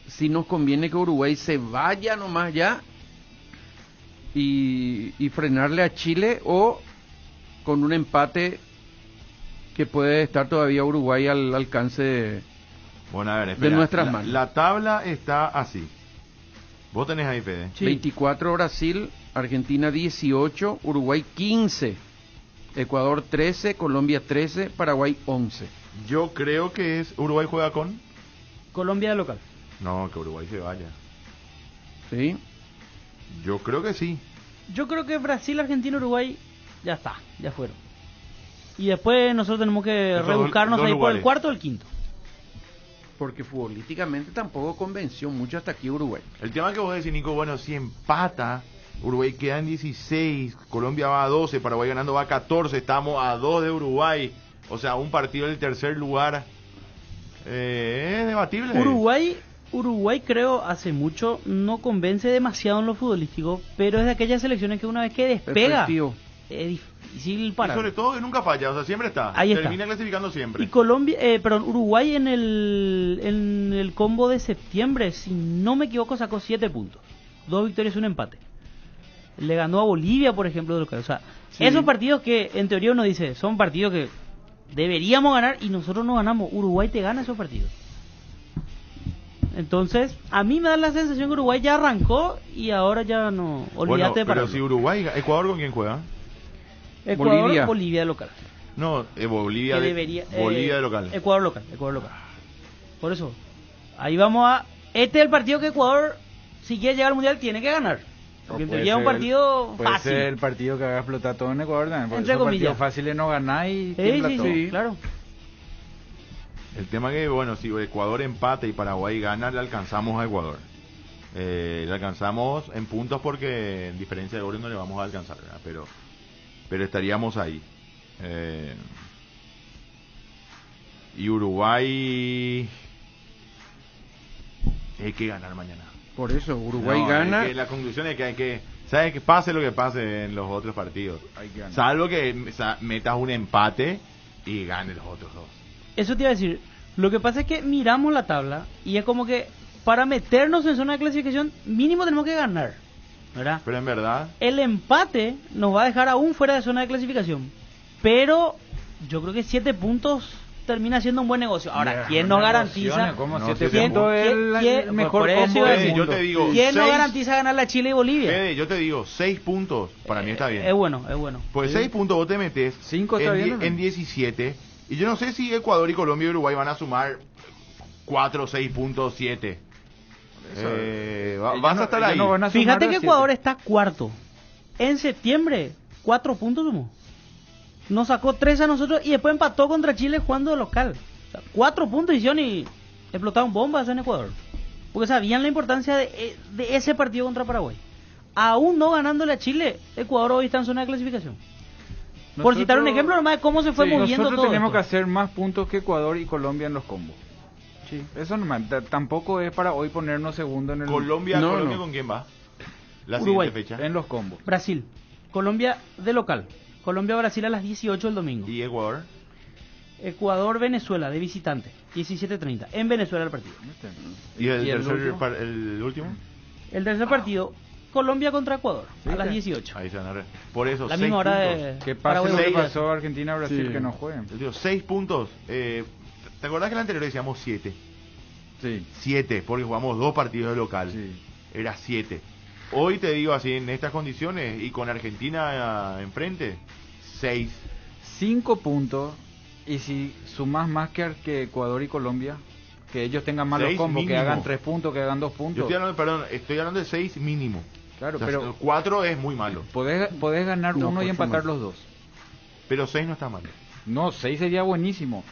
si nos conviene que Uruguay se vaya nomás ya y frenarle a Chile, o con un empate que puede estar todavía Uruguay al alcance de nuestras manos. La tabla está así. Vos tenés ahí, Fede. Sí. 24 Brasil, Argentina 18, Uruguay 15. Ecuador 13, Colombia 13, Paraguay 11. Yo creo que Uruguay juega con Colombia de local. No, que Uruguay se vaya. ¿Sí? Yo creo que sí. Yo creo que Brasil, Argentina, Uruguay ya está, ya fueron. Y después nosotros tenemos que rebuscarnos ahí por el cuarto o el quinto. Porque futbolísticamente tampoco convenció mucho hasta aquí Uruguay. El tema que vos decís, Nico, bueno, si empata, Uruguay queda en 16, Colombia va a 12, Paraguay ganando va a 14, estamos a 2 de Uruguay. O sea, un partido del tercer lugar es debatible. Uruguay creo hace mucho no convence demasiado en lo futbolístico, pero es de aquellas selecciones que una vez que despega es difícil parar. Y sobre todo que nunca falla, o sea, siempre está. Ahí termina está. clasificando siempre. Y Uruguay en el combo de septiembre, si no me equivoco, sacó 7 puntos. 2 victorias y un empate. Le ganó a Bolivia, por ejemplo, de local. O sea, esos partidos que en teoría uno dice, son partidos que deberíamos ganar y nosotros no ganamos. Uruguay te gana esos partidos. Entonces, a mí me da la sensación que Uruguay ya arrancó y ahora ya no. Olvídate de pero si Uruguay, ¿Ecuador con quién juega? Ecuador, Bolivia de local. No, Bolivia de local. Ecuador local. Por eso, ahí vamos a... Este es el partido que Ecuador, si quiere llegar al Mundial, tiene que ganar. Porque en teoría es un partido puede fácil. Puede ser el partido que haga explotar todo en Ecuador también. Porque entre comillas. Partido fácil es no ganar y sí, claro. El tema que, bueno, si Ecuador empata y Paraguay gana, le alcanzamos a Ecuador. Le alcanzamos en puntos porque en diferencia de goles no le vamos a alcanzar, ¿verdad? Pero estaríamos ahí. Y Uruguay hay que ganar mañana. Por eso, Uruguay gana. La conclusión es que hay que... ¿Sabes? Que pase lo que pase en los otros partidos. Salvo que metas un empate y gane los otros dos. Eso te iba a decir. Lo que pasa es que miramos la tabla y es como que para meternos en zona de clasificación mínimo tenemos que ganar, ¿verdad? Pero en verdad el empate nos va a dejar aún fuera de zona de clasificación. Pero yo creo que 7 puntos termina siendo un buen negocio. Ahora, ¿quién nos garantiza? ¿Cómo 7 puntos es el mejor combo del mundo? Yo te digo, ¿quién nos garantiza ganar la Chile y Bolivia? Fede, yo te digo, 6 puntos para mí está bien. Es bueno. Pues 6 puntos vos te metes 5 está bien, en 17. Y yo no sé si Ecuador y Colombia y Uruguay van a sumar 4, 6 puntos, 7. Vas a estar ahí. Fíjate que Ecuador está cuarto. En septiembre, 4 puntos sumó. Nos sacó 3 a nosotros y después empató contra Chile jugando de local. O sea, 4 puntos hicieron y explotaron bombas en Ecuador. Porque sabían la importancia de ese partido contra Paraguay. Aún no ganándole a Chile, Ecuador hoy está en zona de clasificación. Por citar un ejemplo nomás de cómo se fue moviendo todo. Nosotros tenemos esto. que hacer más puntos que Ecuador y Colombia en los combos. Sí. Eso nomás, tampoco es para hoy ponernos segundo en el... ¿Colombia con quién va? La Uruguay, siguiente fecha. En los combos. Brasil. Colombia de local. Colombia-Brasil a las 18 el domingo. ¿Y Ecuador? Ecuador-Venezuela de visitante. 17:30. En Venezuela el partido. ¿Y el último? El tercer partido... Colombia contra Ecuador, a las 18. Ahí se van a ver. Por eso, la 6 misma hora puntos. de... ¿Qué pasa lo que pasó a Argentina Brasil que no jueguen? Yo digo, 6 puntos. ¿Te acordás que el anterior decíamos 7? Sí. 7, porque jugamos 2 partidos de local. Sí. Era 7. Hoy te digo así, en estas condiciones y con Argentina enfrente, 6. 5 puntos. Y si sumás más que Ecuador y Colombia, que ellos tengan malos combos, que hagan 3 puntos, que hagan 2 puntos. Estoy hablando de 6 mínimo. Claro, o sea, pero 4 es muy malo. Podés ganar uno y empatar los 2. Pero 6 no está mal. No, 6 sería buenísimo.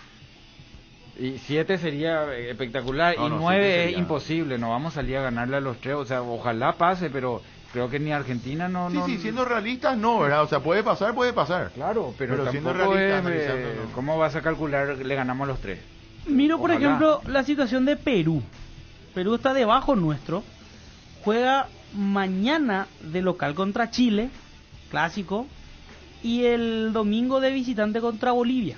Y 7 sería espectacular. Y 9 es imposible. No vamos a salir a ganarle a los 3. O sea, ojalá pase, pero creo que ni Argentina no... Sí, siendo realistas no, ¿verdad? O sea, puede pasar. Claro, pero siendo realistas, no. ¿Cómo vas a calcular le ganamos a los 3? Miro, por ejemplo, la situación de Perú. Perú está debajo nuestro. Juega mañana de local contra Chile, clásico, y el domingo de visitante contra Bolivia.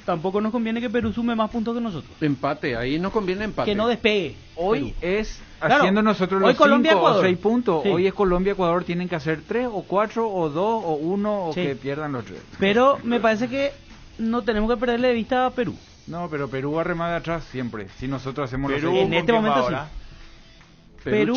Tampoco nos conviene que Perú sume más puntos que nosotros. Empate, ahí nos conviene empate. Que no despegue. Hoy Perú. es haciendo nosotros los 5 o 6 puntos. Sí. Hoy es Colombia, Ecuador, tienen que hacer 3 o 4 o 2 o 1 o que pierdan los 3. Pero me parece que no tenemos que perderle de vista a Perú. No, pero Perú va a remar de atrás siempre. Si nosotros hacemos Perú, en este momento sí. Perú,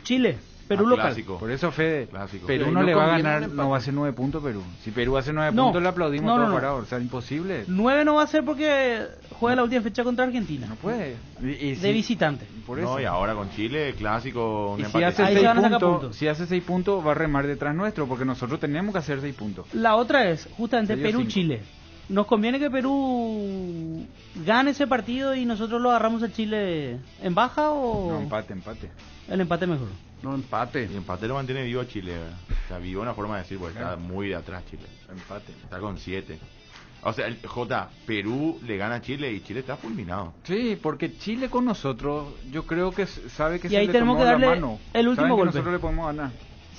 Chile. Perú local. Clásico. Por eso, Fede, Clásico. Perú Sí, no no le va a conviene ganar, el no empate. va a hacer 9 puntos Perú. Si Perú hace 9 No. puntos, le aplaudimos No, todo no. parado. O sea, imposible. 9 no va a ser porque juega la última fecha contra Argentina. No puede. Y De visitante. Por eso. No, y ahora con Chile, clásico, un Y si empate. hace, Ahí 6 se van a sacar puntos, puntos. si hace 6 puntos, va a remar detrás nuestro, porque nosotros tenemos que hacer 6 puntos. La otra es justamente Sería Perú-Chile. ¿Nos conviene que Perú gane ese partido y nosotros lo agarramos a Chile en baja o No, empate. el empate mejor? No, empate. Y empate lo mantiene vivo a Chile, ¿verdad? O sea, vivo una forma de decir, porque está muy de atrás Chile. Empate. Está con 7. O sea, Perú le gana a Chile y Chile está fulminado. Sí, porque Chile con nosotros, yo creo que sabe que Y se ahí le tenemos tomó que darle la mano. el último Saben que golpe. nosotros le podemos ganar.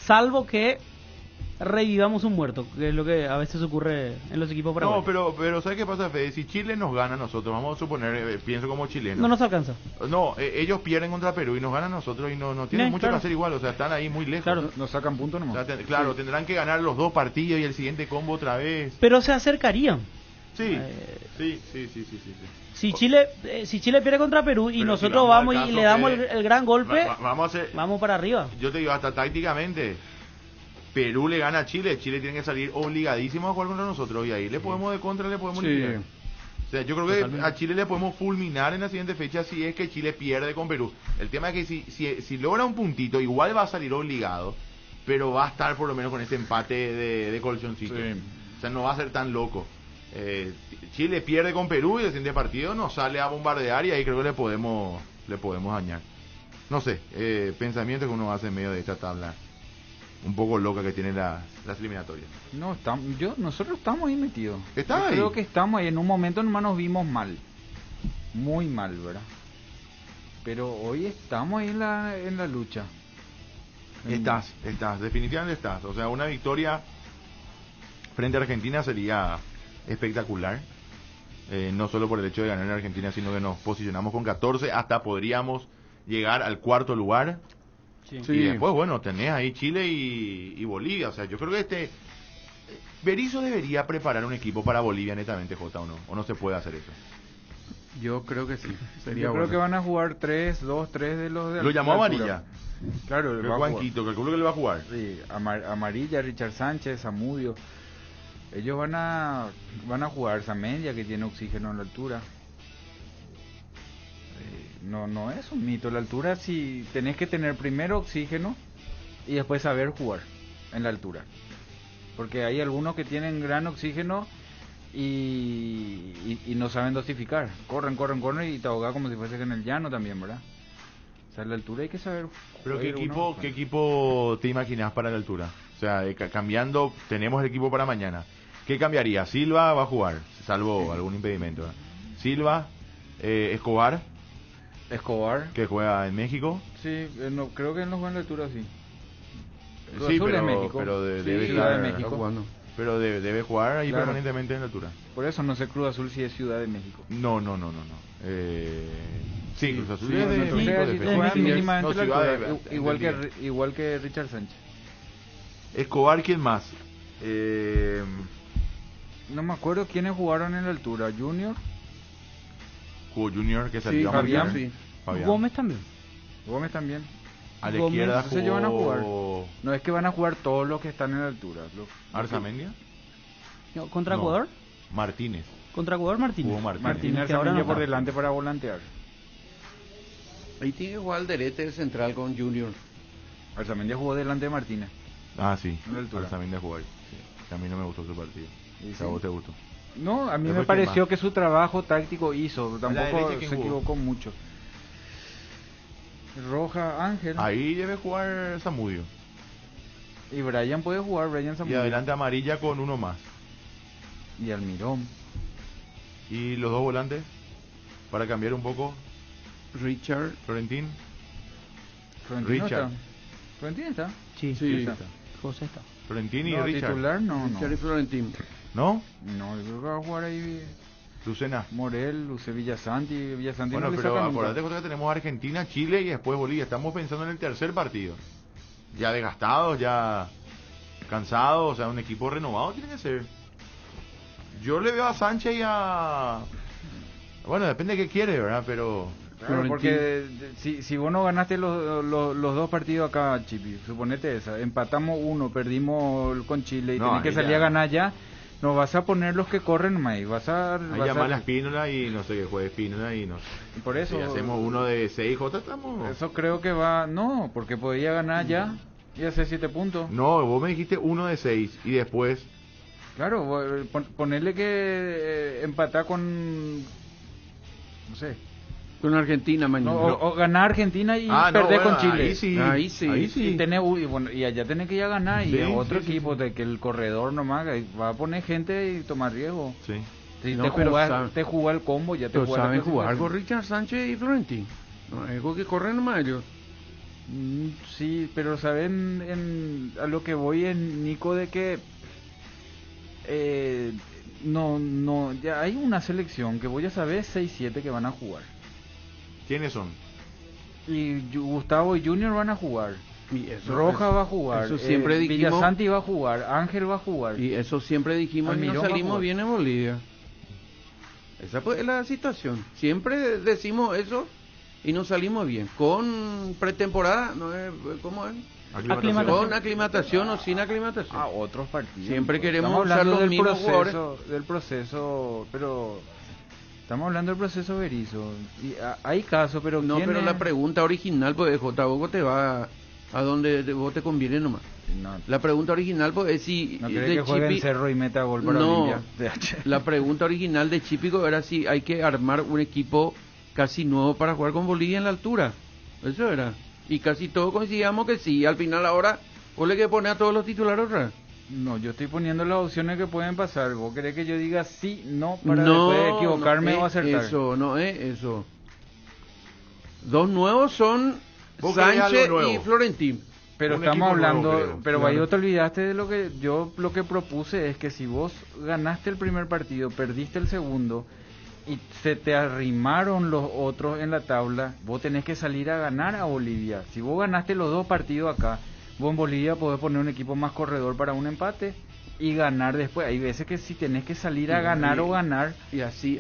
Salvo que revivamos un muerto, que es lo que a veces ocurre en los equipos No, paraguayos. pero ¿sabes qué pasa, Fede? Si Chile nos gana a nosotros, vamos a suponer, pienso como chileno. No nos alcanza. No, ellos pierden contra Perú y nos ganan a nosotros y no tienen mucho claro. que hacer igual, o sea, están ahí muy lejos. Claro. Nos sacan puntos O nomás. sea, claro, tendrán que ganar los 2 partidos y el siguiente combo otra vez. Pero se acercarían. Sí, Eh, sí. Si Chile pierde contra Perú y Pero nosotros si vamos al y caso le damos que- el gran golpe, Vamos a hacer, vamos para arriba. yo te digo, hasta tácticamente, Perú le gana a Chile tiene que salir obligadísimo a jugar contra nosotros y ahí le podemos de contra, le podemos Sí. liquidar. O sea, yo creo que a Chile le podemos fulminar en la siguiente fecha si es que Chile pierde con Perú. El tema es que si logra un puntito, igual va a salir obligado, pero va a estar por lo menos con ese empate de colchoncito. Sí. O sea, no va a ser tan loco. Chile pierde con Perú y el siguiente partido nos sale a bombardear y ahí creo que le podemos dañar. No sé, pensamientos que uno hace en medio de esta tabla un poco loca que tienen las eliminatorias. No, nosotros estamos ahí metidos. ¿Estás Yo ahí? creo que estamos ahí. En un momento nomás nos vimos mal. Muy mal, ¿verdad? Pero hoy estamos ahí en la lucha. Estás, definitivamente estás. O sea, una victoria frente a Argentina sería espectacular. No solo por el hecho de ganar en Argentina, sino que nos posicionamos con 14, hasta podríamos llegar al 4º lugar. Sí. Y después, bueno, tenés ahí Chile y Bolivia. O sea, yo creo que Berizzo debería preparar un equipo para Bolivia netamente, Jota, o no se puede hacer eso. Yo creo que sí. Sería Yo creo bueno. que van a jugar 3 de los de Lo llamó la Amarilla. altura. Claro, El va a jugar. Juanquito, calculo que le va a jugar. Sí, Amarilla, Richard Sánchez, Zamudio. Ellos van a jugar Zamendia, que tiene oxígeno en la altura. No es un mito. La altura, si tenés que tener primero oxígeno y después saber jugar en la altura. Porque hay algunos que tienen gran oxígeno y no saben dosificar. Corren y te ahogas como si fuese en el llano también, ¿verdad? O sea, en la altura hay que saber. Pero ¿qué jugar equipo te imaginas para la altura? O sea, cambiando, tenemos el equipo para mañana. ¿Qué cambiaría? Silva va a jugar, salvo algún impedimento. Silva, Escobar, que juega en México. Sí, no, creo que no juega en la altura, sí. Cruz Sí, Azul pero, es México. pero Sí, debe Ciudad estar de México. jugando. Pero debe jugar ahí Claro. permanentemente en la altura. Por eso no sé Cruz Azul si es Ciudad de México. No. Sí, Cruz Azul Sí, es de no, México. sí, de juega México. mínimamente No, la Ciudad altura, de- igual que Richard Sánchez. Escobar, ¿quién más? No me acuerdo quiénes jugaron en la altura. Junior, Jugó Junior, que salió a Fabián, marcar. sí. Fabián. Gómez también. Gómez también. A la Gómez, izquierda entonces ellos van a jugar. jugó No es que van a jugar todos los que están en la altura. Arzamendia. No, ¿Contra No. Ecuador? Martínez. Contra Ecuador, Martínez. Jugó Martínez. Martínez que ahora Arzamendia no por está. delante para volantear. Ahí tiene que jugar Alderete de central con Junior. Arzamendia jugó delante de Martínez. Ah, sí. En la altura. Arzamendia jugó ahí. Sí. A mí no me gustó su partido. ¿Y ¿A sí? vos te gustó? No, a mí Después, me ¿quién pareció más? que su trabajo táctico hizo. la Tampoco derecha, ¿quién se jugó? equivocó mucho. Roja, Ángel. Ahí debe jugar Zamudio. Y Brian puede jugar, Brian Y Zamudio. adelante amarilla con uno más. Y Almirón. Y los dos volantes, para cambiar un poco, Richard. Florentín. Florentino Richard. está. ¿Florentín está? Sí, Sí. Está. José está. Florentín y No, Richard. titular no. Richard y Florentín. ¿No? No, yo creo que va a jugar ahí Lucena. Morel, Luce Villasanti. Villasanti Bueno, no le pero saca nunca. acordate que tenemos Argentina, Chile y después Bolivia. Estamos pensando en el tercer partido. Ya desgastados, ya cansados, o sea, un equipo renovado tiene que ser. Yo le veo a Sánchez y a... Bueno, depende de qué quiere, ¿verdad? Pero Claro, porque si vos no ganaste los dos partidos acá, Chipi, suponete esa, empatamos uno, perdimos con Chile y tenés que salir a ganar ya, no vas a poner los que corren más, vas a llamar a Espínola y no sé qué juegue Espínola y no sé. Por eso. Si hacemos uno de 6J estamos. Eso creo que va, no, porque podía ganar ya y hacer 7 puntos. No, vos me dijiste uno de 6 y después. Claro, ponerle que empatar con, no sé. Con Argentina mañana. No, o ganar Argentina y perder con Chile. Ahí sí. Y allá tenés que ir a ganar. Y otro equipo de que el corredor nomás va a poner gente y tomar riesgo. Sí. Si te jugás el combo, ya te jugás. ¿Saben jugar con Richard Sánchez y Florentino? No, es algo que corren nomás ellos. Sí, pero saben a lo que voy en Nico de que no, ya hay una selección que voy a saber 6-7 que van a jugar. ¿Quiénes son? Y Gustavo y Junior van a jugar. Y eso, Roja va a jugar. Eso siempre dijimos. Villasanti va a jugar. Ángel va a jugar. Y eso siempre dijimos y no salimos bien en Bolivia. Esa fue la situación. Siempre decimos eso y no salimos bien. Con pretemporada, ¿no es? ¿Cómo es? Con aclimatación o sin aclimatación. Otros partidos. Siempre queremos usar los mismos jugadores. Del proceso, pero estamos hablando del proceso Berizzo. Y hay casos, pero no, pero la pregunta original, pues, J, vos te va a donde vos te conviene nomás. No. La pregunta original, pues, es si no querés que juegue en Cerro y meta gol para Olimpia. La pregunta original de Chípico era si hay que armar un equipo casi nuevo para jugar con Bolivia en la altura. Eso era. Y casi todos coincidíamos que sí. Al final ahora, ¿vos le que poner a todos los titulares otra vez? No, yo estoy poniendo las opciones que pueden pasar. ¿Vos querés que yo diga sí, no, para después equivocarme o acertar? Eso, no es eso. Dos nuevos son Sánchez y Florentino. Pero estamos hablando, pero ahí te olvidaste de lo que propuse es que si vos ganaste el primer partido, perdiste el segundo y se te arrimaron los otros en la tabla, vos tenés que salir a ganar a Bolivia. Si vos ganaste los dos partidos acá, vos en Bolivia podés poner un equipo más corredor para un empate y ganar después. Hay veces que si tenés que salir a ganar o ganar. Y así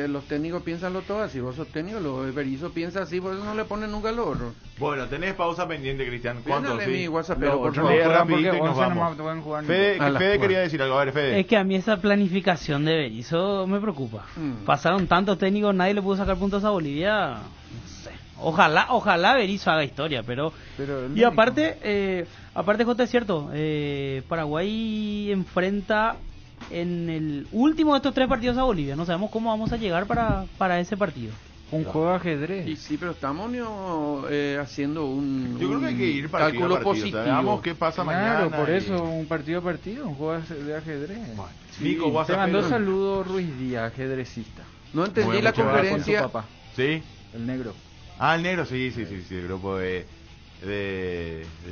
los técnicos piensan lo todo así. Vos sos técnico, los Berizzo piensa así, por eso no le ponen nunca lo otro. Bueno, tenés pausa pendiente, Cristian. ¿Cuánto? Mi WhatsApp, pero por favor, rapidito y nos vamos. Fede quería decir algo. A ver, Fede. Es que a mí esa planificación de Berizzo me preocupa. Pasaron tantos técnicos, nadie le pudo sacar puntos a Bolivia. No sé. Ojalá Berizzo haga historia, pero y aparte Jota, es cierto, Paraguay enfrenta en el último de estos 3 partidos a Bolivia. No sabemos cómo vamos a llegar para ese partido. Un juego de ajedrez. Y sí, pero estamos haciendo un yo creo que hay que ir cálculo positivo. Veamos qué pasa mañana. Claro, por eso un partido a partido, un juego de ajedrez. Bueno, Nico, te mandó saludos Ruiz Díaz, ajedrecista. No entendí la conferencia. Con su papá. Sí. El negro. El negro, sí, el grupo de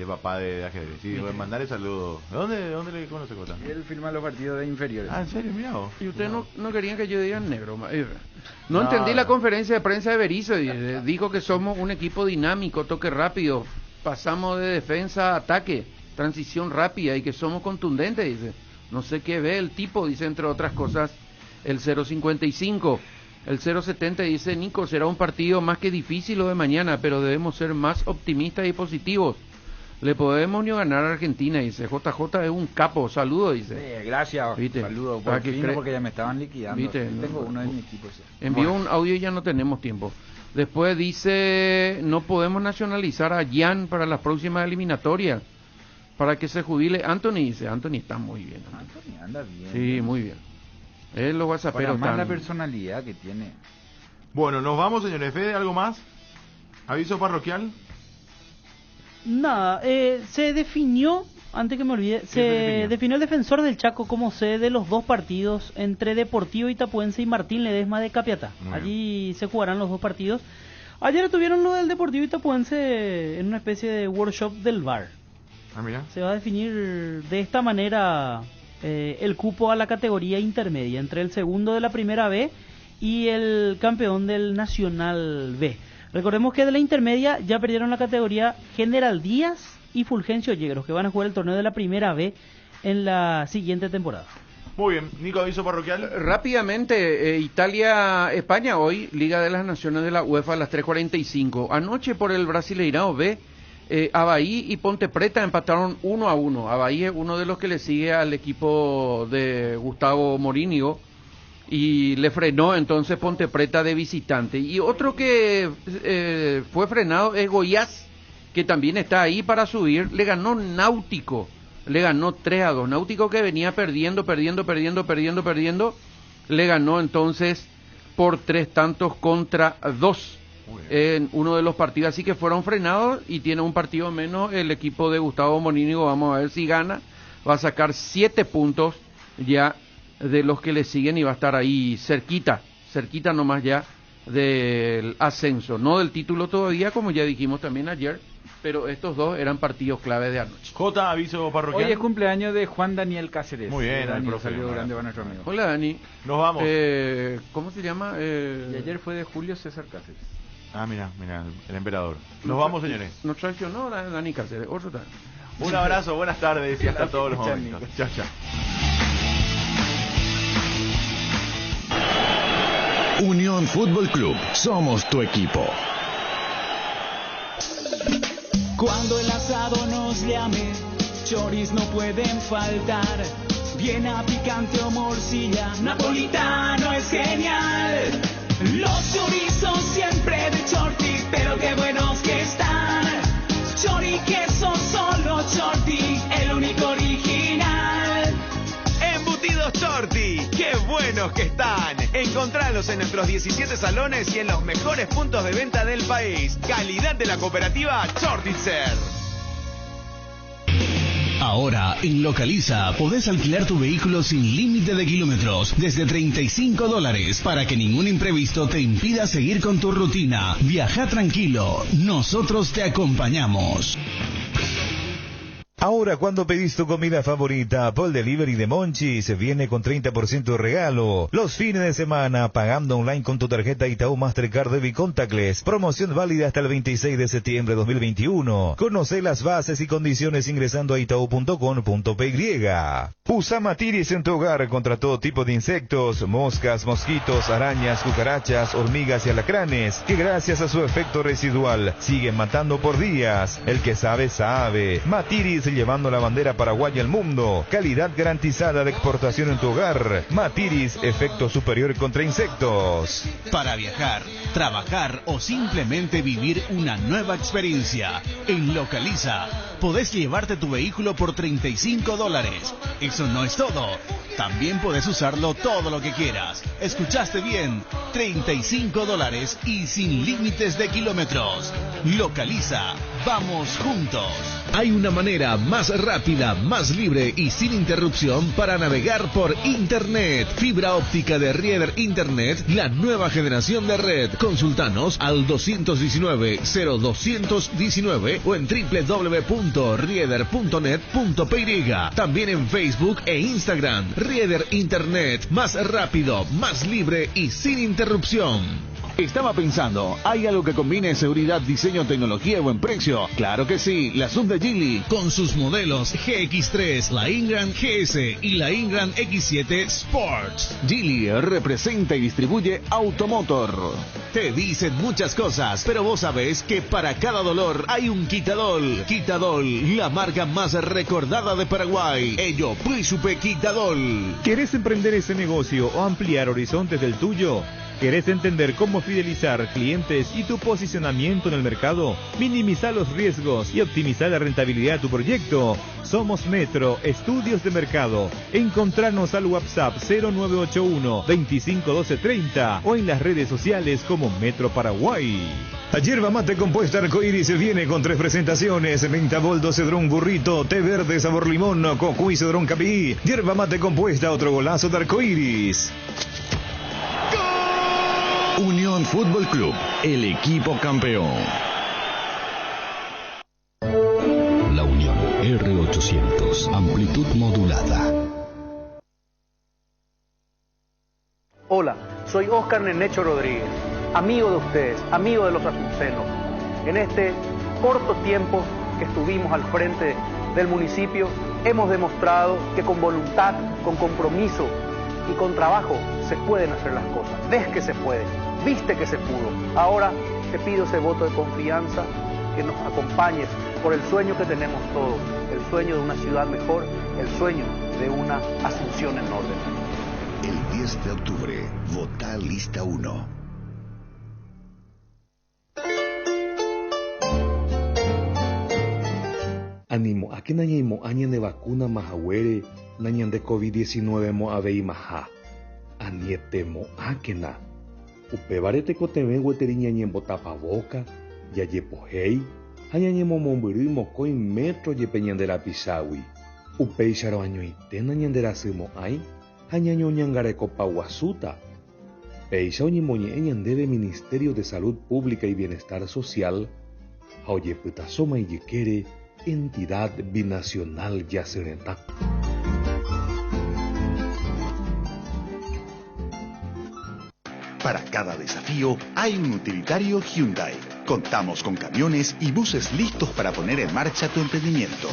papá de ajedrez. Sí, voy a mandar el saludo. ¿De dónde le conoce Cota? Él firma los partidos de inferiores. ¿En serio? Mirá vos. Y ustedes no querían que yo diga negro. No entendí la conferencia de prensa de Berizzo. Dijo que somos un equipo dinámico, toque rápido, pasamos de defensa a ataque, transición rápida y que somos contundentes, dice. No sé qué ve el tipo, dice, entre otras cosas, el 0.55. El 0.70 dice, Nico, será un partido más que difícil lo de mañana, pero debemos ser más optimistas y positivos. Le podemos ni ganar a Argentina, dice. JJ es un capo, saludo, dice. Sí, gracias. ¿Viste? Saludo porque ya me estaban liquidando. ¿Viste? Tengo uno de mi equipo. Sí. Envió un audio y ya no tenemos tiempo. Después dice, no podemos nacionalizar a Jan para las próximas eliminatorias, para que se jubile. Anthony dice, Anthony está muy bien. Anthony anda bien. Sí, muy bien. Él lo WhatsAppero más la personalidad que tiene. Bueno, nos vamos, señores. Fede, ¿algo más? ¿Aviso parroquial? Nada, se definió, antes que me olvide, definió el defensor del Chaco como sede de los 2 partidos entre Deportivo Itapuense y Martín Ledesma de Capiatá. Allí se jugarán los 2 partidos. Ayer tuvieron lo del Deportivo Itapuense en una especie de workshop del VAR. Mira. Se va a definir de esta manera el cupo a la categoría intermedia entre el segundo de la primera B y el campeón del Nacional B. Recordemos que de la intermedia ya perdieron la categoría General Díaz y Fulgencio Yegros, que van a jugar el torneo de la primera B en la siguiente temporada. Muy bien, Nico, aviso parroquial. Rápidamente, Italia-España hoy, Liga de las Naciones de la UEFA a las 3:45. Anoche por el Brasileirão B, Avaí y Ponte Preta empataron 1-1. Avaí es uno de los que le sigue al equipo de Gustavo Morínigo y le frenó entonces Ponte Preta de visitante. Y otro que fue frenado es Goiás, que también está ahí para subir. Le ganó Náutico. Le ganó 3-2. Náutico, que venía perdiendo, le ganó entonces por 3-2 en uno de los partidos. Así que fueron frenados y tiene un partido menos el equipo de Gustavo Morínigo. Vamos a ver si gana. Va a sacar 7 puntos ya de los que le siguen y va a estar ahí cerquita nomás ya del ascenso. No del título todavía, como ya dijimos también ayer, pero estos dos eran partidos clave de anoche. J, aviso parroquial. Hoy es cumpleaños de Juan Daniel Cáceres. Muy bien, Dani, el profe. Saludo grande para nuestro amigo. Hola, Dani. Nos vamos. ¿Cómo se llama? Y ayer fue de Julio César Cáceres. Ah, mira, el emperador. Nos vamos, señores. Nos traicionó Dani Cáceres. Otro también. Un abrazo, buenas tardes y hasta todos los momentos. Chao, chao. Unión Fútbol Club, somos tu equipo. Cuando el asado nos llame, choris no pueden faltar. Viena, picante o morcilla, napolitano es genial. Los chorizos siempre de Chorti, pero qué buenos que están. Chori queso, solo Chorti, el único original. Embutidos Chorti, qué buenos que están. Encontralos en nuestros 17 salones y en los mejores puntos de venta del país. Calidad de la cooperativa Chortitzer. Ahora, en Localiza, podés alquilar tu vehículo sin límite de kilómetros, desde $35, para que ningún imprevisto te impida seguir con tu rutina. Viaja tranquilo, nosotros te acompañamos. Ahora, cuando pedís tu comida favorita, Paul Delivery de Monchi se viene con 30% de regalo. Los fines de semana, pagando online con tu tarjeta Itaú Mastercard Debit Contactless. Promoción válida hasta el 26 de septiembre de 2021. Conoce las bases y condiciones ingresando a itau.com.py. Usa Matiris en tu hogar contra todo tipo de insectos, moscas, mosquitos, arañas, cucarachas, hormigas y alacranes, que gracias a su efecto residual siguen matando por días. El que sabe, sabe. Matiris, llevando la bandera paraguaya al mundo. Calidad garantizada de exportación en tu hogar. Matiris, efecto superior contra insectos. Para viajar, trabajar o simplemente vivir una nueva experiencia, en Localiza podés llevarte tu vehículo por $35. Eso no es todo. También podés usarlo todo lo que quieras. Escuchaste bien, $35 y sin límites de kilómetros. Localiza, vamos juntos. Hay una manera más rápida, más libre y sin interrupción para navegar por Internet. Fibra óptica de Rieder Internet, la nueva generación de red. Consultanos al 219-0219 o en www.rieder.net.py. También en Facebook e Instagram. Rieder Internet, más rápido, más libre y sin interrupción. Estaba pensando, ¿hay algo que combine seguridad, diseño, tecnología y buen precio? Claro que sí, la sub de Geely. Con sus modelos GX3, la Ingram GS y la Ingram X7 Sports. Geely representa y distribuye Automotor. Te dicen muchas cosas, pero vos sabés que para cada dolor hay un Quitadol. Quitadol, la marca más recordada de Paraguay. Ello, Príncipe Quitadol. ¿Querés emprender ese negocio o ampliar horizontes del tuyo? ¿Querés entender cómo fidelizar clientes y tu posicionamiento en el mercado? Minimizar los riesgos y optimizar la rentabilidad de tu proyecto. Somos Metro Estudios de Mercado. Encontrarnos al WhatsApp 0981 251230 o en las redes sociales como Metro Paraguay. Yerba mate compuesta Arcoiris viene con 3 presentaciones: menta boldo, cedrón burrito, té verde sabor limón, coco y cedrón capí. Yerba mate compuesta, otro golazo de Arcoiris. Unión Fútbol Club, el equipo campeón. La Unión R800, amplitud modulada. Hola, soy Oscar Nenecho Rodríguez, amigo de ustedes, amigo de los azucenos. En este corto tiempo que estuvimos al frente del municipio, Hemos demostrado que con voluntad, con compromiso y con trabajo se pueden hacer las cosas. Ves que se puede, viste que se pudo. Ahora te pido ese voto de confianza, que nos acompañes por el sueño que tenemos todos, el sueño de una ciudad mejor, el sueño de una Asunción en orden. El 10 de octubre, vota lista 1. Animo a que nañemo añande vacuna mahahuere nañande COVID-19 mo avei maha. Anietemo akena. Upevarete koteve gueteriñañembo tapaboca, yayepohei, hañañemo mombyry mokõi metro jepeñandera piságui. Upéicharõ añoite nañanderasýmo'ãi, hañaño ñangareko paguasúta. Péicha oñemoñe'ẽ ñandéve Ministerio de Salud Pública y Bienestar Social, ha ojepytasóma ijykére Entidad Binacional Yacereta. Para cada desafío hay un utilitario Hyundai. Contamos con camiones y buses listos para poner en marcha tu emprendimiento.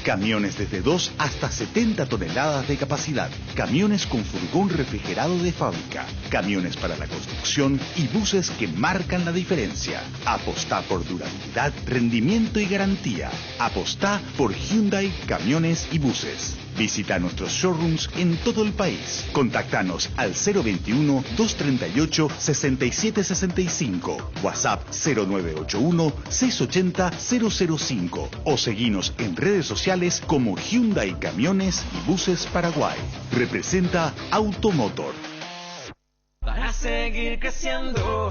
Camiones desde 2 hasta 70 toneladas de capacidad. Camiones con furgón refrigerado de fábrica. Camiones para la construcción y buses que marcan la diferencia. Apostá por durabilidad, rendimiento y garantía. Apostá por Hyundai Camiones y Buses. Visita nuestros showrooms en todo el país. Contactanos al 021-238-6765. WhatsApp 0981-680-005. O seguinos en redes sociales como Hyundai Camiones y Buses Paraguay. Representa Automotor. Para seguir creciendo,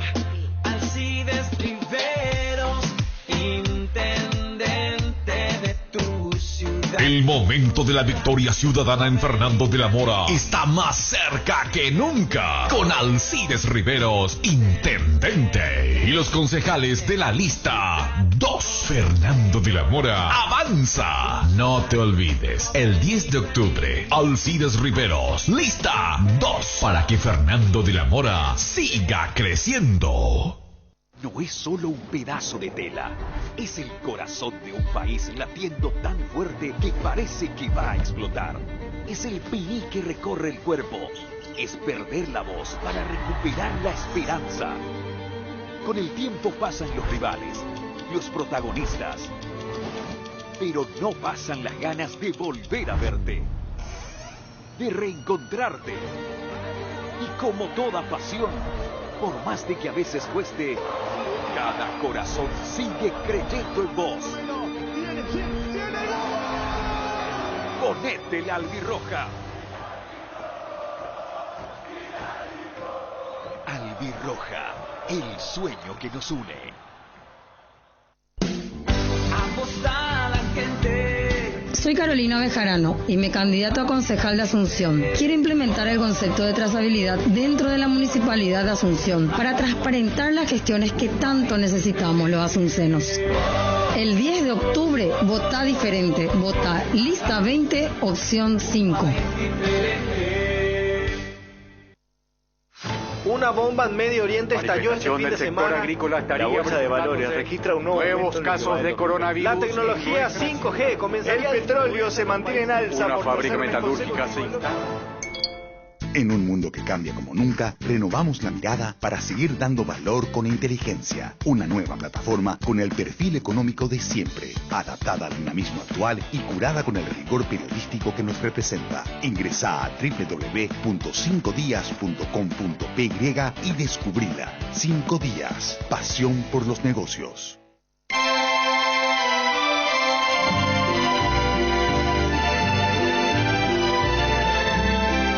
Alcides Riveros, intendente de tu ciudad. El momento de la victoria ciudadana en Fernando de la Mora está más cerca que nunca. Con Alcides Riveros, intendente, y los concejales de la lista 2. Fernando de la Mora avanza. No te olvides, el 10 de octubre, Alcides Riveros, lista 2, para que Fernando de la Mora siga creciendo. No es solo un pedazo de tela, es el corazón de un país latiendo tan fuerte que parece que va a explotar. Es el piní que recorre el cuerpo, es perder la voz para recuperar la esperanza. Con el tiempo pasan los rivales, los protagonistas, pero no pasan las ganas de volver a verte, de reencontrarte. Y como toda pasión, por más de que a veces cueste, cada corazón sigue creyendo en vos. Ponete la albirroja. Albirroja, el sueño que nos une. Apostá a la gente. Soy Carolina Bejarano y me candidato a concejal de Asunción. Quiero implementar el concepto de trazabilidad dentro de la Municipalidad de Asunción para transparentar las gestiones que tanto necesitamos los asuncenos. El 10 de octubre, vota diferente. Vota lista 20, opción 5. Una bomba en Medio Oriente estalló este fin de semana. La bolsa de valores registra un nuevos casos de coronavirus. La tecnología 5G comenzaría. El petróleo se mantiene en alza. Una fábrica metalúrgica se instala. En un mundo que cambia como nunca, renovamos la mirada para seguir dando valor con inteligencia. Una nueva plataforma con el perfil económico de siempre, adaptada al dinamismo actual y curada con el rigor periodístico que nos representa. Ingresá a www.5dias.com.py y descubrila. 5 días. Pasión por los negocios.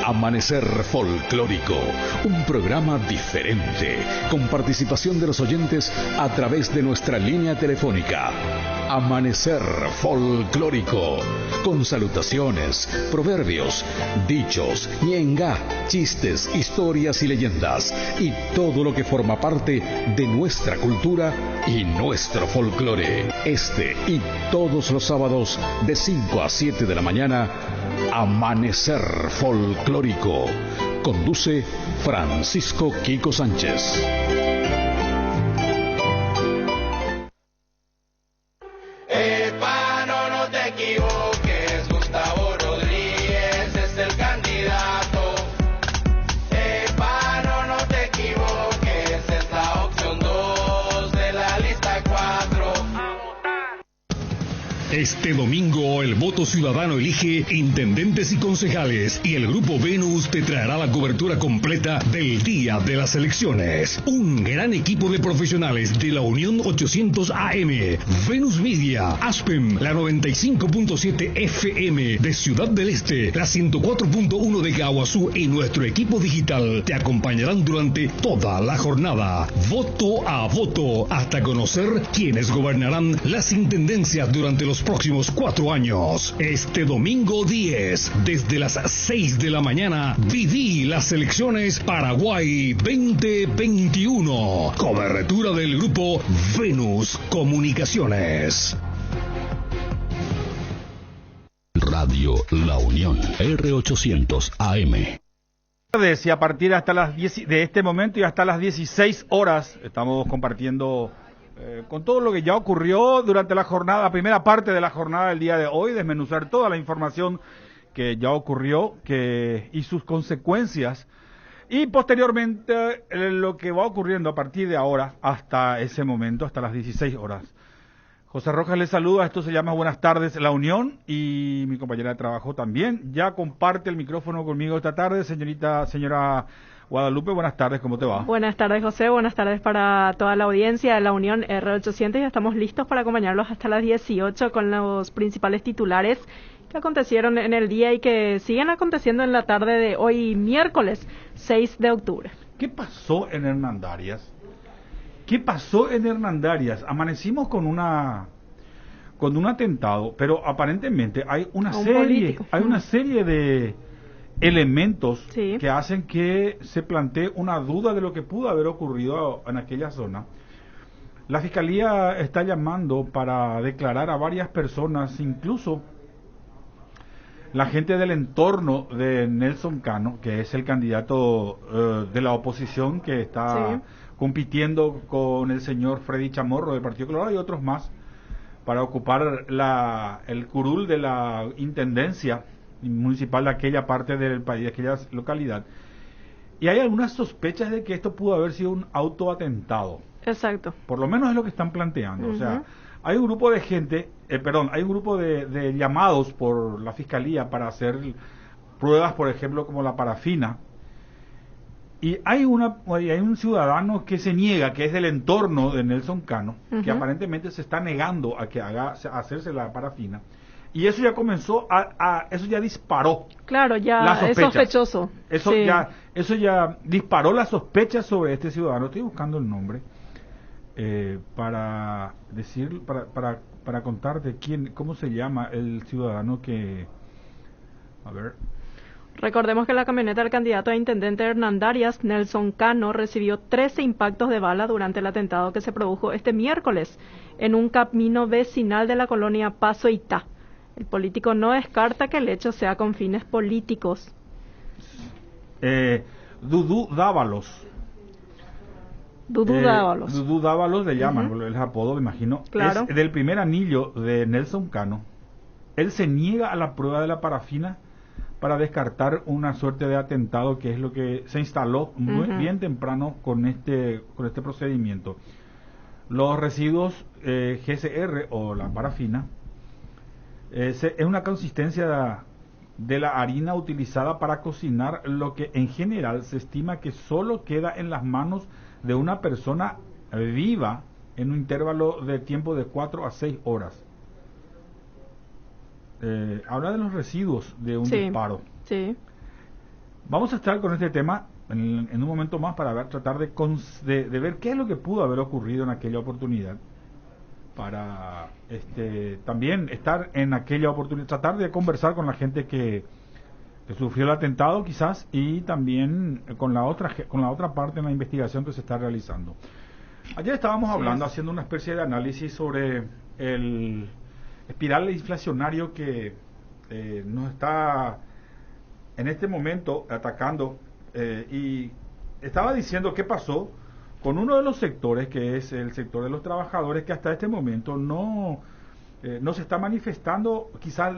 Amanecer Folclórico, un programa diferente, con participación de los oyentes a través de nuestra línea telefónica. Amanecer Folclórico, con salutaciones, proverbios, dichos, ñenga, chistes, historias y leyendas, y todo lo que forma parte de nuestra cultura y nuestro folclore. Este y todos los sábados de 5 a 7 de la mañana, Amanecer Folclórico. Conduce Francisco Kiko Sánchez. Epa, no te equivoques, Gustavo. Este domingo el voto ciudadano elige intendentes y concejales y el Grupo Venus te traerá la cobertura completa del día de las elecciones. Un gran equipo de profesionales de la Unión 800 AM, Venus Media, Aspen, la 95.7 FM de Ciudad del Este, la 104.1 de Caguazú y nuestro equipo digital te acompañarán durante toda la jornada. Voto a voto hasta conocer quiénes gobernarán las intendencias durante los próximos 4 años. Este domingo 10, desde las 6 de la mañana, viví las elecciones Paraguay 2021. Cobertura del grupo Venus Comunicaciones. Radio La Unión, R800 AM. Y a partir hasta las 10 de este momento y hasta las 16 horas estamos compartiendo con todo lo que ya ocurrió durante la jornada, la primera parte de la jornada del día de hoy, desmenuzar toda la información que ya ocurrió y sus consecuencias, y posteriormente lo que va ocurriendo a partir de ahora hasta ese momento, hasta las 16 horas. José Rojas les saluda, esto se llama Buenas tardes La Unión, y mi compañera de trabajo también ya comparte el micrófono conmigo esta tarde. Señora Guadalupe, buenas tardes, ¿cómo te va? Buenas tardes, José, buenas tardes para toda la audiencia de La Unión R800, y estamos listos para acompañarlos hasta las 18 con los principales titulares que acontecieron en el día y que siguen aconteciendo en la tarde de hoy, miércoles 6 de octubre. ¿Qué pasó en Hernandarias? ¿Qué pasó en Hernandarias? Amanecimos con un atentado, pero aparentemente hay una serie de elementos que hacen que se plantee una duda de lo que pudo haber ocurrido en aquella zona. La Fiscalía está llamando para declarar a varias personas, incluso la gente del entorno de Nelson Cano, que es el candidato de la oposición que está compitiendo con el señor Freddy Chamorro del Partido Colorado y otros más, para ocupar el curul de la intendencia municipal de aquella parte del país, de aquella localidad. Y hay algunas sospechas de que esto pudo haber sido un autoatentado. Exacto. Por lo menos es lo que están planteando. O sea, hay un grupo de gente, hay un grupo de llamados por la Fiscalía para hacer pruebas, por ejemplo, como la parafina. Y hay un ciudadano que se niega, que es del entorno de Nelson Cano, que aparentemente se está negando a hacerse la parafina. Y eso ya comenzó eso ya disparó. Claro, ya es sospechoso. Eso ya disparó las sospechas sobre este ciudadano. Estoy buscando el nombre para contarte cómo se llama el ciudadano que, a ver. Recordemos que la camioneta del candidato a intendente de Hernandarias, Nelson Cano, recibió 13 impactos de bala durante el atentado que se produjo este miércoles en un camino vecinal de la colonia Paso Itá. El político no descarta que el hecho sea con fines políticos. Dudú Dávalos. Dudú Dávalos le llaman, el apodo, me imagino. Claro. Es del primer anillo de Nelson Cano. Él se niega a la prueba de la parafina para descartar una suerte de atentado, que es lo que se instaló bien temprano con este procedimiento. Los residuos GCR o la parafina es una consistencia de la harina utilizada para cocinar, lo que en general se estima que solo queda en las manos de una persona viva en un intervalo de tiempo de 4 a 6 horas. Habla de los residuos de un disparo. Sí. Vamos a estar con este tema en un momento más para tratar de ver qué es lo que pudo haber ocurrido en aquella oportunidad, para también estar en aquella oportunidad, tratar de conversar con la gente que sufrió el atentado quizás, y también con la otra parte en la investigación que se está realizando. Ayer estábamos hablando, haciendo una especie de análisis sobre el espiral inflacionario que nos está en este momento atacando, y estaba diciendo qué pasó con uno de los sectores, que es el sector de los trabajadores, que hasta este momento no se está manifestando. Quizás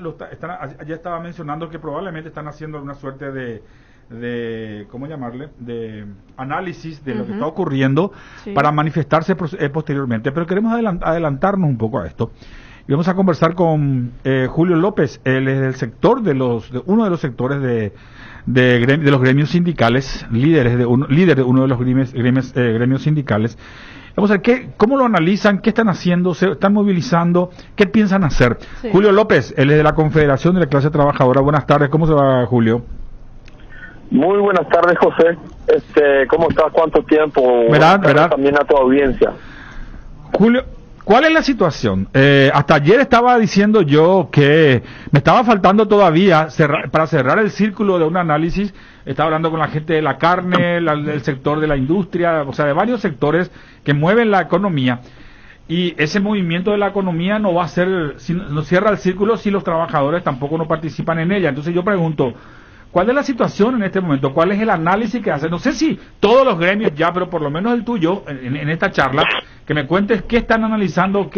ya estaba mencionando que probablemente están haciendo alguna suerte de ¿cómo llamarle?, de análisis de lo que está ocurriendo para manifestarse posteriormente, pero queremos adelantarnos un poco a esto Y vamos a conversar con Julio López. Él es del sector de uno de los sectores de los gremios sindicales, líder de uno de los gremios sindicales. Vamos a ver cómo lo analizan, qué están haciendo, se están movilizando, qué piensan hacer. Sí. Julio López, él es de la Confederación de la Clase Trabajadora. Buenas tardes, ¿cómo se va, Julio? Muy buenas tardes, José. ¿Cómo estás? ¿Cuánto tiempo? ¿Verdad? También a tu audiencia. Julio, ¿cuál es la situación? Hasta ayer estaba diciendo yo que me estaba faltando todavía para cerrar el círculo de un análisis. Estaba hablando con la gente de la carne, del sector de la industria, o sea, de varios sectores que mueven la economía. Y ese movimiento de la economía no va a ser, no cierra el círculo si los trabajadores tampoco no participan en ella. Entonces yo pregunto, ¿cuál es la situación en este momento? ¿Cuál es el análisis que hace? No sé si todos los gremios ya, pero por lo menos el tuyo, en esta charla, que me cuentes qué están analizando,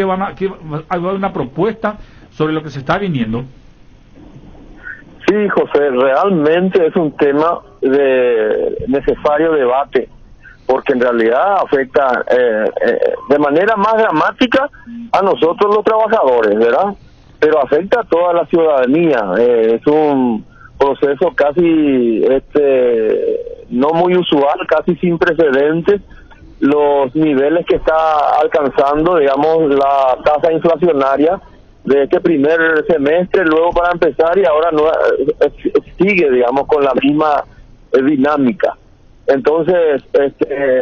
hay una propuesta sobre lo que se está viniendo. Sí, José, realmente es un tema de necesario debate, porque en realidad afecta de manera más dramática a nosotros los trabajadores, ¿verdad? Pero afecta a toda la ciudadanía. Es un proceso casi no muy usual, casi sin precedentes, los niveles que está alcanzando, digamos, la tasa inflacionaria de este primer semestre, luego para empezar, y ahora no sigue, digamos, con la misma dinámica. Entonces,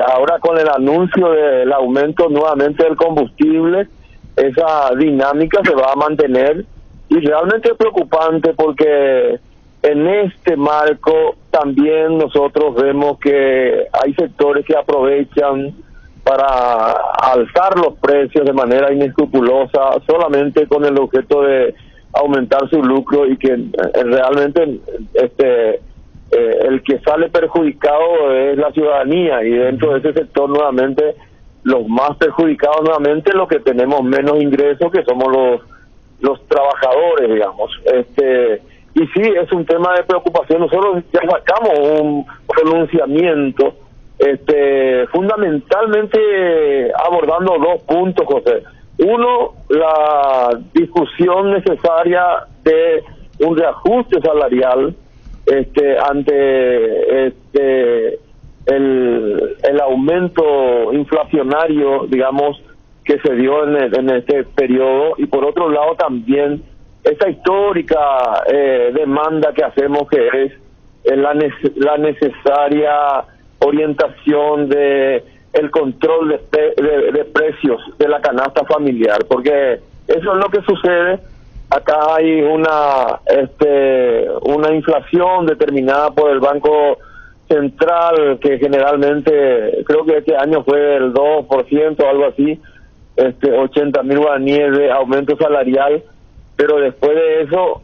ahora con el anuncio del aumento nuevamente del combustible, esa dinámica se va a mantener, y realmente es preocupante porque en este marco también nosotros vemos que hay sectores que aprovechan para alzar los precios de manera inescrupulosa solamente con el objeto de aumentar su lucro, y que realmente el que sale perjudicado es la ciudadanía, y dentro de ese sector nuevamente los más perjudicados nuevamente los que tenemos menos ingresos, que somos los trabajadores, digamos. Y sí, es un tema de preocupación. Nosotros ya sacamos un pronunciamiento fundamentalmente abordando dos puntos, José. Uno, la discusión necesaria de un reajuste salarial ante el aumento inflacionario, digamos, que se dio en este periodo, y por otro lado también esa histórica demanda que hacemos, que es la necesaria orientación de el control de precios de la canasta familiar, porque eso es lo que sucede. Acá hay una inflación determinada por el Banco Central, que generalmente creo que este año fue el 2%, algo así, 80.000 guaraníes de aumento salarial, pero después de eso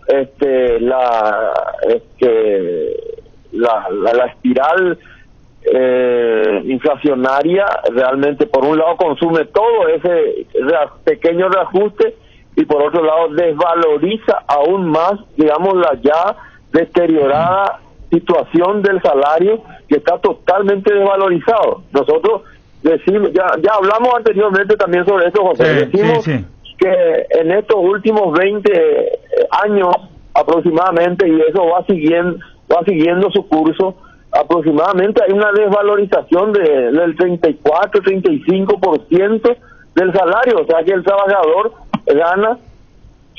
la espiral inflacionaria realmente, por un lado, consume todo ese pequeño reajuste, y por otro lado desvaloriza aún más, digamos, la ya deteriorada situación del salario, que está totalmente desvalorizado. Nosotros decimos, ya hablamos anteriormente también sobre esto, José, decimos que en estos últimos 20 años aproximadamente, y eso va siguiendo su curso, aproximadamente hay una desvalorización del 34-35% del salario, o sea que el trabajador gana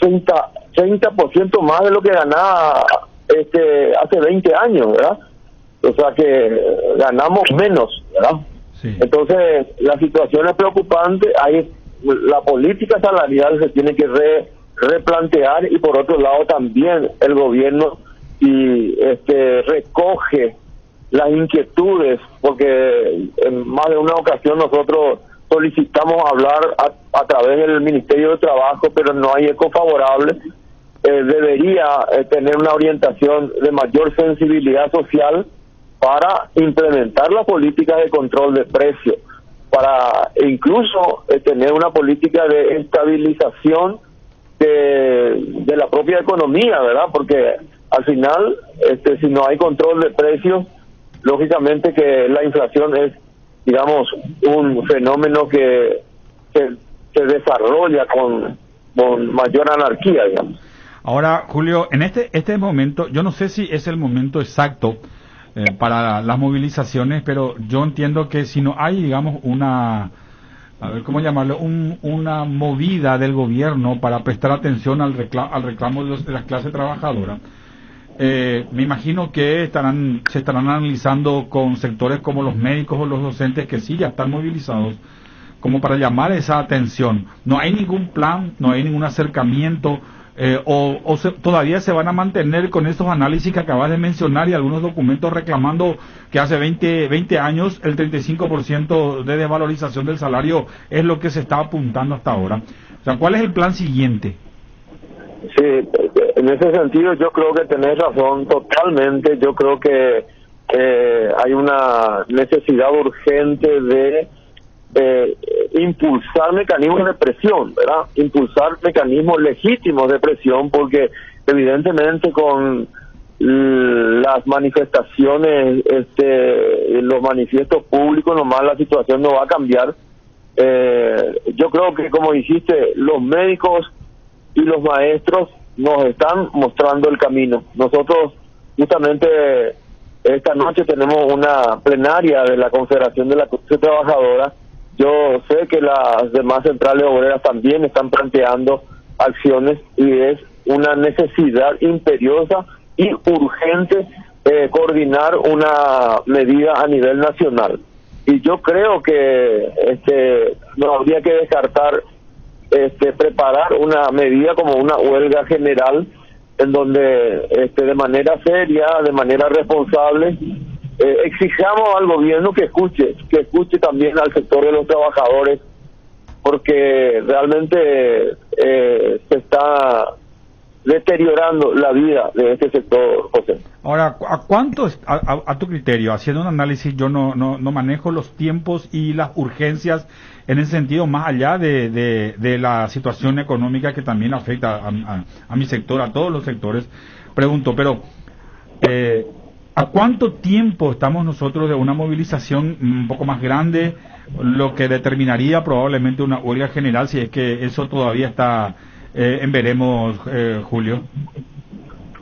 30% más de lo que ganaba hace 20 años, ¿verdad? O sea que ganamos menos, ¿verdad? Sí. Entonces la situación es preocupante. La política salarial se tiene que replantear, y por otro lado también el gobierno recoge las inquietudes, porque en más de una ocasión nosotros solicitamos hablar a través del Ministerio de Trabajo, pero no hay eco favorable. Debería tener una orientación de mayor sensibilidad social para implementar las políticas de control de precios, para incluso tener una política de estabilización de la propia economía, ¿verdad? Porque al final, si no hay control de precios, lógicamente que la inflación es, digamos, un fenómeno que se desarrolla con con mayor anarquía, digamos. Ahora, Julio, en este momento, yo no sé si es el momento exacto para las movilizaciones, pero yo entiendo que si no hay, digamos, ¿cómo llamarlo? Una movida del gobierno para prestar atención al reclamo de las clases trabajadoras. Me imagino que se estarán analizando con sectores como los médicos o los docentes que sí ya están movilizados, como para llamar esa atención. No hay ningún plan, no hay ningún acercamiento, todavía se van a mantener con estos análisis que acabas de mencionar y algunos documentos reclamando que hace 20 años el 35% de desvalorización del salario es lo que se está apuntando hasta ahora. O sea, ¿cuál es el plan siguiente? Sí, en ese sentido yo creo que tenés razón totalmente. Yo creo que hay una necesidad urgente de impulsar mecanismos de presión, ¿verdad? Impulsar mecanismos legítimos de presión, porque evidentemente con las manifestaciones, los manifiestos públicos, nomás la situación no va a cambiar. Yo creo que, como dijiste, los médicos y los maestros nos están mostrando el camino. Nosotros justamente esta noche tenemos una plenaria de la Confederación de la Clase Trabajadora. Yo sé que las demás centrales obreras también están planteando acciones y es una necesidad imperiosa y urgente coordinar una medida a nivel nacional. Y yo creo que no habría que descartar preparar una medida como una huelga general en donde de manera seria, de manera responsable, exijamos al gobierno que escuche también al sector de los trabajadores, porque realmente se está deteriorando la vida de este sector, José. Ahora, ¿a cuánto, a tu criterio, haciendo un análisis, yo no manejo los tiempos y las urgencias en ese sentido, más allá de la situación económica que también afecta a mi sector, a todos los sectores, pregunto, pero ¿a cuánto tiempo estamos nosotros de una movilización un poco más grande, lo que determinaría probablemente una huelga general, si es que eso todavía está en veremos, Julio?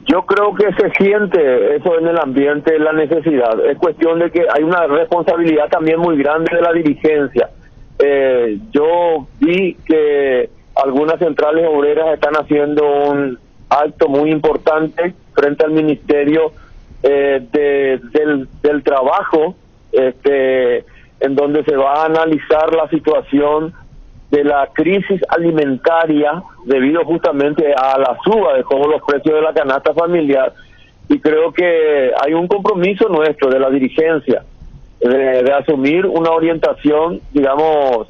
Yo creo que se siente eso en el ambiente, la necesidad. Es cuestión de que hay una responsabilidad también muy grande de la dirigencia. Yo vi que algunas centrales obreras están haciendo un acto muy importante frente al Ministerio del Trabajo, en donde se va a analizar la situación de la crisis alimentaria debido justamente a la suba de todos los precios de la canasta familiar, y creo que hay un compromiso nuestro de la dirigencia de asumir una orientación, digamos,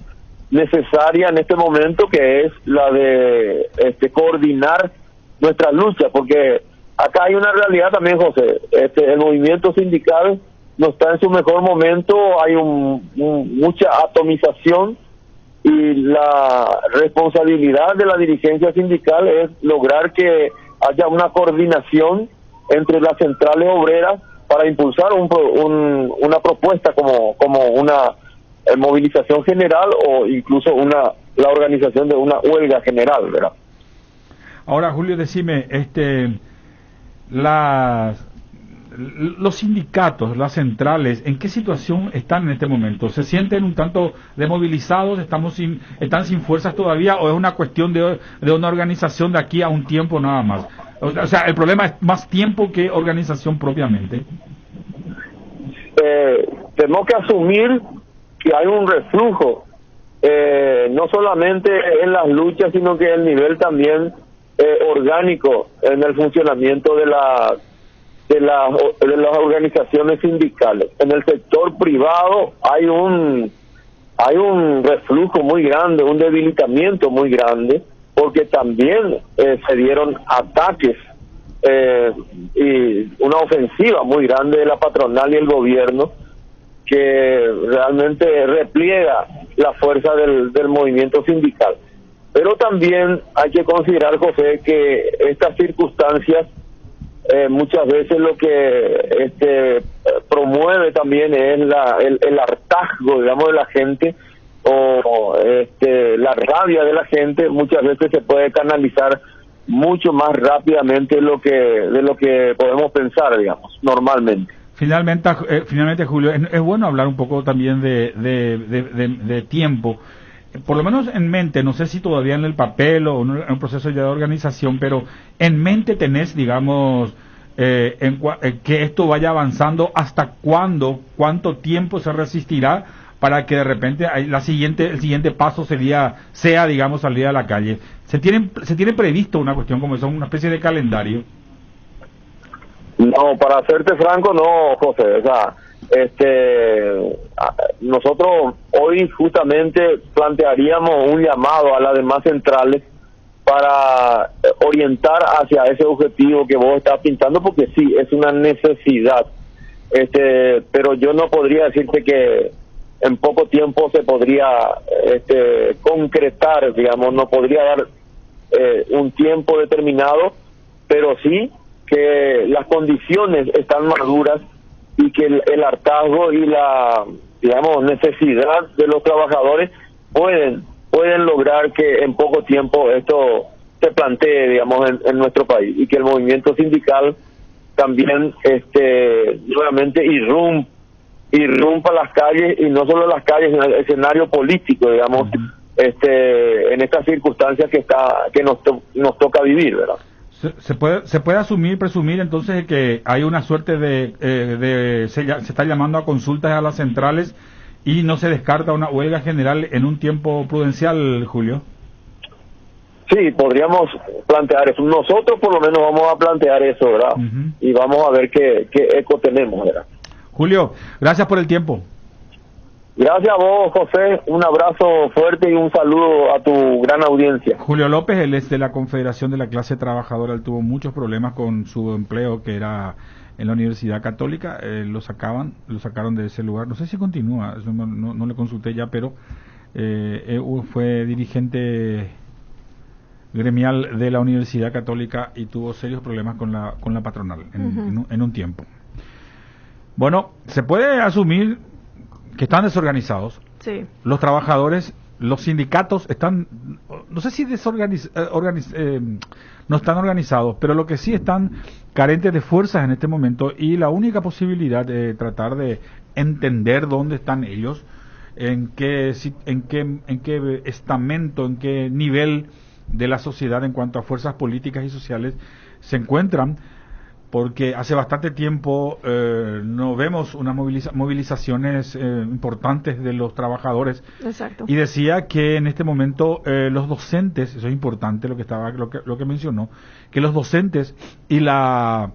necesaria en este momento, que es la de muchas nuestras luchas, porque acá hay una realidad también, José. El movimiento sindical no está en su mejor momento, hay mucha atomización, y la responsabilidad de la dirigencia sindical es lograr que haya una coordinación entre las centrales obreras para impulsar una propuesta como una movilización general, o incluso la organización de una huelga general, ¿verdad? Ahora, Julio, decime, los sindicatos, las centrales, ¿en qué situación están en este momento? ¿Se sienten un tanto desmovilizados? ¿Están sin fuerzas todavía? ¿O es una cuestión de una organización de aquí a un tiempo nada más? O sea, el problema es más tiempo que organización propiamente. Tenemos que asumir que hay un reflujo, no solamente en las luchas, sino que el nivel también orgánico en el funcionamiento de las organizaciones sindicales. En el sector privado hay un reflujo muy grande, un debilitamiento muy grande, porque también se dieron ataques y una ofensiva muy grande de la patronal y el gobierno, que realmente repliega la fuerza del movimiento sindical. Pero también hay que considerar, José, que estas circunstancias muchas veces lo que promueve también es el hartazgo, digamos, de la gente, o la rabia de la gente muchas veces se puede canalizar mucho más rápidamente de lo que podemos pensar, digamos, normalmente. Finalmente, Julio, es bueno hablar un poco también de tiempo, por lo menos en mente, no sé si todavía en el papel o en un proceso ya de organización, pero en mente tenés, digamos, que esto vaya avanzando, hasta cuánto tiempo se resistirá para que de repente el siguiente paso sea, digamos, salir a la calle. ¿Se tiene previsto una cuestión como esa, una especie de calendario? No, para serte franco, no, José. O sea, nosotros hoy justamente plantearíamos un llamado a las demás centrales para orientar hacia ese objetivo que vos estás pintando, porque sí, es una necesidad. Pero yo no podría decirte que en poco tiempo se podría concretar, digamos, no podría dar un tiempo determinado, pero sí que las condiciones están maduras y que el hartazgo y la, digamos, necesidad de los trabajadores pueden lograr que en poco tiempo esto se plantee, digamos, en nuestro país, y que el movimiento sindical también nuevamente irrumpa las calles, y no solo las calles, sino el escenario político, digamos, en estas circunstancias que nos toca vivir, ¿verdad? Se puede presumir entonces que hay una suerte se está llamando a consultas a las centrales y no se descarta una huelga general en un tiempo prudencial, Julio. Sí, podríamos plantear eso. Nosotros por lo menos vamos a plantear eso, ¿verdad? Y vamos a ver qué eco tenemos, ¿verdad? Julio, gracias por el tiempo. Gracias a vos, José. Un abrazo fuerte y un saludo a tu gran audiencia. Julio López, él es de la Confederación de la Clase Trabajadora. Él tuvo muchos problemas con su empleo, que era en la Universidad Católica. Lo sacaron de ese lugar. No sé si continúa, eso no le consulté ya, pero fue dirigente gremial de la Universidad Católica y tuvo serios problemas con la patronal en un tiempo. Bueno, se puede asumir que están desorganizados. Sí. Los trabajadores, los sindicatos están, no sé si no están organizados, pero lo que sí están carentes de fuerzas en este momento, y la única posibilidad de tratar de entender dónde están ellos, en qué estamento, en qué nivel de la sociedad en cuanto a fuerzas políticas y sociales se encuentran, porque hace bastante tiempo no vemos unas movilizaciones importantes de los trabajadores. Exacto. Y decía que en este momento los docentes, eso es importante lo que mencionó, que los docentes y los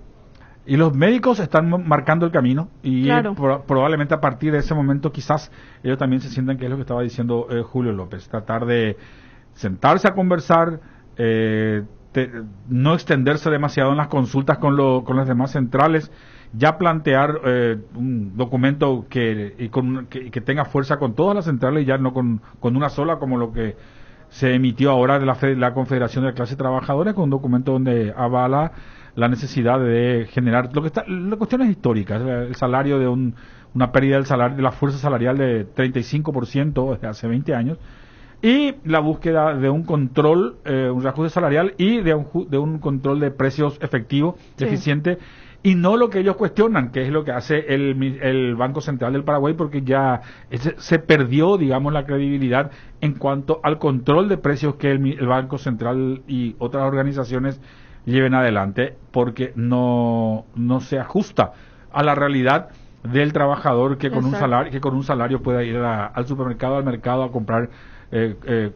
médicos están marcando el camino, y claro, probablemente a partir de ese momento quizás ellos también se sientan, que es lo que estaba diciendo Julio López, tratar de sentarse a conversar, no extenderse demasiado en las consultas con las demás centrales, ya plantear un documento que tenga fuerza con todas las centrales, y ya no con una sola, como lo que se emitió ahora de la Confederación de la Clase Trabajadora, con un documento donde avala la necesidad de generar las cuestiones históricas, el salario de una pérdida del salario, de la fuerza salarial de 35% desde hace 20 años, y la búsqueda de un control, un reajuste salarial, y de un control de precios efectivo, eficiente, y no lo que ellos cuestionan, que es lo que hace el Banco Central del Paraguay, porque ya se perdió, digamos, la credibilidad en cuanto al control de precios que el Banco Central y otras organizaciones lleven adelante, porque no se ajusta a la realidad del trabajador que con un salario pueda ir al supermercado, al mercado, a comprar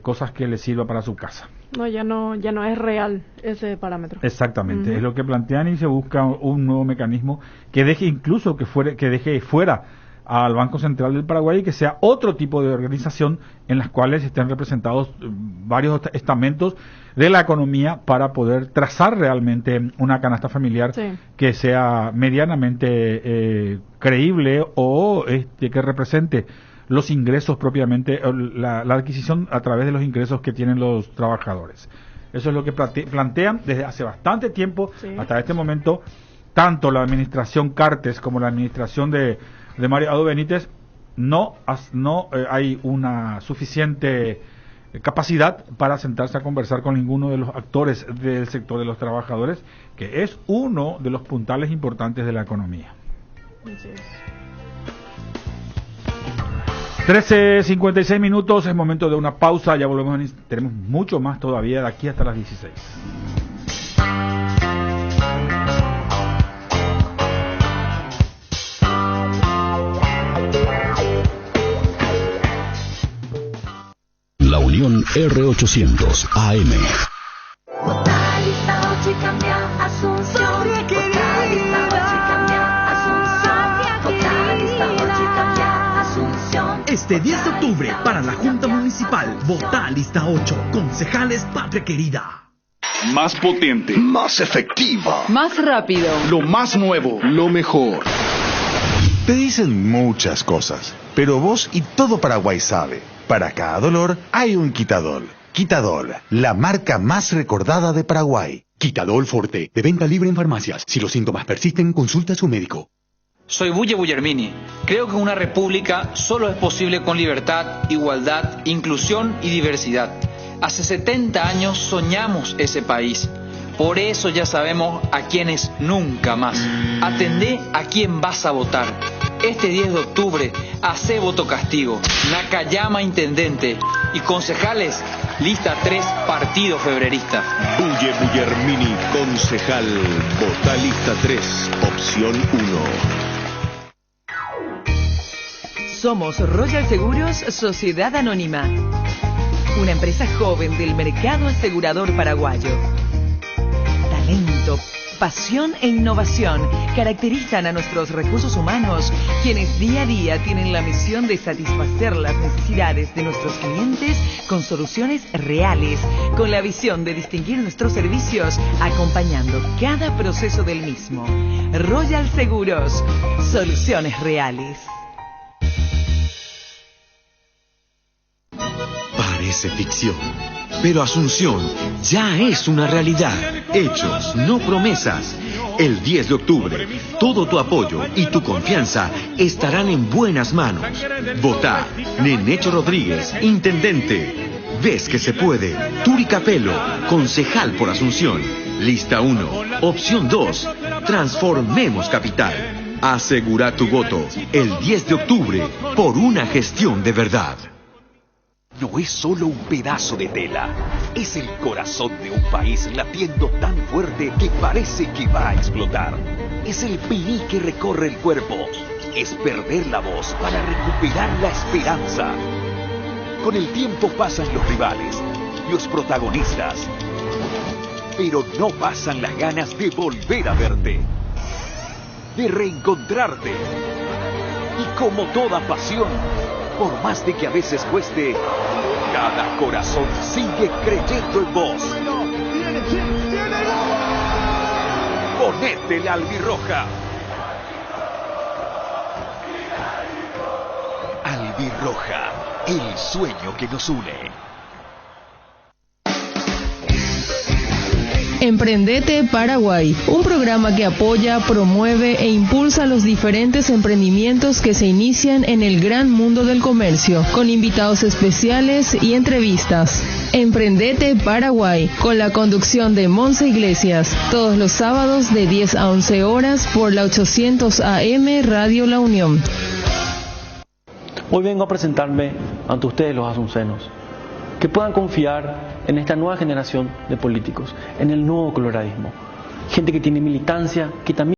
cosas que le sirva para su casa. No, ya no es real ese parámetro. Exactamente, es lo que plantean, y se busca un nuevo mecanismo que deje incluso que deje fuera al Banco Central del Paraguay, y que sea otro tipo de organización en las cuales estén representados varios estamentos de la economía, para poder trazar realmente una canasta familiar que sea medianamente creíble, o que represente los ingresos propiamente, la adquisición a través de los ingresos que tienen los trabajadores. Eso es lo que plantean desde hace bastante tiempo hasta este momento, tanto la administración Cartes como la administración de Mario Abdo Benítez. no hay una suficiente capacidad para sentarse a conversar con ninguno de los actores del sector de los trabajadores, que es uno de los puntales importantes de la economía. 13:56 minutos, es momento de una pausa, ya volvemos, tenemos mucho más todavía de aquí hasta las 16. La Unión R800 AM. Este 10 de octubre, para la Junta Municipal, vota lista 8, concejales Patria Querida. Más potente, más efectiva, más rápido, lo más nuevo, lo mejor. Te dicen muchas cosas, pero vos y todo Paraguay sabe. Para cada dolor hay un Quitadol. Quitadol, la marca más recordada de Paraguay. Quitadol Forte, de venta libre en farmacias. Si los síntomas persisten, consulta a su médico. Soy Bulle Bullermini. Creo que una república solo es posible con libertad, igualdad, inclusión y diversidad. Hace 70 años soñamos ese país. Por eso ya sabemos a quiénes nunca más. Atendé a quién vas a votar. Este 10 de octubre, hacé voto castigo. Nakayama intendente. Y concejales, lista 3, partido febrerista. Bulle Bullermini, concejal. Vota lista 3, opción 1. Somos Royal Seguros Sociedad Anónima, una empresa joven del mercado asegurador paraguayo. Talento, pasión e innovación caracterizan a nuestros recursos humanos, quienes día a día tienen la misión de satisfacer las necesidades de nuestros clientes con soluciones reales, con la visión de distinguir nuestros servicios, acompañando cada proceso del mismo. Royal Seguros, soluciones reales. Parece ficción, pero Asunción ya es una realidad. Hechos, no promesas. El 10 de octubre, todo tu apoyo y tu confianza estarán en buenas manos. Votá Nenecho Rodríguez, intendente. Ves que se puede. Turi Capello, concejal por Asunción. Lista 1, opción 2. Transformemos capital. Asegura tu voto el 10 de octubre por una gestión de verdad. No es solo un pedazo de tela, es el corazón de un país latiendo tan fuerte que parece que va a explotar. Es el piní que recorre el cuerpo, es perder la voz para recuperar la esperanza. Con el tiempo pasan los rivales, los protagonistas, pero no pasan las ganas de volver a verte, de reencontrarte. Y como toda pasión, por más de que a veces cueste, cada corazón sigue creyendo en vos. Ponete la albirroja. Albirroja, el sueño que nos une. Emprendete Paraguay, un programa que apoya, promueve e impulsa los diferentes emprendimientos que se inician en el gran mundo del comercio, con invitados especiales y entrevistas. Emprendete Paraguay, con la conducción de Monse Iglesias, todos los sábados de 10 a 11 horas por la 800 AM Radio La Unión. Hoy vengo a presentarme ante ustedes los asuncenos, que puedan confiar en esta nueva generación de políticos, en el nuevo coloradismo. Gente que tiene militancia, que también